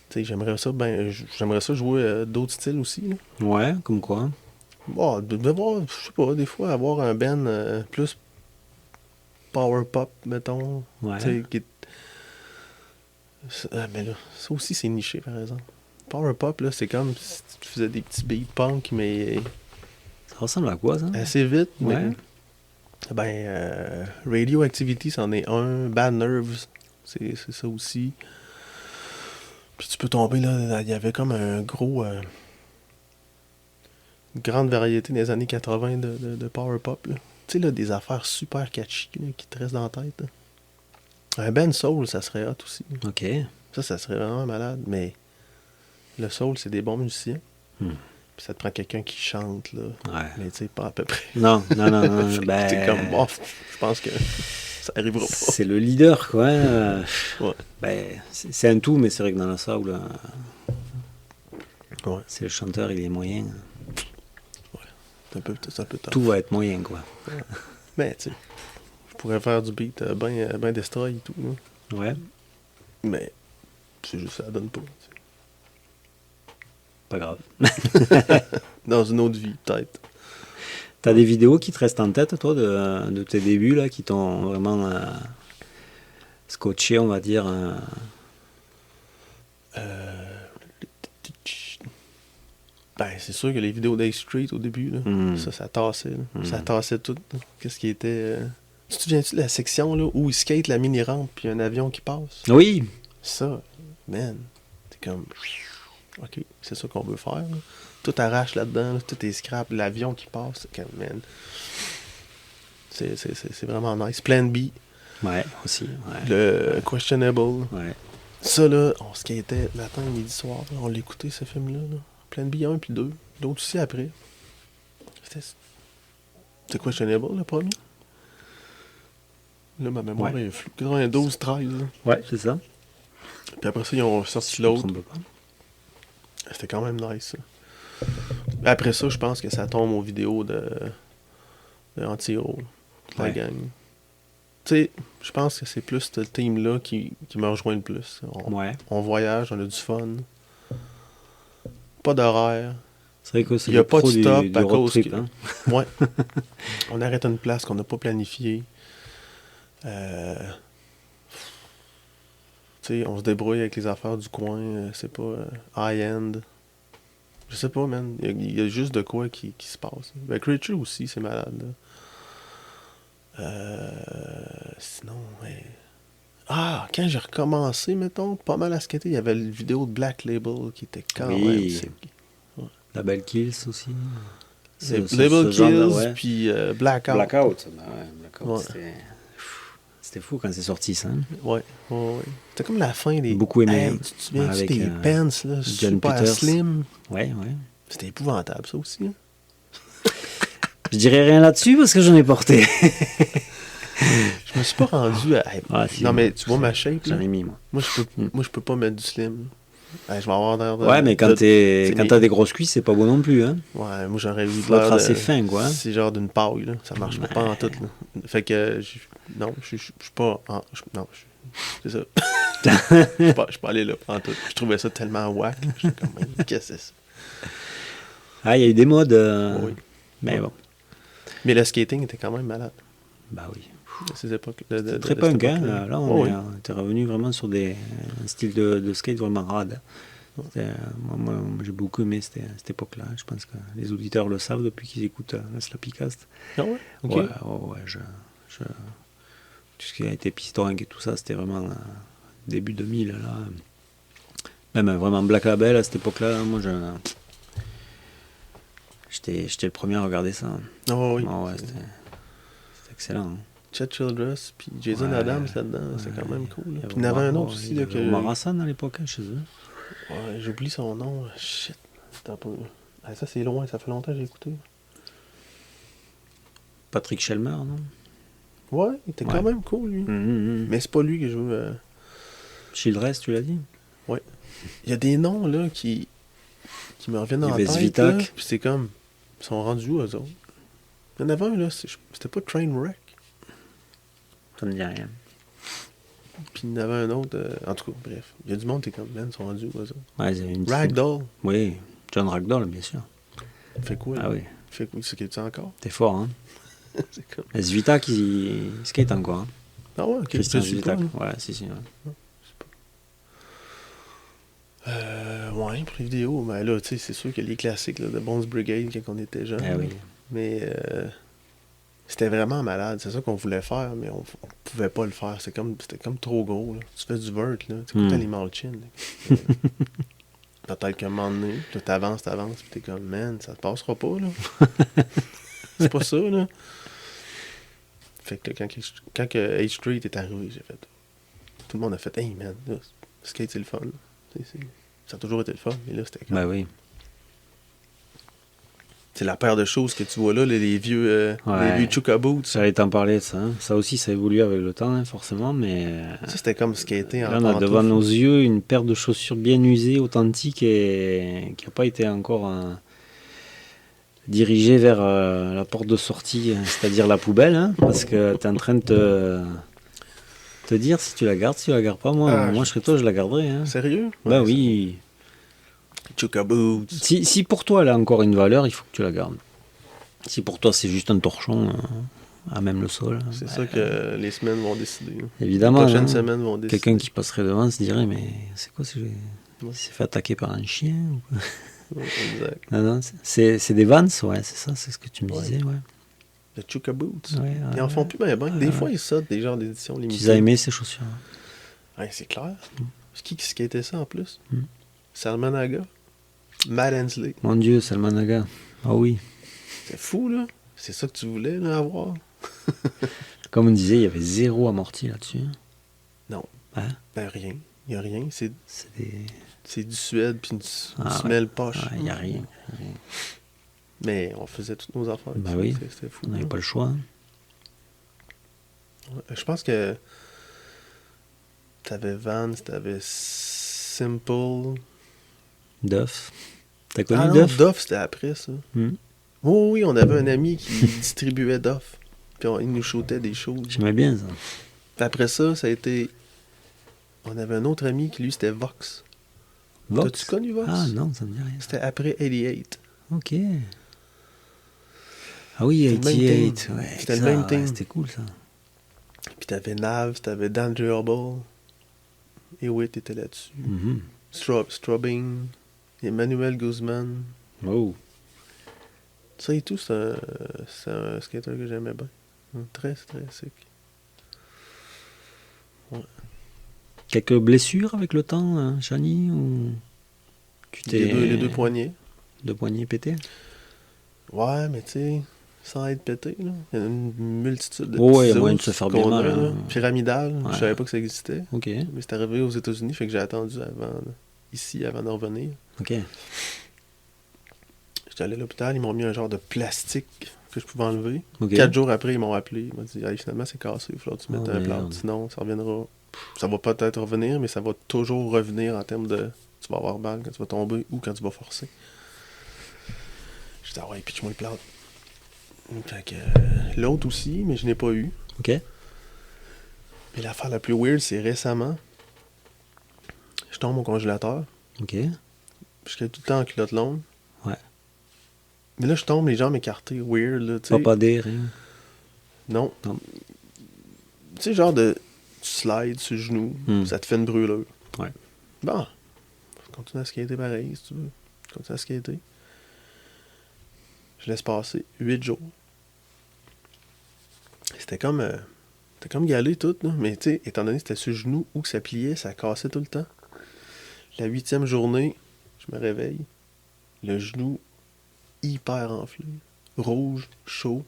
sais, j'aimerais ça jouer d'autres styles aussi. Là. Ouais, comme quoi? Je sais pas, des fois, avoir un band plus power pop, mettons. Ouais. Mais là, ça aussi, c'est niché, par exemple. Power pop, là, c'est comme si tu faisais des petits beats punk, mais... Ça ressemble à quoi, ça? Assez vite, ouais. Mais... Radioactivity, c'en est un. Bad Nerves, c'est ça aussi. Puis tu peux tomber, là, il y avait comme un gros... une grande variété des années 80 de power pop, là. Tu sais, là, des affaires super catchy, là, qui te restent dans la tête, là. Un band soul, ça serait hot aussi. Ok. Ça serait vraiment malade, mais le soul, c'est des bons musiciens. Hmm. Puis ça te prend quelqu'un qui chante, là. Ouais. Mais tu sais, pas à peu près. Non, non, non, non. Fait que ben, t'es comme, oh, je pense que ça arrivera pas. c'est le leader, quoi. Ouais. Ben, c'est un tout, mais c'est vrai que dans la soul, Ouais. c'est le chanteur, il est moyen. C'est un peu tough. Tout va être moyen, quoi. Mais, tu sais, je pourrais faire du beat ben destroy et tout, là. Ouais. Mais, c'est juste, ça donne pas. Tu sais. Pas grave. Dans une autre vie, peut-être. T'as des vidéos qui te restent en tête, toi, de tes débuts, là, qui t'ont vraiment scotché, on va dire. Ben, c'est sûr que les vidéos d'Ace Street au début, là, ça tassait. Là. Ça tassait tout. Là. Qu'est-ce qui était. Tu te souviens-tu de la section là, où il skate la mini-rampe puis un avion qui passe? Oui. Ça, man. T'es comme. Ok, c'est ça qu'on veut faire. Là. Tout arrache là-dedans, là, tout est scrap, l'avion qui passe. C'est comme, man. C'est vraiment nice. Plan B. Ouais, aussi. Ouais. Le Questionable. Ouais. Ça, là, on skatait matin, midi, soir. Là, on l'écoutait, ce film-là. Là. Plan B 1 puis 2. L'autre aussi après. C'était Questionable, le premier? Là, ma mémoire est floue. 92, 13. Là. Ouais, c'est ça. Puis après ça, ils ont sorti l'autre. C'était quand même nice, ça. Après ça, je pense que ça tombe aux vidéos de Anti-Hero, de la gang. Tu sais, je pense que c'est plus ce team-là qui me rejoint le plus. On voyage, on a du fun. Pas d'horaire. C'est vrai que c'est il n'y a pas de stop du à road cause trip, que... hein. Ouais. On arrête à une place qu'on n'a pas planifiée. Tu sais, on se débrouille avec les affaires du coin. C'est pas high-end. Je sais pas, man. Il y a juste de quoi qui se passe. Ben, Creature aussi, c'est malade, là. Sinon, ouais. Ah, quand j'ai recommencé, mettons, pas mal à skater, il y avait la vidéo de Black Label qui était quand même sick. La Belle Kills aussi. C'est Label Kills, puis Blackout. Blackout. Ben ouais, Blackout, Ouais. c'était fou quand c'est sorti, ça. Hein? Ouais. C'était comme la fin des... Beaucoup aimé. Hey, tu te souviens avec des pants, là, John super Peters. slim? Ouais. C'était épouvantable, ça aussi. Hein? Je dirais rien là-dessus parce que j'en ai porté. Je me suis pas rendu à... non, mais tu vois ma shape, là? J'en ai mis, moi. Moi, je peux pas mettre du slim. Je vais avoir l'air de... Ouais, mais quand t'as des grosses cuisses, c'est pas beau non plus, hein. Ouais, moi, j'aurais eu de l'air assez fin, quoi. C'est genre d'une paille, là. Ça marche pas en tout, là. Fait que... Non, je suis pas... Non, c'est ça. Je suis pas allé là en tout. Je trouvais ça tellement whack. J'étais comme, qu'est-ce que c'est ça? Ah, il y a eu des modes... Oui. Mais bon. Mais le skating était quand même malade. Bah oui. À ces époques. Très punk, hein. Là, on était revenu vraiment sur un style de skate vraiment rad. Moi, j'ai beaucoup aimé cette époque-là. Je pense que les auditeurs le savent depuis qu'ils écoutent la Slappycast. Ah ouais? Ok. Ouais, tout ce qui a été Piston et tout ça, c'était vraiment début 2000. Là. Même vraiment Black Label à cette époque-là, moi, j'étais le premier à regarder ça. Oh, oui. Ouais, c'était excellent. Hein. Chet Childress, puis Jason Adams là-dedans, c'est quand même cool. Puis il y en avait un autre aussi. Il y avait Omar Hassan à l'époque, hein, chez eux. Ouais, j'oublie son nom. Shit. Attends un peu. Ah, ça, c'est loin, ça fait longtemps que j'ai écouté. Patrick Schelmer, non? Ouais, il était quand même cool, lui. Mais c'est pas lui que je veux... Childress, tu l'as dit? Ouais. Il y a des noms, là, qui me reviennent en tête. Svitak. Puis c'est comme... Ils sont rendus où, eux autres? Il y en avait un, là, c'était pas Trainwreck. Ça me dit rien. Puis il y en avait un autre... En tout cas, bref. Il y a du monde, t'es comme, man, ils sont rendus où, eux autres? Ouais, ils avaient une Ragdoll. Oui, John Ragdoll, bien sûr. Il fait quoi, Ah oui. Il fait quoi? C'est qu'il est encore? T'es fort, hein? C'est comme... Svitak, il skate encore, hein? Ah ouais, ok. Christian Je sais Svitak. pas, Ouais, si. Ouais. Ouais, pour les vidéos, mais là, tu sais, c'est sûr qu'il y a les classiques là, de Bones Brigade quand on était jeune. Ah oui. Mais C'était vraiment malade. C'est ça qu'on voulait faire, mais on pouvait pas le faire. C'était comme trop gros. Là. Tu fais du vert, là. Tu sais, l'animal chin. Là. Peut-être qu'à un moment donné, tu t'avances, puis t'es comme, man, ça te passera pas, là. C'est pas ça, là. Fait que là, quand que H Street est arrivé, j'ai fait. Tout le monde a fait, hey, man, là, skate, c'est le fun. Ça a toujours été le fun, mais là, c'était comme. Ben oui. C'est la paire de choses que tu vois là, les vieux Chukka Boots. J'allais t'en parler de ça. Hein. Ça aussi, ça évolue avec le temps, hein, forcément, mais... Ça, c'était comme skater en là, on a pantoufle. devant nos yeux une paire de chaussures bien usées, authentiques, et qui n'a pas été encore dirigée vers la porte de sortie, c'est-à-dire la poubelle, hein, parce que tu es en train de te dire si tu la gardes, si tu la gardes pas. Moi, je serais toi, je la garderais. Hein. Sérieux? Ben oui. Chukka Boots. Si pour toi, elle a encore une valeur, il faut que tu la gardes. Si pour toi, c'est juste un torchon à même le sol. C'est ça que les semaines vont décider. Évidemment. Les prochaines semaines vont décider. Quelqu'un qui passerait devant se dirait, mais c'est quoi il s'est fait attaquer par un chien ou... Exact. Non, c'est des Vans, ouais, c'est ça, c'est ce que tu me disais, ouais. Le Chukka Boots. Ouais, ils en font plus bien. Des fois, ils sortent des genres d'éditions limitées. Tu as aimé ces chaussures? Ouais, c'est clair. C'est qui skatait ça en plus? Salman Aga. Matt Hensley. Mon Dieu, Salman Aga. Ah oui. C'est fou, là. C'est ça que tu voulais là, avoir. Comme on disait, il y avait zéro amorti là-dessus. Non. Hein? Ben rien. Il n'y a rien. C'est du suède puis une semelle poche. Il n'y a rien. Mais on faisait toutes nos affaires. Ben oui. C'était fou. On n'avait pas le choix. Hein. Ouais, je pense que t'avais Vans, t'avais Simple. Duff. T'as connu Duff? Duff, c'était après ça. Oui, on avait un ami qui distribuait Duff. Puis il nous shootait des choses. J'aimais bien ça. Puis après ça, ça a été... On avait un autre ami qui, lui, c'était Vox. Vox? T'as-tu connu Vox? Ah non, ça me dit rien. C'était après 88. Ok. Ah oui, 88. Ouais, c'était le même thing. C'était cool ça. Puis t'avais Nav, t'avais Dan Durable. Et Witt était là-dessus. Strubbing. Emmanuel Guzman. Oh. Ça et tout, c'est un skater que j'aimais bien. Très, très sick. Ouais. Quelques blessures avec le temps, hein, Shani, ou Les deux poignets. Deux poignets pétés? Ouais, mais tu sais, sans être pété, là. Il y a une multitude de il y a petits moyen os de se faire bien mal. Hein. Pyramidal, Ouais. je savais pas que ça existait. Ok. Mais c'est arrivé aux États-Unis, fait que j'ai attendu ici avant de revenir. Ok. J'étais allé à l'hôpital, ils m'ont mis un genre de plastique que je pouvais enlever. Okay. 4 jours après, ils m'ont appelé. Ils m'ont dit, hey, finalement, c'est cassé, il faut que tu mettes un merde. plâtre. Sinon, ça reviendra. Ça va peut-être revenir, mais ça va toujours revenir en termes de. Tu vas avoir mal quand tu vas tomber ou quand tu vas forcer. J'ai dit, ah ouais, pitch-moi le plâtre. Fait que, l'autre aussi, mais je n'ai pas eu. Ok. Mais l'affaire la plus weird, c'est récemment. Je tombe au congélateur. Ok. Je suis tout le temps en culotte longue. Ouais. Mais là, je tombe les jambes écartées, weird, là, tu sais. Pas d'air, rien. Non. Tu sais, genre de. Tu slides sur le genou, ça te fait une brûlure. Ouais. Bon. Continue à skater pareil, si tu veux. Continue à skater. Je laisse passer 8 jours. C'était comme galé tout, là. Mais tu sais, étant donné que c'était sur le genou ou que ça pliait, ça cassait tout le temps. La 8e journée, je me réveille. Le genou hyper enflé. Rouge, chaud.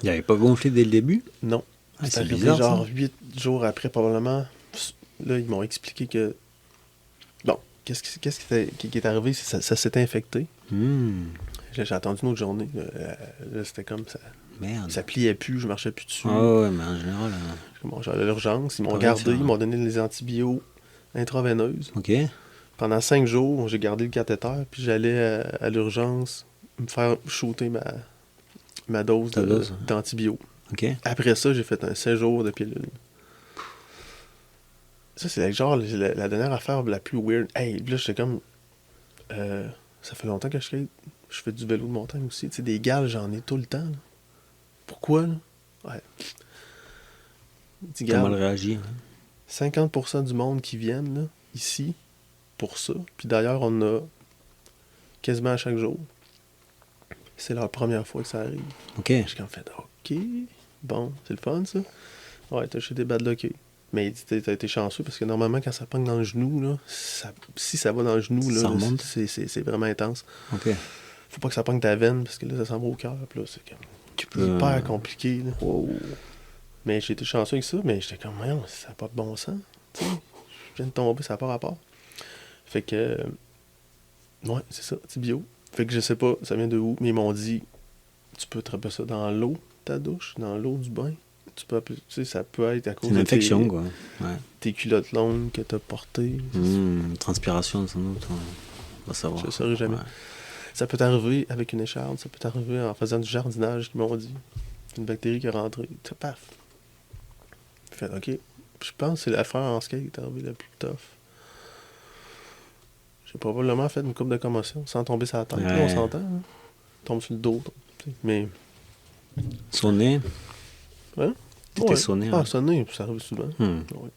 Il n'avait pas gonflé dès le début? Non. C'est arrivé bizarre, genre ça. 8 jours après, probablement. Là, ils m'ont expliqué que... Bon, qu'est-ce qui est arrivé? Ça s'était infecté. J'ai attendu une autre journée. Là, c'était comme ça. Merde. Ça pliait plus, je marchais plus dessus. Ah ouais, mais en général... J'allais à l'urgence. Ils m'ont Pareil, gardé, ça, ils m'ont donné les antibiotiques intraveineuses. Ok. Pendant 5 jours, j'ai gardé le cathéter, puis j'allais à l'urgence me faire shooter ma dose d'antibiotiques. Ok. Après ça, j'ai fait un 16 jours de pilule. Ça, c'est genre la dernière affaire la plus weird. Hey, là, j'étais comme... ça fait longtemps que je skate. Je fais du vélo de montagne aussi. Tu sais, des gales, j'en ai tout le temps. Là. Pourquoi, là? Ouais. T'as mal réagi. Hein? 50% du monde qui viennent, là, ici, pour ça. Puis d'ailleurs, on a quasiment à chaque jour. C'est leur première fois que ça arrive. Ok. J'ai comme fait, OK. Bon, c'est le fun, ça. Ouais, t'as acheté des bad luck. Mais t'as été chanceux parce que normalement, quand ça pogne dans le genou, là, si ça va dans le genou, Ça là, remonte. c'est vraiment intense. Ok. Faut pas que ça pogne ta veine parce que là, ça s'en va au cœur. Puis là, c'est comme Tu peux. hyper compliqué. Là. Wow. Mais j'ai été chanceux avec ça, mais j'étais comme, voyons, ça n'a pas de bon sens. Tu sais, je viens de tomber, ça n'a pas rapport. Fait que. Ouais, c'est ça, tibio. Fait que je sais pas, ça vient de où, mais ils m'ont dit, tu peux tremper ça dans l'eau, ta douche, dans l'eau du bain. Tu sais, ça peut être à C'est cause une de infection, quoi. Ouais. tes culottes longues que t'as portées. Transpiration, sans doute. On va savoir. Je le saurais jamais. Ouais. Ça peut t'arriver avec une écharde, ça peut t'arriver en faisant du jardinage, qu'ils m'ont dit. Une bactérie qui est rentrée. Paf. Fait, ok. Je pense que c'est l'affaire en skate qui est arrivée la plus tough. J'ai probablement fait une coupe de commotion sans tomber sur la tête. Ouais. Là, on s'entend. Hein? Tombe sur le dos. Mais. Sonné. Hein? T'étais sonné. Ah, Ouais. sonné, ça arrive souvent. Ouais.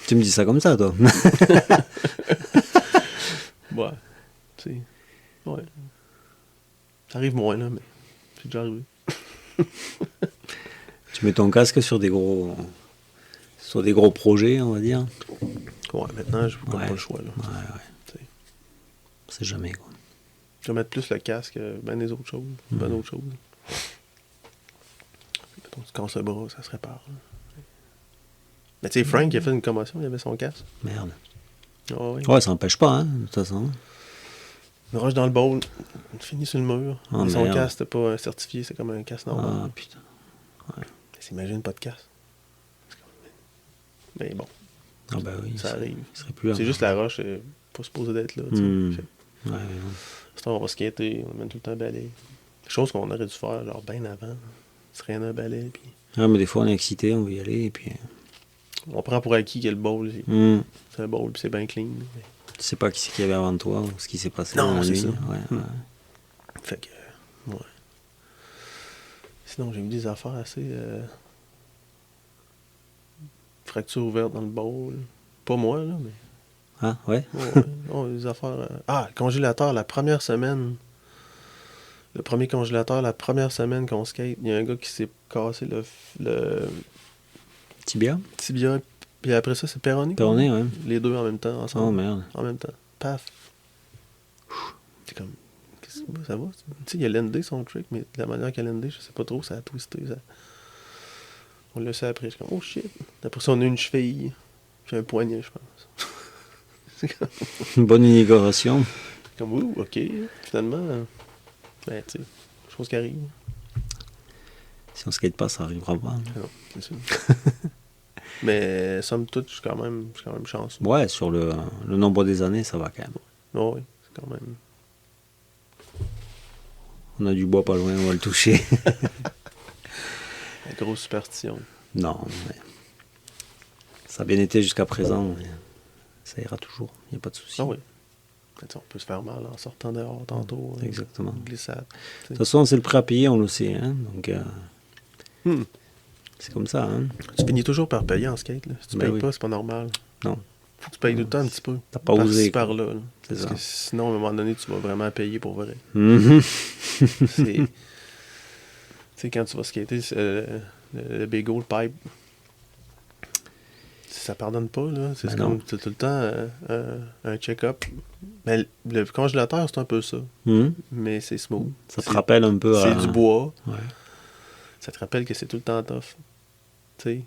Tu me dis ça comme ça, toi. Ouais. Tu sais. Ouais. Ça arrive moins, là, mais c'est déjà arrivé. Tu mets ton casque sur des gros projets, on va dire. Ouais, maintenant, je n'ai Ouais. pas le choix, là. Ouais. Tu sais. C'est jamais, quoi. Je vais mettre plus le casque que ben des autres choses. Ben d'autres choses. Mettons, tu casses le bras, ça se répare. Là. Mais tu sais, Frank, il a fait une commotion, il avait son casque. Merde. Ah ouais. Ouais, ça n'empêche pas, hein, de toute façon. Il rush dans le bowl, il finit sur le mur. Oh, mais son merde. casque, c'était pas certifié, c'est comme un casque normal. Ah, putain. S'imagine pas de casque. Mais bon, Ah, bah oui. ça arrive. Il serait plus là. C'est juste la roche, pas supposé d'être là. Tu sais. Hmm. Fait, Ouais, on va skater, on amène tout le temps un balai. Chose qu'on aurait dû faire, genre, bien avant. Se rien un balai, puis ouais, mais des fois, on est excité, on veut y aller, et puis. on prend pour acquis que le bowl, Hmm. c'est un bowl, puis c'est bien clean. Mais... Tu sais pas qui c'est qu'il y avait avant toi, ou ce qui s'est passé Non, dans la c'est nuit. ça. Ouais, ouais. Fait que, ouais. Sinon, j'ai vu des affaires assez... fractures ouvertes dans le bowl. Pas moi, là, mais... Ah, ouais. Ouais, non, des affaires... le congélateur, la première semaine... Le premier congélateur, la première semaine qu'on skate, il y a un gars qui s'est cassé le Tibia. tibia, puis après ça, c'est péroné. Péroné, ouais. Les deux en même temps, Oh, ensemble. merde. En même temps. Paf. C'est comme... Qu'est-ce que ça va? Tu sais, il a lendé son trick, mais de la manière qu'il a lendé, je sais pas trop, ça a twisté. Ça... On le sait après. Je suis comme, oh shit. Après ça, on a une cheville. Puis un poignet, je pense. C'est comme, Une bonne inauguration. ouh, ok. Finalement, ben, tu sais, chose qui arrive. Si on skate pas, ça arrivera pas. Ah non, c'est sûr. Mais somme toute, je suis quand même chanceux. Ouais, sur le nombre des années, ça va quand même. Oh, oui, c'est quand même. On a du bois pas loin, on va le toucher. La grosse superstition. Non, mais ça a bien été jusqu'à présent. Mais ça ira toujours, il n'y a pas de souci. Ah oui. Tu sais, on peut se faire mal en sortant dehors tantôt. Exactement. Une glissade. De toute façon, c'est le prêt à payer, on le sait. Hein, donc, Hmm. c'est comme ça. Hein. Tu finis toujours par payer en skate. Là. Si tu Ben payes oui. pas, c'est pas normal. Non. Faut que tu payes tout le temps un petit peu. T'as pas osé, quoi. par-là. Là. C'est Parce ça. que sinon, à un moment donné, tu vas vraiment payer pour vrai. Mhm. C'est... tu sais, quand tu vas skater le Big Old Pipe, ça pardonne pas, là. C'est Ben comme non. t'as tout le temps un check-up. Mais le congélateur, c'est un peu ça. Mhm. Mais c'est smooth. Ça te C'est- rappelle un peu C'est du bois. Ouais. Ça te rappelle que c'est tout le temps tough. Tu sais,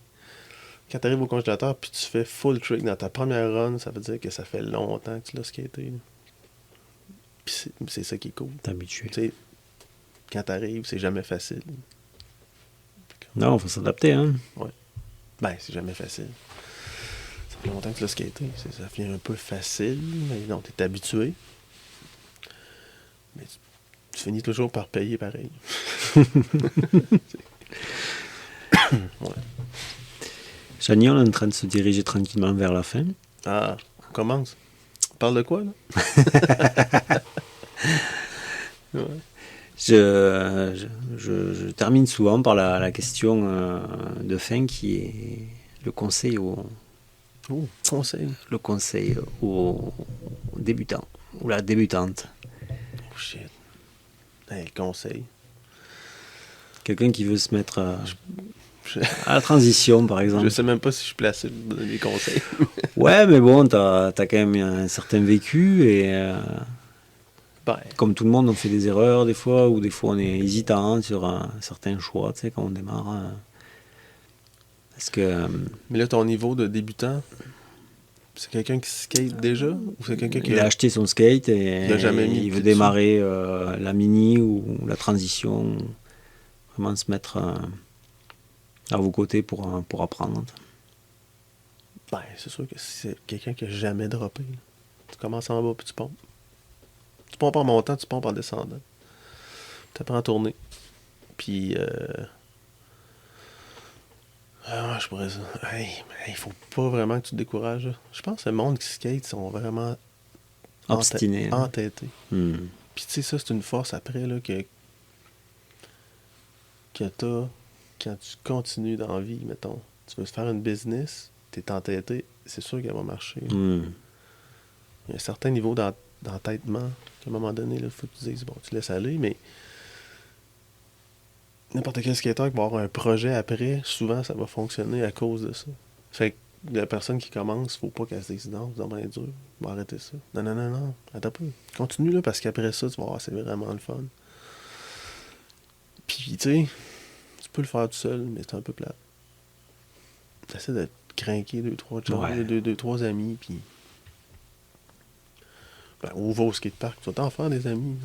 quand tu arrives au congélateur puis tu fais full trick dans ta première run, ça veut dire que ça fait longtemps que tu l'as skaté. Là. Puis c'est ça qui est cool. T'es habitué. Tu sais, quand t'arrives, c'est jamais facile. Non, faut s'adapter. Hein. Ben, c'est jamais facile. Ça fait longtemps que tu l'as skaté. Ça devient un peu facile, mais non, t'es habitué. Mais tu finis toujours par payer pareil. Ouais. Chani, on est en train de se diriger tranquillement vers la fin. Ah, on commence. On parle de quoi, là? Ouais. Je termine souvent par la question de fin qui est le conseil Oh, conseil. aux débutants ou la débutante. Oh shit. Hey, conseil. Quelqu'un qui veut se mettre Je, à la transition, par je exemple. sais même pas si je suis placé pour donner des conseils. Ouais, mais bon, t'as quand même un certain vécu et Ben, comme tout le monde, on fait des erreurs des fois, ou des fois on est hésitant sur certains choix, tu sais, quand on démarre. Parce que mais là, ton niveau de débutant, c'est quelqu'un qui skate déjà ou c'est quelqu'un qui il a acheté son skate il a jamais mis et le il veut pied dessus? démarrer la mini ou la transition, vraiment se mettre à vos côtés pour apprendre. Ben, c'est sûr que si c'est quelqu'un qui a jamais droppé, là, tu commences en bas puis tu pompes. Tu pompes en montant, tu pompes en descendant. Tu apprends à tourner. Puis, je pourrais dire, il faut pas vraiment que tu te décourages, là. Je pense que le monde qui skate sont vraiment Obstiné. Hein. entêtés. Hmm. Puis, tu sais, ça, c'est une force après, là, que t'as quand tu continues dans la vie, mettons. Tu veux faire une business, t'es entêté, c'est sûr qu'elle va marcher. Hmm. Il y a un certain niveau d'entêtement qu'à un moment donné, il faut que tu dises, bon, tu laisses aller, mais n'importe quel skateur qui va avoir un projet après, souvent, ça va fonctionner à cause de ça. Fait que la personne qui commence, faut pas qu'elle se dise, non, c'est bien dur, on va arrêter ça. Non, non, non, non, attends pas. Continue, là, parce qu'après ça, tu vas voir, c'est vraiment le fun. Puis, tu sais, tu peux le faire tout seul, mais c'est un peu plate. T'essaies de te craquer deux, trois Ouais. deux, trois amis, puis... Ben, ou va au skatepark, tu vas t'en faire des amis.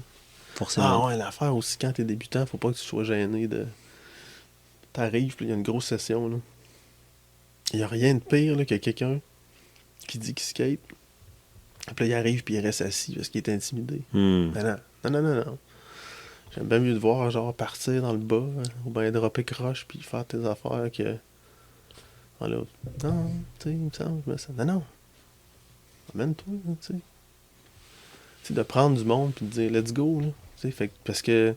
Forcément. Ah ouais, l'affaire aussi, quand t'es débutant, faut pas que tu sois gêné de... T'arrives, puis il y a une grosse session, là. Il y a rien de pire, là, que quelqu'un qui dit qu'il skate, puis là, il arrive, puis il reste assis parce qu'il est intimidé. Hmm. Non, non, non, non, non, non. J'aime bien mieux te voir, genre, partir dans le bas, hein, ou bien dropper croche, puis faire tes affaires que... Voilà. Non, tu sais, il me semble, je me sens... Non, non. Amène-toi, tu sais. Tu sais, de prendre du monde, puis de dire, let's go, là. Tu sais, fait parce que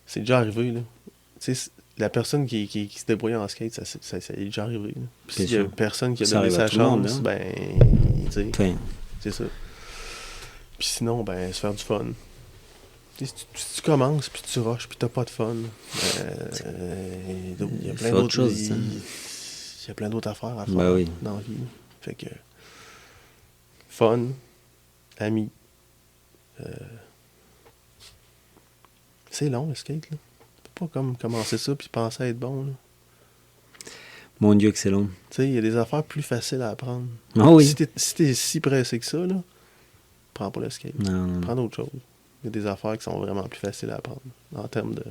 c'est déjà arrivé, là. Tu sais, la personne qui se débrouille en skate, ça est déjà arrivé, là. Puis C'est s'il y a sûr. personne qui a Ça donné arrive à sa tout le monde, chance, hein. ben, tu sais, Enfin, c'est ça. Puis sinon, ben, se faire du fun. Tu sais, si tu commences, puis tu rushes, puis t'as pas de fun, il y a plein c'est autre d'autres... chose, ça. Il y a plein d'autres affaires à faire Bah oui. dans la vie. Fait que... Fun, amis. C'est long, le skate, là. Tu peux pas comme commencer ça puis penser à être bon, là. Mon Dieu, que c'est long. Tu sais, il y a des affaires plus faciles à apprendre. Ah oui. Si t'es si pressé que ça, là, prends pas le skate. Non, non. Prends d'autres choses. Il y a des affaires qui sont vraiment plus faciles à apprendre. En termes de...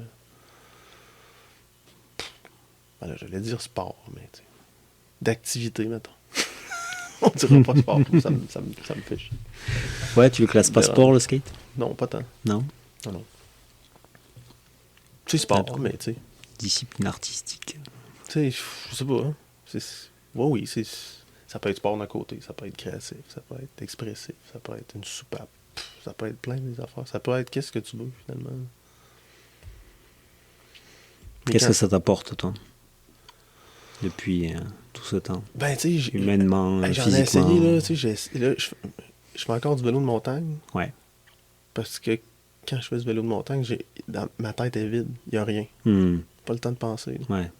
Voilà, j'allais dire sport, mais tu sais, d'activité, mettons. On dirait pas sport, ça me fait chier. Ouais, tu le classes pas sport, le skate? Non, pas tant. Non. Non, non. Tu sais, sport, mais tu sais... Discipline artistique. Tu sais, je sais pas. Hein. Oui, ça peut être sport d'un côté, ça peut être créatif, ça peut être expressif, ça peut être une soupape, ça peut être plein des affaires. Ça peut être qu'est-ce que tu veux, finalement. Mais Qu'est-ce quand- que ça t'apporte, toi, depuis tout ce temps? Ben, tu sais, Humainement, j'en ai physiquement? essayé, là, tu sais, je fais encore du vélo de montagne, Ouais. parce que quand je fais du vélo de montagne, ma tête est vide, il n'y a rien. Hmm. Pas le temps de penser. Là. Ouais.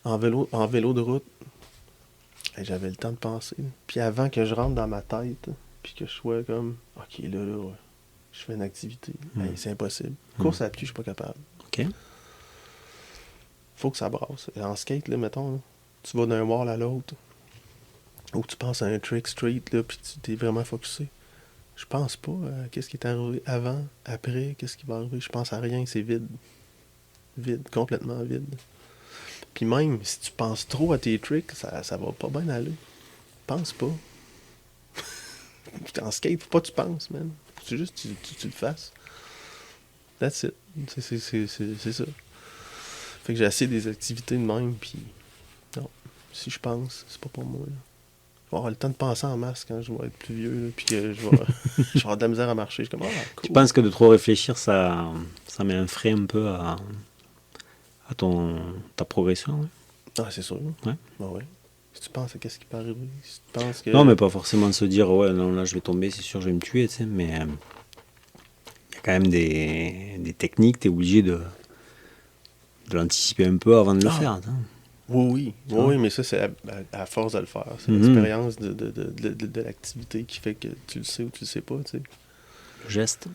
En vélo de route, j'avais le temps de penser. Là. Puis avant que je rentre dans ma tête, puis que je sois comme, ok, là, ouais, je fais une activité. Ben, c'est impossible. Course à pied, je suis pas capable. OK. Faut que ça brasse. En skate, là, mettons, là, tu vas d'un wall à l'autre, ou tu penses à un trick street, là, puis tu t'es vraiment focusé. Je pense pas à qu'est-ce qui est arrivé avant, après, qu'est-ce qui va arriver. Je pense à rien, c'est vide. Vide, complètement vide. Puis même, si tu penses trop à tes tricks, ça va pas bien aller. Pense pas. En skate, faut pas que tu penses, man. C'est juste que tu le fasses. That's it. C'est ça. Fait que j'ai assez des activités de même, puis non. Si je pense, c'est pas pour moi. Là. Je vais avoir le temps de penser en masse quand je vais être plus vieux, là, puis que je vais avoir de la misère à marcher. Je suis comme, ah, cool. Tu penses que de trop réfléchir, ça met un frein un peu à ta progression? Ouais. Ah, c'est sûr. Ouais. Ben ouais. Si tu penses à qu'est-ce qui peut arriver, si tu penses que... Non, mais pas forcément de se dire, ouais, non, là, je vais tomber, c'est sûr, je vais me tuer, tu sais, mais il y a quand même des techniques, tu es obligé de l'anticiper un peu avant de le faire. Hein. Oui, mais ça, c'est à force de le faire. C'est l'expérience de l'activité qui fait que tu le sais ou tu le sais pas, tu sais. Le geste,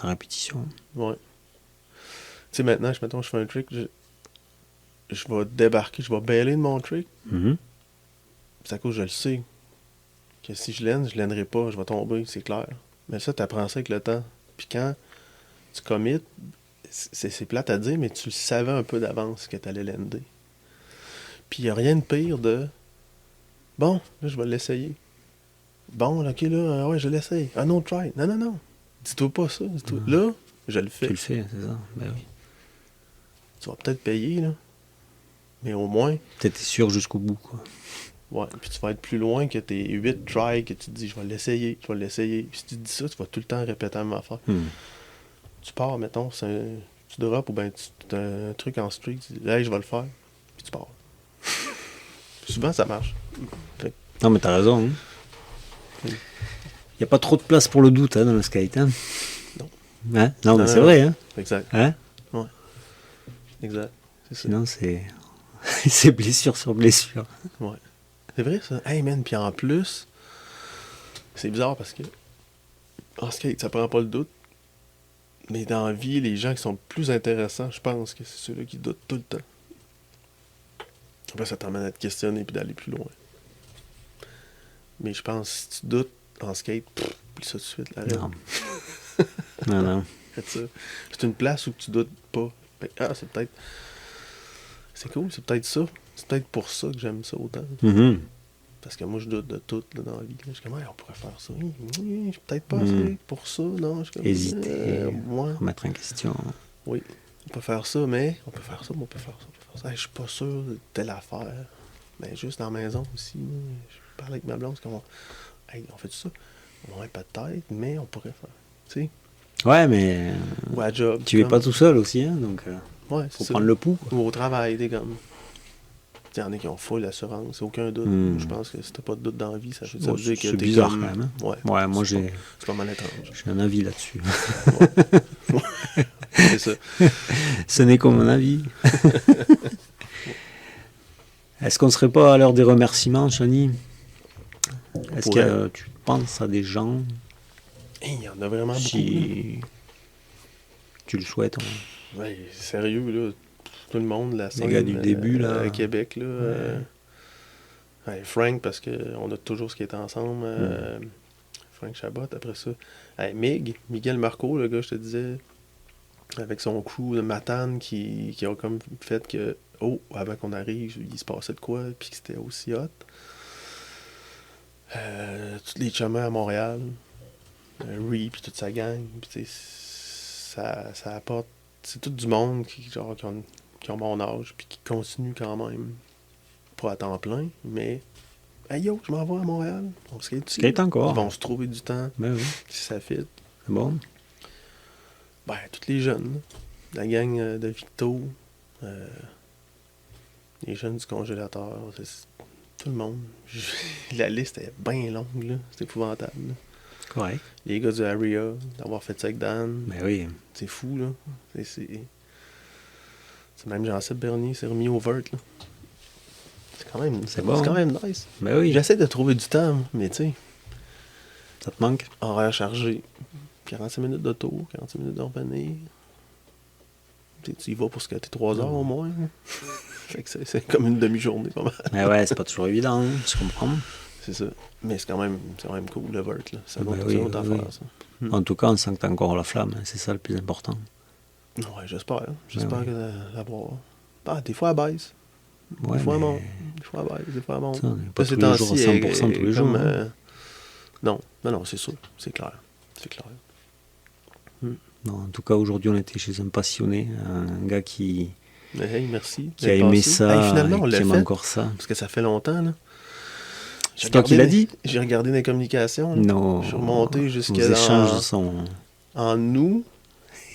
la répétition. Ouais. Tu sais, maintenant, mettons, je fais un trick, je vais débarquer, je vais bailer de mon trick. C'est à cause je le sais. Que si je lainerai pas, je vais tomber, c'est clair. Mais ça, tu apprends ça avec le temps. Puis quand tu commits, c'est plate à dire, mais tu le savais un peu d'avance que tu allais lander. Puis il n'y a rien de pire de bon, là, je vais l'essayer. Bon, ok, là, ouais, je l'essaye. Un autre try. Non. Dis-toi pas ça. Dis-toi. Là, je le fais. Tu le fais, c'est ça. Ben oui. Tu vas peut-être payer, là. Mais au moins. T'es sûr jusqu'au bout, quoi. Ouais, puis tu vas être plus loin que tes 8 tries que tu te dis, je vais l'essayer. Puis si tu te dis ça, tu vas tout le temps répéter la même affaire. Tu pars, mettons, tu drops ou bien tu as un truc en streak, tu dis, hey, je vais le faire. Puis tu pars. Souvent, ça marche. Non, mais t'as raison. Hein. Il n'y a pas trop de place pour le doute dans le skate. Hein. Non. Hein? Non, mais c'est vrai. Hein. Exact. Hein? Ouais. Exact. Sinon, c'est blessure sur blessure. Ouais. C'est vrai, ça. Hey, man, puis en plus, c'est bizarre parce que en skate, ça prend pas le doute. Mais dans la vie, les gens qui sont plus intéressants, je pense que c'est ceux-là qui doutent tout le temps. Après, ça t'emmène à te questionner et d'aller plus loin. Mais je pense que si tu doutes en skate, oublie ça tout de suite, la règle. Non. C'est une place où tu doutes pas. C'est peut-être... C'est cool, c'est peut-être ça. C'est peut-être pour ça que j'aime ça autant. Parce que moi, je doute de tout là, dans la vie. Je suis comme, on pourrait faire ça. Oui, je suis peut-être pas assez pour ça. Non, je suis comme, hésiter, remettre en question. Oui, on peut faire ça, mais on peut faire ça, mais on peut faire ça. Hey, je suis pas sûr de telle affaire. Mais juste dans la maison aussi. Je parle avec ma blonde, c'est comme, on fait ça. Ouais, peut-être, mais on pourrait faire. Tu sais? Ouais, mais ou à job, tu es pas tout seul aussi, hein, donc faut prendre le pouls. Ou au travail, t'es comme... Il y en a qui ont full l'assurance, aucun doute. Je pense que si t'as pas de doute dans la vie, ça veut dire que t'es bizarre comme... quand même. Hein? Ouais, moi c'est pas mal étrange. J'ai un avis là-dessus. C'est ça. Ce n'est que mon avis. Est-ce qu'on serait pas à l'heure des remerciements, Chani? Est-ce que tu penses à des gens? Il y en a vraiment beaucoup. Si tu le souhaites. Ouais, sérieux, là. Tout le monde, la scène, les gars du début, là. À Québec, là. Frank, parce qu'on a toujours skaté ensemble. Frank Chabot, après ça. Miguel Marco, le gars, je te disais, avec son crew de Matane qui a comme fait que, avant qu'on arrive, il se passait de quoi, puis que c'était aussi hot. Tous les chemins à Montréal, Ree, puis toute sa gang, puis ça apporte. C'est tout du monde qui ont mon âge, puis qui continuent quand même. Pas à temps plein, mais. Hey yo, je m'en vais à Montréal. On skate encore. Ils vont se trouver du temps. Ben oui. Si ça fit. C'est bon. Tous les jeunes. La gang de Victo. Les jeunes du congélateur. Tout le monde. La liste est bien longue, là. C'est épouvantable. Là. Correct. Les gars du Area, d'avoir fait ça avec Dan. Ben oui. C'est fou, là. C'est même Jean-Seb Bernier s'est remis au vert, là. C'est quand même, bon. C'est quand même nice. Ben oui. J'essaie de trouver du temps, mais tu sais. Ça te manque? Horaire chargé. 45 minutes d'auto, 45 minutes de revenir. Tu y vas pour skater 3 heures au moins. Fait que c'est comme une demi-journée, pas mal. Mais ouais, c'est pas toujours évident, hein, je comprends. C'est ça. Mais c'est quand même cool, le vert, là. C'est une autre affaire, ça. En tout cas, on sent que t'as encore la flamme, hein, c'est ça le plus important. Ouais, j'espère. J'espère que d'avoir... des fois, elle baisse. Ouais, des fois, elle monte. Des fois, elle baisse. Des fois, elle monte. Ça, pas tous les jours à 100% tous les jours. Non, c'est sûr. C'est clair. C'est clair. Non, en tout cas, aujourd'hui, on était chez un passionné, un gars qui merci. Qui a aimé ça, finalement, on qui l'a aime fait, encore ça. Parce que ça fait longtemps, là. C'est toi qui l'as dit? J'ai regardé les communications. Là. Non. Je suis remonté jusqu'à en août,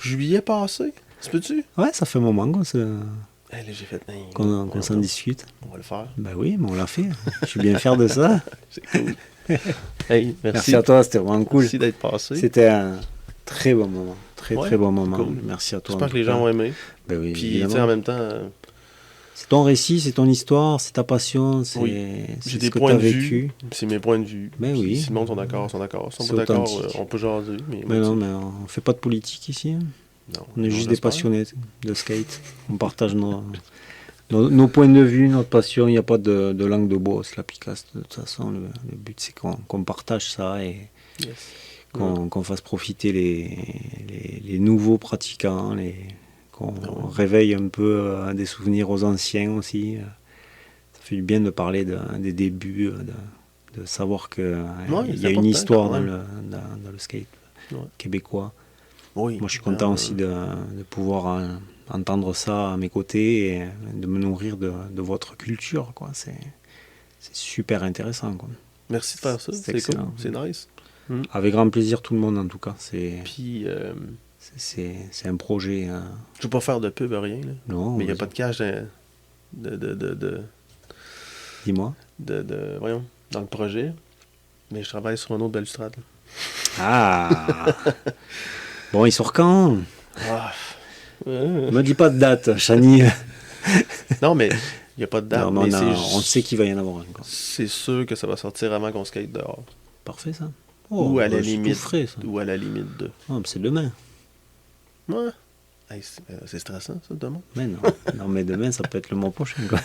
juillet passé. Tu peux-tu? Ouais, ça fait un moment qu'on j'ai fait, qu'on s'en discute. On va le faire. Ben oui, mais on l'a fait. Je suis bien fier de ça. C'est cool. Merci. Merci à toi, c'était vraiment cool. Merci d'être passé. C'était Très bon moment. Très, Ouais, très bon moment. cool. Merci à toi. J'espère en que les tout gens cas. vont aimer. Ben oui, Puis, tu évidemment. sais, en même temps, C'est ton récit, c'est ton histoire, c'est ta passion, c'est Oui. c'est j'ai ce des que tu points as de vue. vécu. C'est mes points de vue. Ben Puis oui. si le monde sont d'accord, ils sont d'accord. Si ils C'est sont pas d'accord, authentique. on peut jaser. Mais non, mais on fait pas de politique ici. Hein. Non, On est non, juste des j'espère. passionnés de skate. On partage nos points de vue, notre passion. Il n'y a pas de langue de bois, c'est la picasse. De toute façon, le but c'est qu'on partage ça et Yes. qu'on fasse profiter les nouveaux pratiquants, qu'on Ah ouais. réveille un peu des souvenirs aux anciens aussi. Ça fait du bien de parler des débuts, de savoir qu'il Ouais, y c'est a une important, histoire quand dans même. dans le skate Ouais. québécois. Oui. Moi, je suis content aussi de pouvoir entendre ça à mes côtés et de me nourrir de votre culture, quoi. C'est super intéressant, quoi. Merci de faire ça. C'est C'est cool. excellent. C'est nice. Avec grand plaisir, tout le monde, en tout cas. Puis, C'est un projet. je veux pas faire de pub, rien. Là. Non, Mais il n'y a vas-y. pas de cash Dis-moi. voyons, dans le projet. Mais je travaille sur un autre balustrade. Ah Bon, il sort quand? Ah. Me dis pas de date, Chani. Non, mais il n'y a pas de date. Non, mais mais on sait qu'il va y en avoir encore. c'est sûr que ça va sortir avant qu'on skate dehors. Parfait, ça. Ou à la c'est limite. tout frais, ça. Ou à la limite de. Oh, mais c'est demain. Ouais. Hey, c'est stressant, ça, demain. Mais non. Non, mais demain, ça peut être le mois prochain, quoi.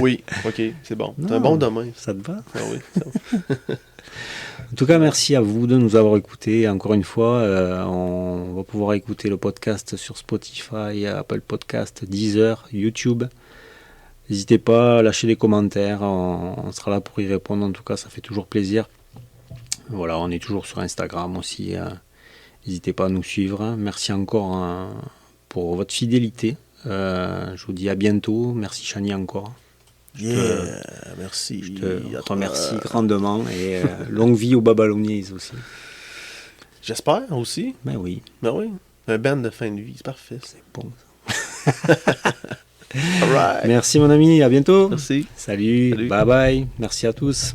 Oui, ok, c'est bon. C'est Non. un bon demain. Ça te va? Ah oui. ça- En tout cas, merci à vous de nous avoir écoutés. Encore une fois, on va pouvoir écouter le podcast sur Spotify, Apple Podcast, Deezer, YouTube. N'hésitez pas à lâcher des commentaires. On sera là pour y répondre. En tout cas, ça fait toujours plaisir. Voilà, on est toujours sur Instagram aussi. N'hésitez pas à nous suivre. Merci encore pour votre fidélité. Je vous dis à bientôt. Merci Chani encore. Yeah, merci. Je à te toi. remercie grandement et longue vie aux Babylonies aussi. J'espère aussi. Ben oui, Ben oui. Un band de fin de vie, c'est parfait. c'est bon. Alright. Merci mon ami, à bientôt. Merci. Salut, Salut. bye bye. Merci à tous.